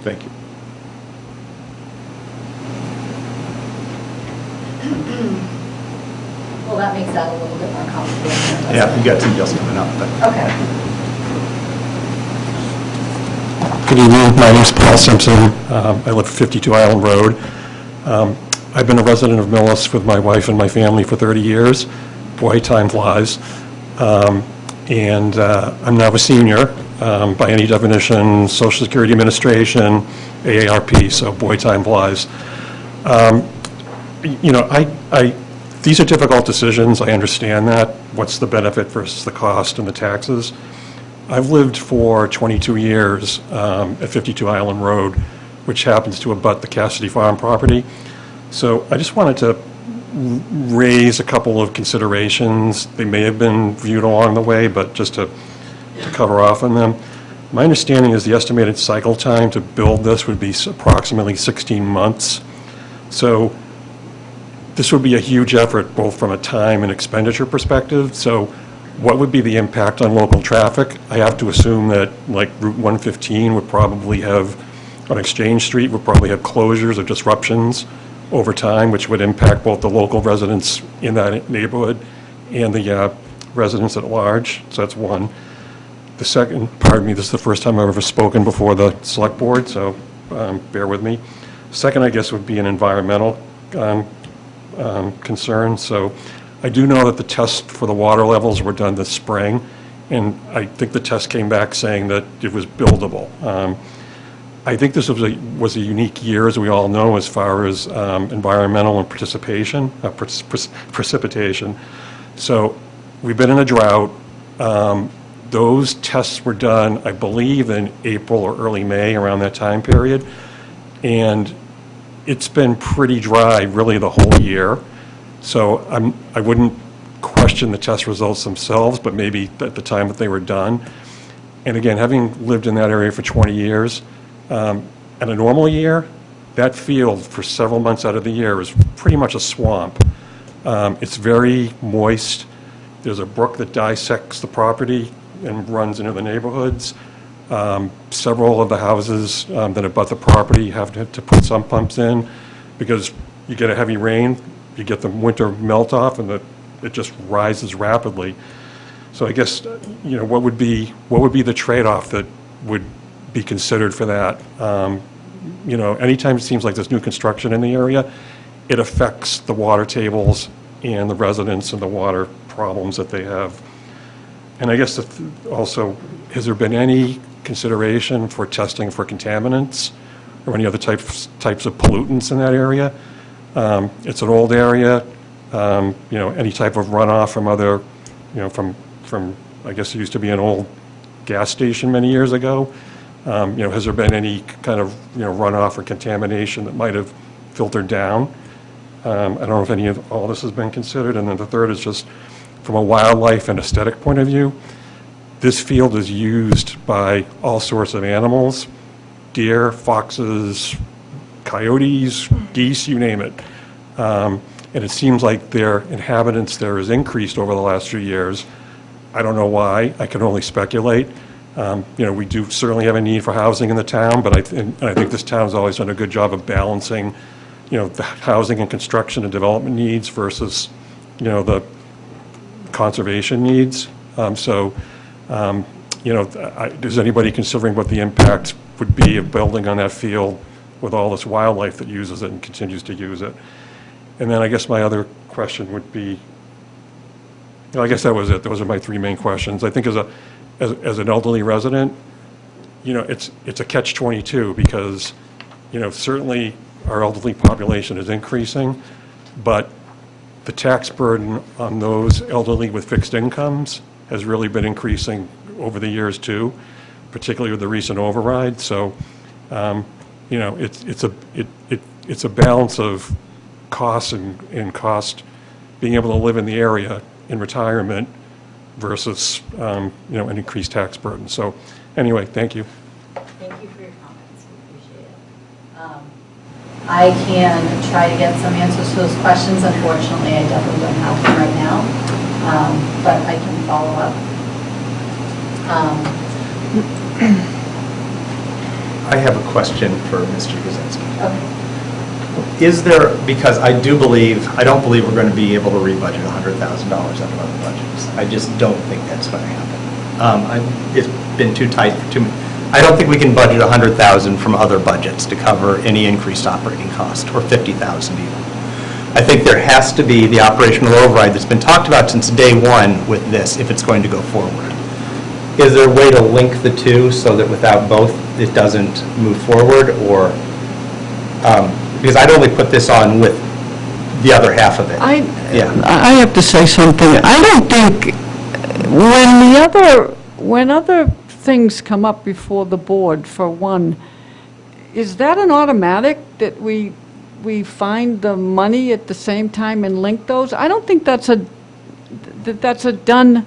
Thank you. Well, that makes that a little bit more complicated. Yeah, you got some just coming up, but. Okay. Good evening, my name is Paul Simpson. I live at 52 Island Road. I've been a resident of Millis with my wife and my family for 30 years. Boy, time flies. And I'm now a senior by any definition, Social Security Administration, AARP, so boy, time flies. You know, these are difficult decisions, I understand that. What's the benefit versus the cost and the taxes? I've lived for 22 years at 52 Island Road, which happens to abut the Cassidy Farm property. So I just wanted to raise a couple of considerations. They may have been viewed along the way, but just to cover off on them. My understanding is the estimated cycle time to build this would be approximately 16 months. So this would be a huge effort, both from a time and expenditure perspective. So what would be the impact on local traffic? I have to assume that, like, Route 115 would probably have, on Exchange Street, would probably have closures or disruptions over time, which would impact both the local residents in that neighborhood and the residents at large. So that's one. The second, pardon me, this is the first time I've ever spoken before the Select Board, so bear with me. Second, I guess, would be an environmental concern. So I do know that the tests for the water levels were done this spring, and I think the test came back saying that it was buildable. I think this was a unique year, as we all know, as far as environmental and precipitation. So we've been in a drought. Those tests were done, I believe, in April or early May, around that time period. And it's been pretty dry, really, the whole year. So I wouldn't question the test results themselves, but maybe at the time that they were done. And again, having lived in that area for 20 years, in a normal year, that field for several months out of the year is pretty much a swamp. It's very moist. There's a brook that dissects the property and runs into the neighborhoods. Several of the houses that abut the property have to put sump pumps in because you get a heavy rain, you get the winter melt off, and it just rises rapidly. So I guess, what would be the trade-off that would be considered for that? Anytime it seems like there's new construction in the area, it affects the water tables and the residents and the water problems that they have. And I guess also, has there been any consideration for testing for contaminants or any other types of pollutants in that area? It's an old area. Any type of runoff from other, from I guess it used to be an old gas station many years ago. Has there been any kind of runoff or contamination that might have filtered down? I don't know if any of all this has been considered. And then the third is just from a wildlife and aesthetic point of view. This field is used by all sorts of animals: deer, foxes, coyotes, geese, you name it. And it seems like their inhabitants there has increased over the last few years. I don't know why. I can only speculate. We do certainly have a need for housing in the town, but I think this town has always done a good job of balancing, the housing and construction and development needs versus, the conservation needs. Is anybody considering what the impact would be of building on that field with all this wildlife that uses it and continues to use it? And then I guess my other question would be, I guess that was it. Those are my three main questions. I think as an elderly resident, it's a catch-22 because, certainly our elderly population is increasing, but the tax burden on those elderly with fixed incomes has really been increasing over the years too, particularly with the recent override. So, it's a balance of costs and cost, being able to live in the area in retirement versus, an increased tax burden. So, anyway, thank you. Thank you for your comments, we appreciate it. I can try to get some answers to those questions. Unfortunately, I definitely don't have them right now, but I can follow up. I have a question for Mr. Guzensky. Okay. Is there, because I don't believe we're going to be able to rebudget $100,000 out of other budgets. I just don't think that's going to happen. It's been too tight for too many. I don't think we can budget $100,000 from other budgets to cover any increased operating cost, or $50,000 even. I think there has to be the operational override that's been talked about since day one with this, if it's going to go forward. Is there a way to link the two so that without both, it doesn't move forward, or, because I'd only put this on with the other half of it. I have to say something. I don't think, when other things come up before the board, for one, is that an automatic that we find the money at the same time and link those? I don't think that's a done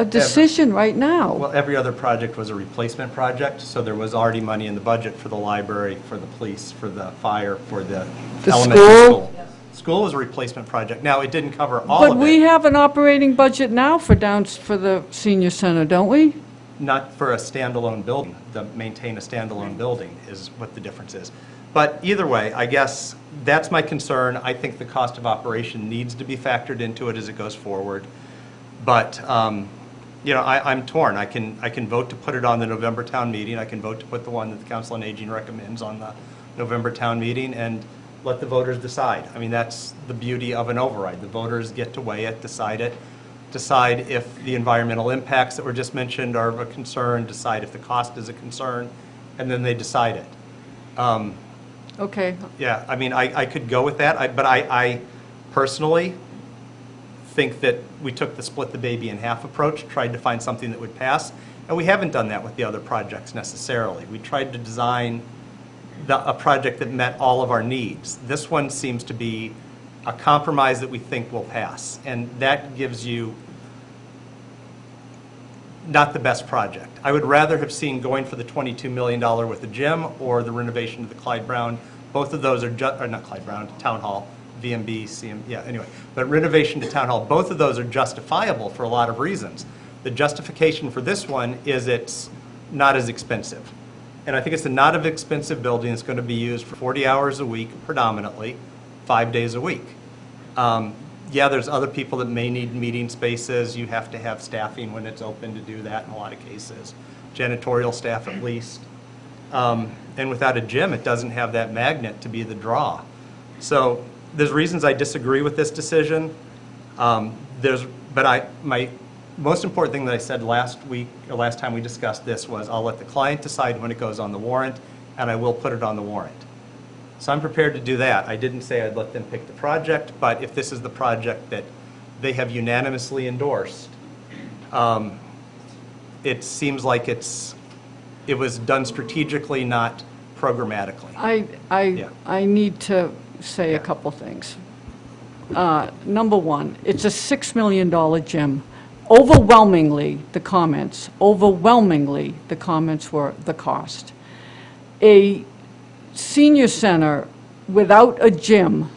decision right now. Well, every other project was a replacement project, so there was already money in the budget for the library, for the police, for the fire, for the elementary school. School was a replacement project. Now, it didn't cover all of it. But we have an operating budget now for the senior center, don't we? Not for a standalone building. To maintain a standalone building is what the difference is. But either way, I guess that's my concern. I think the cost of operation needs to be factored into it as it goes forward. But, I'm torn. I can vote to put it on the November town meeting. I can vote to put the one that the Council on Aging recommends on the November town meeting and let the voters decide. I mean, that's the beauty of an override. The voters get to weigh it, decide if the environmental impacts that were just mentioned are a concern, decide if the cost is a concern, and then they decide it. Okay. Yeah, I mean, I could go with that, but I personally think that we took the split the baby in half approach, tried to find something that would pass, and we haven't done that with the other projects necessarily. We tried to design a project that met all of our needs. This one seems to be a compromise that we think will pass, and that gives you not the best project. I would rather have seen going for the $22 million with the gym or the renovation of the Clyde Brown. Both of those are or not Clyde Brown, Town Hall, VMB, CM, yeah, anyway. But renovation to Town Hall, both of those are justifiable for a lot of reasons. The justification for this one is it's not as expensive. And I think it's a not as expensive building. It's going to be used for 40 hours a week predominantly, 5 days a week. Yeah, there's other people that may need meeting spaces. You have to have staffing when it's open to do that in a lot of cases. Janitorial staff at least. And without a gym, it doesn't have that magnet to be the draw. So there's reasons I disagree with this decision. But my most important thing that I said last week, or last time we discussed this, was I'll let the client decide when it goes on the warrant, and I will put it on the warrant. So I'm prepared to do that. I didn't say I'd let them pick the project, but if this is the project that they have unanimously endorsed, it seems like it was done strategically, not programmatically. I need to say a couple things. Number one, it's a $6 million gym. Overwhelmingly, the comments were the cost. A senior center without a gym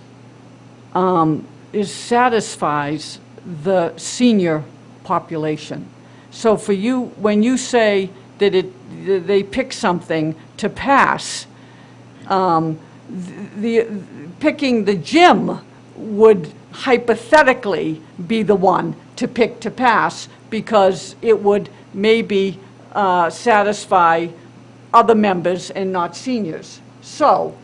satisfies the senior population. So for you, when you say that they pick something to pass, picking the gym would hypothetically be the one to pick to pass, because it would maybe satisfy other members and not seniors. So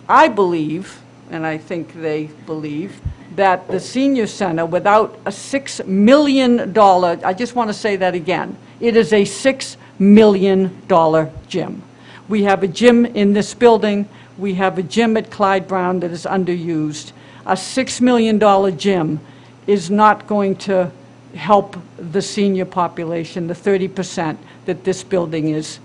I believe, and I think they believe, that the senior center, without a $6 million, I just want to say that again, it is a $6 million gym. We have a gym in this building. We have a gym at Clyde Brown that is underused. A $6 million gym is not going to help the senior population, the 30% that this building is,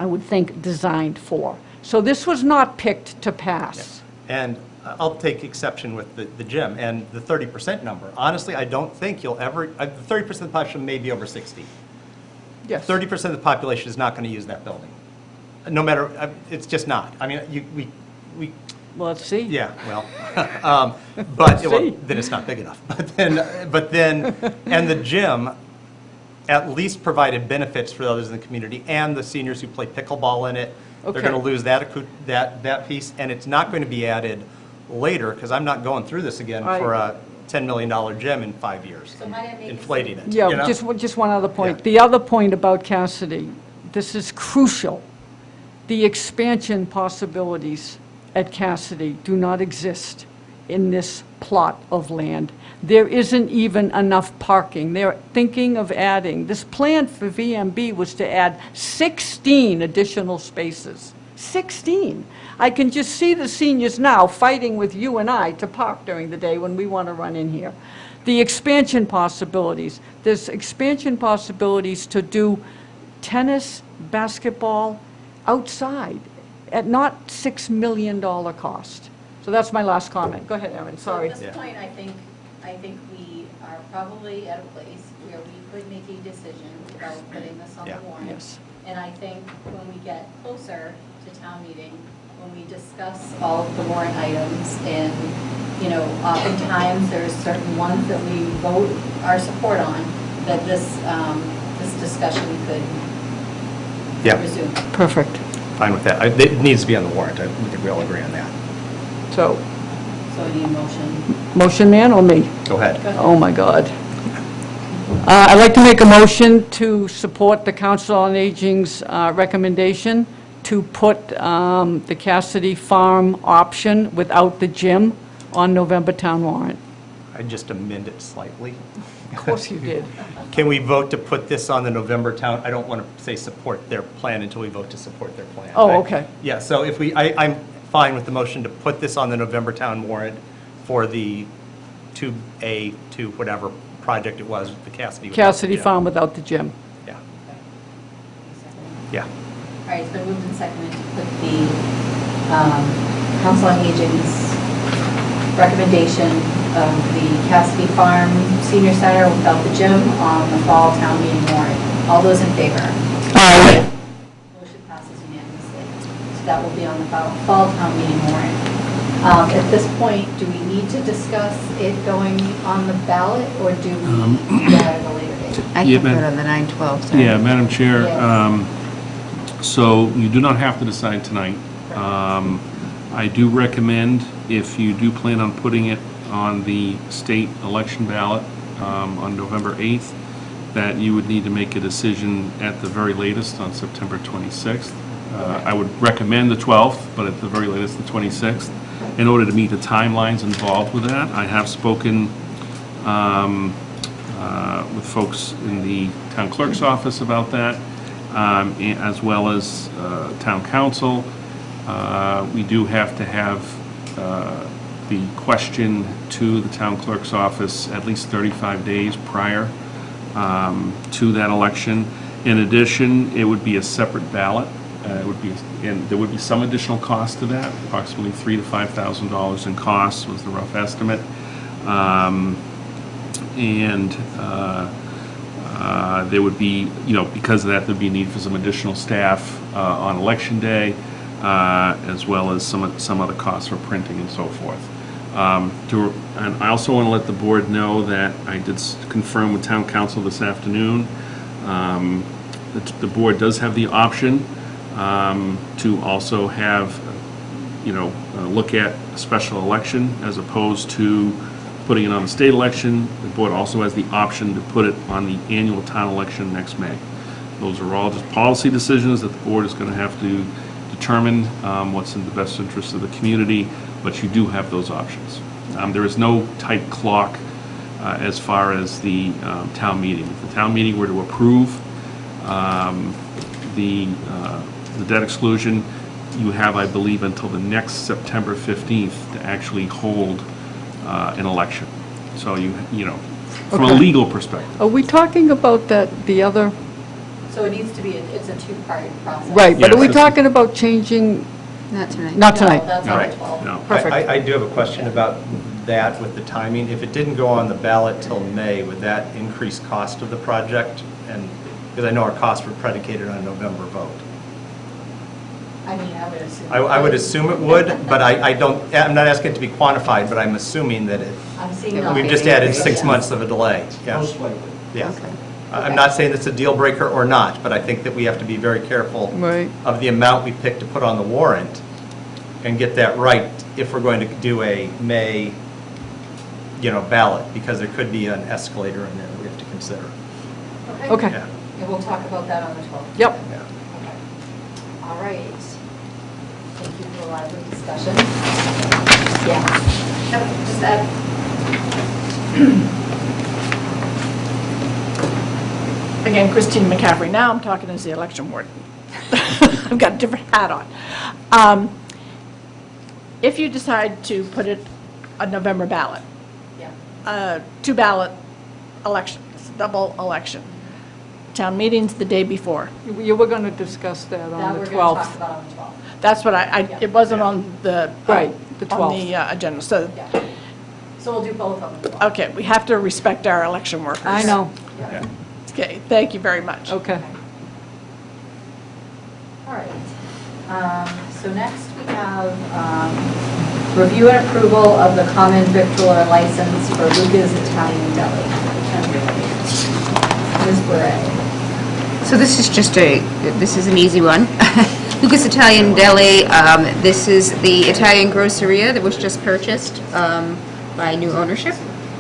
I would think, designed for. So this was not picked to pass. Yes. And I'll take exception with the gym and the 30% number. Honestly, I don't think you'll ever, 30% of the population may be over 60. Yes. 30% of the population is not going to use that building. No matter, it's just not. I mean, we Well, let's see. yeah, well, then it's not big enough. But then, and the gym at least provided benefits for others in the community and the seniors who play pickleball in it. They're Okay. going to lose that piece, and it's not going to be added later, because I'm not going through this again for a $10 million gym in 5 years, So might I make inflating it. Yeah, you know? just one other point. Yeah. The other point about Cassidy, this is crucial. The expansion possibilities at Cassidy do not exist in this plot of land. There isn't even enough parking. They're thinking of adding, this plan for VMB was to add 16 additional spaces. 16. I can just see the seniors now fighting with you and I to park during the day when we want to run in here. The expansion possibilities. There's expansion possibilities to do tennis, basketball outside at not $6 million cost. So that's my last comment. Go ahead, Erin, sorry. So at this point, I think we are probably at a place where we could make a decision about putting this on the warrant. Yes. And I think when we get closer to town meeting, when we discuss all of the warrant items, and, you know, oftentimes there's certain ones that we vote our support on, that this discussion could resume. Perfect. Fine with that. It needs to be on the warrant. I think we all agree on that. So, So I need a motion. motion man or me? Go ahead. Oh, my God. I'd like to make a motion to support the Council on Aging's recommendation to put the Cassidy Farm option without the gym on November town warrant. I just amend it slightly. Of course you did. Can we vote to put this on the November town? I don't want to say support their plan until we vote to support their plan. Oh, okay. Yeah, so if I'm fine with the motion to put this on the November town warrant for the to whatever project it was, the Cassidy. without the Cassidy gym. Farm without the gym. Yeah. Yeah. All right, it's been moved and seconded to put the Council on Aging's recommendation of the Cassidy Farm Senior Center without the gym on the fall town meeting warrant. All those in favor? Aye. Motion passes unanimously. So that will be on the fall town meeting warrant. At this point, do we need to discuss it going on the ballot, or do we do that at a later date? I Yeah, can put ma'am. on the 9/12, sorry. Yeah, Madam Chair, Yes. so you do not have to decide tonight. I do recommend, if you do plan on putting it on the state election ballot on November 8th, that you would need to make a decision at the very latest on September 26th. I would recommend the 12th, but at the very latest, the 26th, in order to meet the timelines involved with that. I have spoken with folks in the town clerk's office about that, as well as town council. We do have to have the question to the town clerk's office at least 35 days prior to that election. In addition, it would be a separate ballot. It would be, and there would be some additional cost to that, approximately $3,000 to $5,000 in costs was the rough estimate. There would be, because of that, there'd be a need for some additional staff on election day, as well as some other costs for printing and so forth. And I also want to let the board know that I did confirm with town council this afternoon. The board does have the option to also have, look at a special election as opposed to putting it on the state election. The board also has the option to put it on the annual town election next May. Those are all just policy decisions that the board is going to have to determine what's in the best interest of the community, but you do have those options. There is no tight clock as far as the town meeting. If the town meeting were to approve the debt exclusion, you have, I believe, until the next September 15th to actually hold an election. So from a Okay. legal perspective. Are we talking about the other, So it needs to be, it's a two-part process. right, but are we Yes. talking about changing, Not tonight. not tonight? No, that's on Right. the 12th. No. Perfect. I do have a question about that with the timing. If it didn't go on the ballot till May, would that increase cost of the project? And, because I know our costs were predicated on a November vote. I mean, I would assume. I would assume it would, but I'm not asking it to be quantified, but I'm assuming that I'm seeing. It would be we've just an added increase, 6 yes. months of a delay. Yeah. Most likely. Yeah. Okay. I'm not saying it's a deal breaker or not, but I think that we have to be very careful Right. of the amount we pick to put on the warrant and get that right if we're going to do a May, ballot, because there could be an escalator in there that we have to consider. Okay. Yeah. And we'll talk about that on the 12th. Yep. Yeah. Okay. All right. Thank you for the lively discussion. Yeah. Just that. Again, Christine McCaffrey, now I'm talking as the election warden. I've got a different hat on. If you decide to put it a November ballot, Yeah. two ballot election, it's a double election. Town meeting's the day before. You were going to discuss that That on we're the going to talk 12th. about on the 12th. That's what it wasn't on the. Right, the On 12th. the agenda, so, Yeah. So we'll do both of them. 12th. okay, we have to respect our election workers. I know, Yeah. Okay, thank you very much. okay. All right. So next we have review and approval of the common victualler license for Luca's Italian Deli. Ms. Beret. So this is an easy one. Luca's Italian Deli, this is the Italian groceria that was just purchased by new ownership.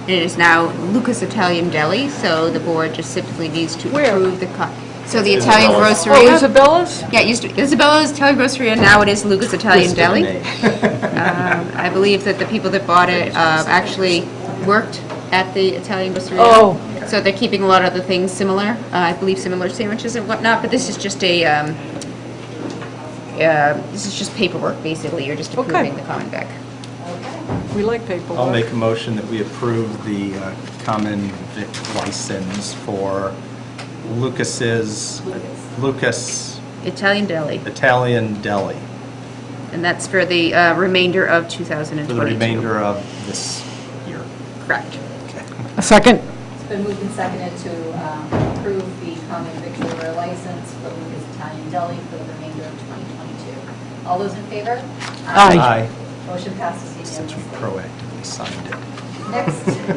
It is now Luca's Italian Deli, so the board just simply needs to Where? approve the, so the Italian Oh, groceria. Isabella's? Yeah, it used to be Isabella's Italian Groceria, now it is Luca's Italian Deli. I believe that the people that bought it actually worked at the Italian Groceria. Oh. So they're keeping a lot of the things similar, I believe similar sandwiches and whatnot, but this is just this is just paperwork, basically. You're just approving the common vic. Okay. We like paperwork. I'll make a motion that we approve the common vic license for Lucas Italian Deli, Italian Deli and that's for the remainder of 2022. for the remainder of this year. Correct. A second? It's been moved and seconded to approve the common victualler license for Lucas Italian Deli for the remainder of 2022. All those in favor? Aye. Motion passes Since we unanimously. proactively signed it.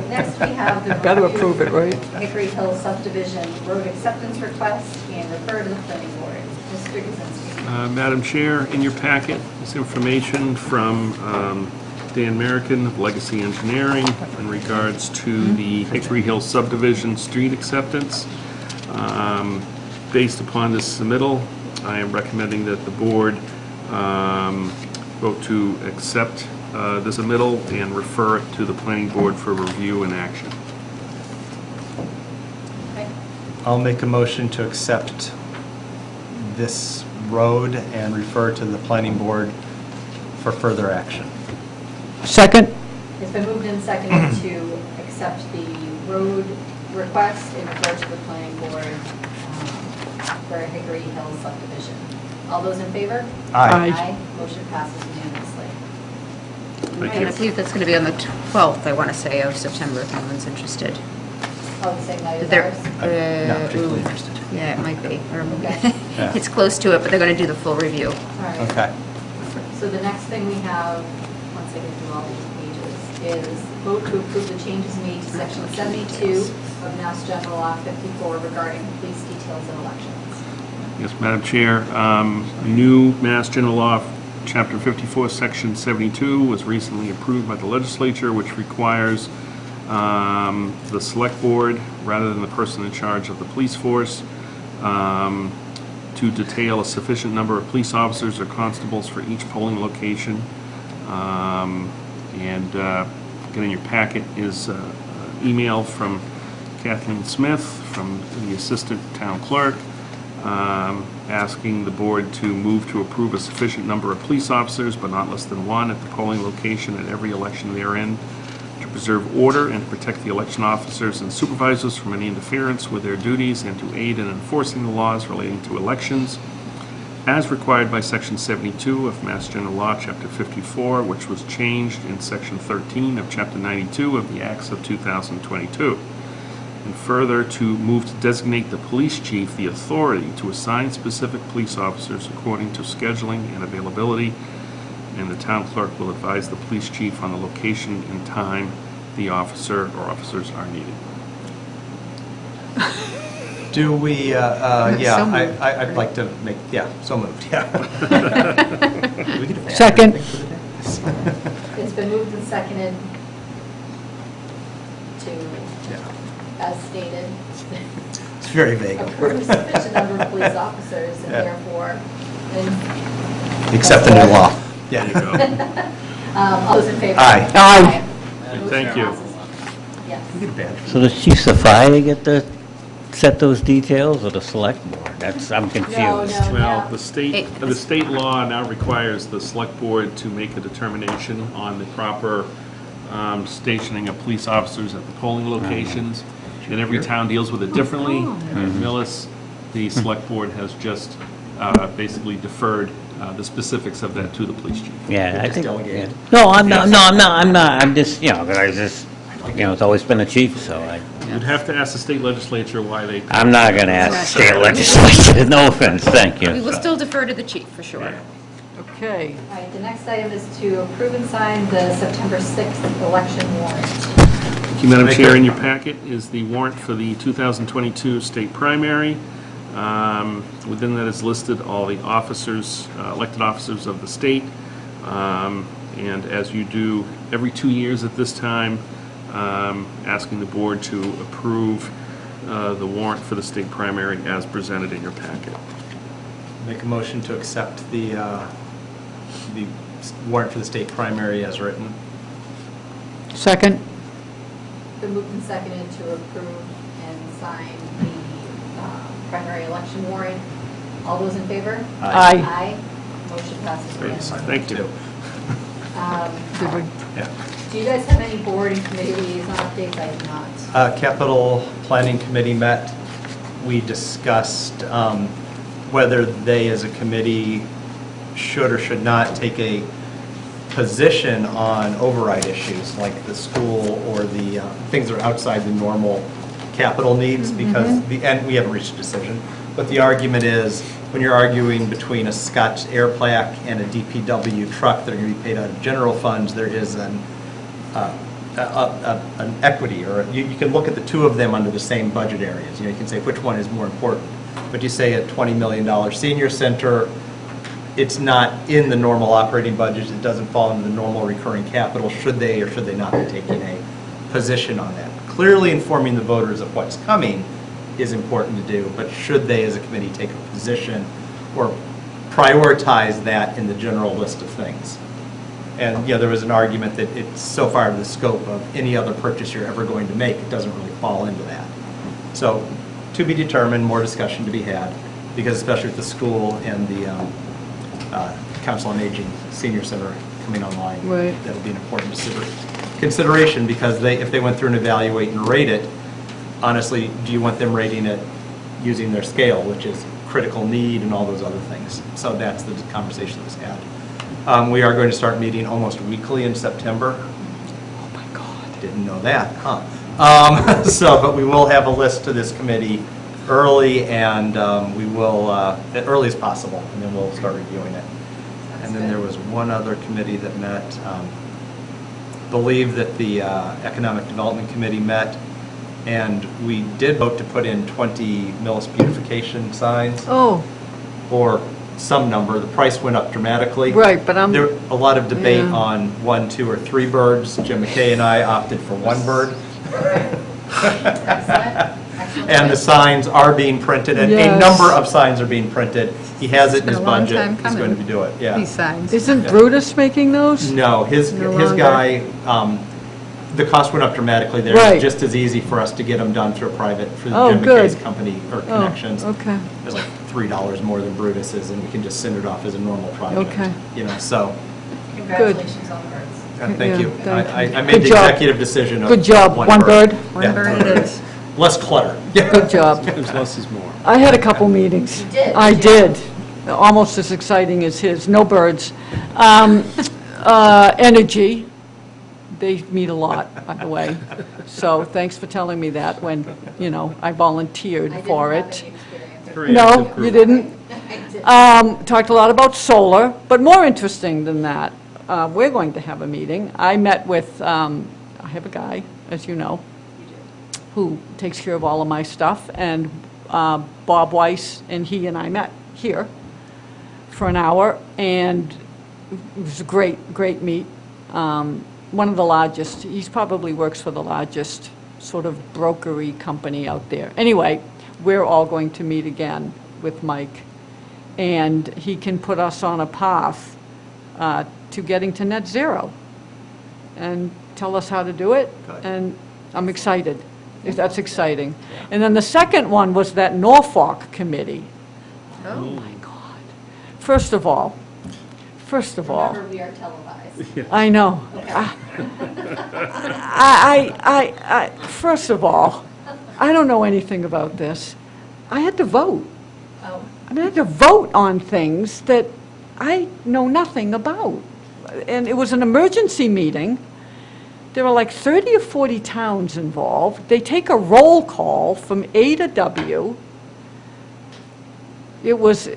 Next we have the Gotta review approve it, right? Hickory Hill subdivision road acceptance request and refer to the planning board. Mr. Kaczynski. Madam Chair, in your packet is information from Dan Merrickin of Legacy Engineering in regards to the Hickory Hill subdivision street acceptance. Based upon this submittal, I am recommending that the board vote to accept this submittal and refer it to the planning board for review and action. Okay. I'll make a motion to accept this road and refer to the planning board for further action. Second? It's been moved and seconded to accept the road request and refer to the planning board for Hickory Hill subdivision. All those in favor? Aye. Motion passes unanimously. And I believe that's going to be on the 12th, I want to say, of September, if anyone's interested. Oh, the same night as They're- ours? I'm not particularly interested. Yeah, it might be. Or Okay. Yeah. It's close to it, but they're going to do the full review. All right. Okay. So the next thing we have, once I get through all these pages, is vote to approve the changes made to section 72 of Mass General Law 54 regarding police details and elections. Yes, Madam Chair, new Mass General Law, Chapter 54, Section 72 was recently approved by the legislature, which requires the select board, rather than the person in charge of the police force, to detail a sufficient number of police officers or constables for each polling location. And again, in your packet is an email from Kathleen Smith, from the Assistant Town Clerk, asking the board to move to approve a sufficient number of police officers, but not less than one, at the polling location at every election therein, to preserve order and to protect the election officers and supervisors from any interference with their duties, and to aid in enforcing the laws relating to elections, as required by Section 72 of Mass General Law, Chapter 54, which was changed in Section 13 of Chapter 92 of the Acts of 2022. And further, to move to designate the police chief the authority to assign specific police officers according to scheduling and availability, and the town clerk will advise the police chief on the location and time the officer or officers are needed. Do we, yeah, I'd like to make, yeah, so moved, yeah. We could have added Second. anything for the day. It's been moved and seconded to, Yeah. as stated, It's very vague. approve sufficient number of police officers and Yeah. therefore, Except the new law. There you Yeah. go. all those in favor? Aye. Aye. Motion Thank you. passes. Yes. We could have added. So does Chief Safai get to set those details, or the select board? I'm confused. No. Well, the state law now requires the select board to make a determination on the proper stationing of police officers at the polling locations, and every town deals with it differently. And at Millis, the select board has just basically deferred the specifics of that to the police chief. Yeah, I Just think, delegated. yeah. No, I'm not, I'm just, it's always been a chief, so You'd have to ask the state legislature why they... I'm not gonna ask the state legislature, no offense, thank We will you. still defer to the chief, for sure. Okay. All right, the next item is to approve and sign the September 6th election warrant. Thank you, Madam Chair. In your packet is the warrant for the 2022 state primary. Within that is listed all the officers, elected officers of the state. And as you do every 2 years at this time, asking the board to approve the warrant for the state primary as presented in your packet. Make a motion to accept the warrant for the state primary as written. Second? Been moved and seconded to approve and sign the primary election warrant. All those in favor? Aye. Aye. Motion passes unanimously. Thank you. Um, Did we? Yeah. Do Do you guys have any board and committee liaison updates? I do not. Capital Planning Committee met. We discussed whether they, as a committee, should or should not take a position on override issues like the school or the things that are outside the normal capital needs, because and we haven't reached a decision. But the argument is, when you're arguing between a Scotch Air plaque and a DPW truck that are going to be paid out of general funds, there is an equity, or you can look at the two of them under the same budget areas. You can say which one is more important. But you say a $20 million senior center, it's not in the normal operating budget, it doesn't fall into the normal recurring capital. Should they or should they not be taking a position on that? Clearly informing the voters of what's coming is important to do, but should they as a committee take a position or prioritize that in the general list of things? And there was an argument that it's so far out of the scope of any other purchase you're ever going to make, it doesn't really fall into that. So to be determined, more discussion to be had, because especially with the school and the Council on Aging Senior Center coming online, Right. that'll be an important consideration, because if they went through and evaluate and rate it, honestly, do you want them rating it using their scale, which is critical need and all those other things? So that's the conversation that was had. We are going to start meeting almost weekly in September. Oh my God. Didn't know that, huh? But we will have a list to this committee early, and we will, as early as possible, and then we'll start reviewing it. And then there was one other committee that met. Believe that the Economic Development Committee met, and we did vote to put in 20 Millis beautification signs. Oh, Or some number. The price went up dramatically. right, but I'm, There a lot of debate Yeah. on 1, 2, or 3 birds. Jim McKay and I opted for 1 bird. And the signs are being printed, and a Yes. number of signs are being printed. He has it in his been a long budget. time He's going to do it, yeah. These signs. isn't Brutus making those? No, his No his longer. guy, the cost went up dramatically there. Right. It's just as easy for us to get them done through a private, through Oh, Jim good. McKay's company or Oh, connections. okay. It's like $3 more than Brutus's, and we can just send it off as a normal project. Okay. So, Congratulations on the birds. thank Yeah, you. thank I you. made Good the job. executive decision of Good job. One bird? Yeah. One bird it is. Less clutter. Yeah. Good job. Sometimes less is more. I had a couple meetings. You did? I did. Almost as exciting as his. No birds. Energy. They meet a lot, by the way. So thanks for telling me that when, I volunteered for it. No, you didn't? Talked a lot about solar, but more interesting than that, we're going to have a meeting. I met with, I have a guy, as you know, who takes care of all of my stuff, and Bob Weiss, and he and I met here for an hour, and it was a great meet. One of the largest, he probably works for the largest sort of brokery company out there. Anyway, we're all going to meet again with Mike, and he can put us on a path to getting to net zero and tell us how to do it, and I'm excited. That's exciting. And then the second one was that Norfolk committee. Oh, my God. First of all, Remember, we are televised. I know. First of all, I don't know anything about this. I had to vote. Oh. I had to vote on things that I know nothing about. And it was an emergency meeting. There are like 30 or 40 towns involved. They take a roll call from A to W. It was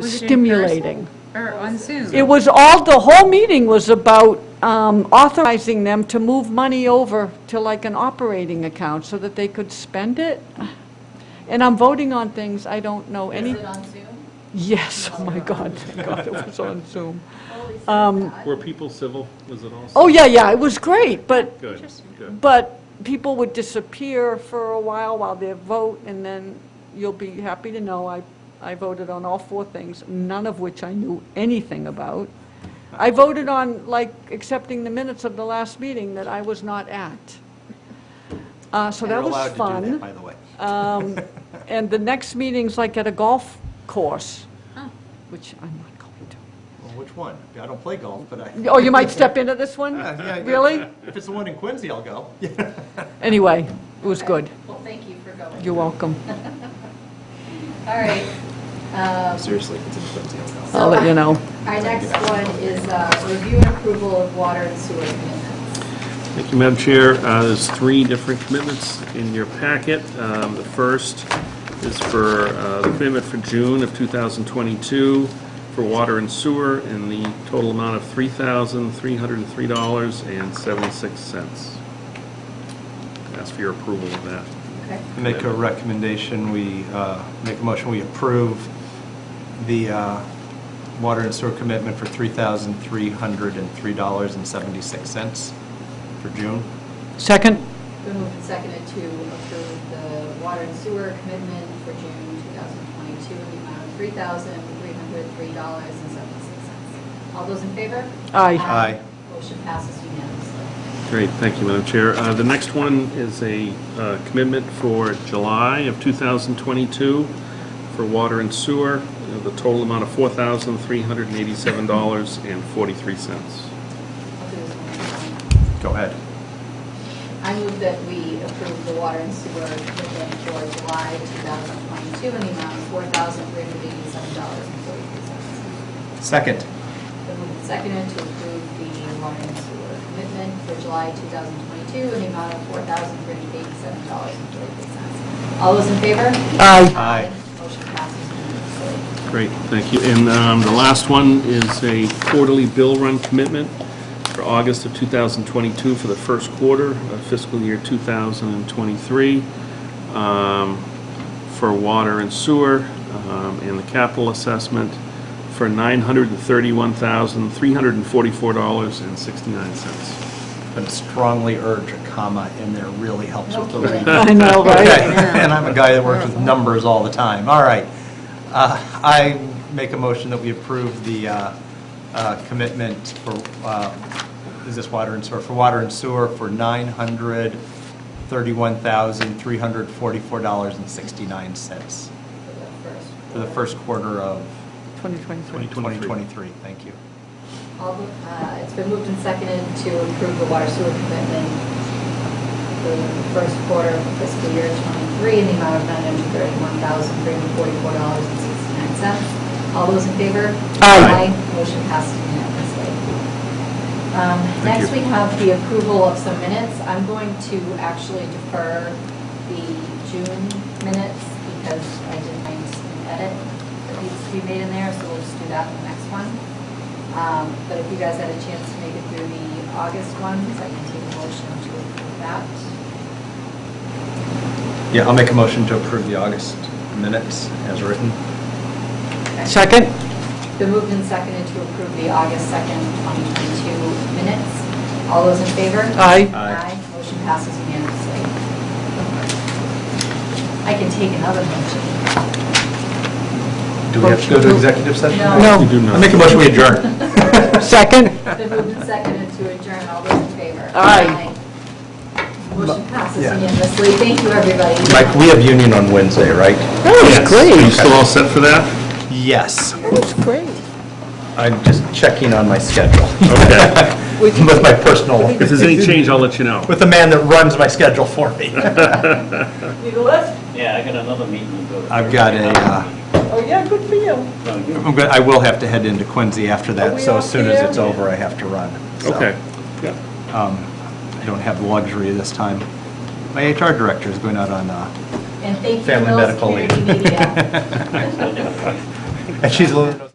stimulating. Or on Zoom? It was the whole meeting was about authorizing them to move money over to like an operating account so that they could spend it. And I'm voting on things I don't know any. Is it on Zoom? Yes, oh my God, thank God it was on Zoom. Were people civil? Was it also? Oh, yeah, it was great, but, Good, good. but people would disappear for a while they vote, and then you'll be happy to know I voted on all 4 things, none of which I knew anything about. I voted on, like, accepting the minutes of the last meeting that I was not at. So that was fun. You're allowed to do that, by the way. And the next meeting's like at a golf course, which I'm not going to. which one? I don't play golf, but I... Oh, you might step into this one? Yeah, Really? If it's the one in Quincy, I'll go. Anyway, it was good. Well, thank you for going. You're welcome. All right. Seriously, if it's in Quincy, I'll go. I'll let you know. Our next one is review and approval of water and sewer commitments. Thank you, Madam Chair. There's 3 different commitments in your packet. The first is for the commitment for June of 2022 for water and sewer in the total amount of $3,303.76. Ask for your approval of that. Okay. Make a recommendation, make a motion, we approve the water and sewer commitment for $3,303.76 for June. Second? Been moved and seconded to approve the water and sewer commitment for June 2022 in the amount of $3,303.76. All those in favor? Aye. Aye. Motion passes unanimously. Great, thank you, Madam Chair. The next one is a commitment for July of 2022 for water and sewer, the total amount of $4,387.43. Go ahead. I move that we approve the water and sewer commitment for July 2022 in the amount of $4,387.43. Second. Been moved and seconded to approve the water and sewer commitment for July 2022 in the amount of $4,387.43. All those in favor? Aye. Aye. Motion passes unanimously. Great, thank you. And the last one is a quarterly bill run commitment for August of 2022 for the first quarter of fiscal year 2023 for water and sewer and the capital assessment for $931,344.69. I'd strongly urge a comma in there, really helps with the reading. I know, right? Okay. And I'm a guy that works with numbers all the time. All right. I make a motion that we approve the commitment for, is this water and sewer? For water and sewer for $931,344.69 for the first quarter of 2023. Thank you. It's been moved and seconded to approve the water sewer commitment for the first quarter of fiscal year 23 in the amount of $931,344.69. All those in favor? Aye. Motion passes unanimously. Next, we have the approval of some minutes. I'm going to actually defer the June minutes because I did find an edit that needs to be made in there, so we'll just do that in the next one. But if you guys had a chance to make it through the August ones, I can take a motion to approve that. Yeah, I'll make a motion to approve the August minutes as written. Second? Been moved and seconded to approve the August 2nd, 2022 minutes. All those in favor? Aye. Aye. Motion passes unanimously. I can take another motion. Do we have to go to executive session? No. You do not. I'll make a motion, we adjourn. Second? Been moved and seconded to adjourn. All those in favor? Aye. Motion passes Yeah. unanimously. Thank you, everybody. Mike, we have union on Wednesday, right? That was Are you great. still all set for that? Yes. That was great. I'm just checking on my schedule. Okay. With my personal, If there's any change, I'll let you know. with the man that runs my schedule for me. Need a lift? Yeah, I got another meeting to go to. I've got Oh, yeah, good for you. I will have to head into Quincy after Are that, we so as off soon as the it's air? over, I have to run. So, Okay. Yeah. I don't have the luxury this time. My HR director is going out on And thank you, family Mills medical leave. Community Media. And she's a little...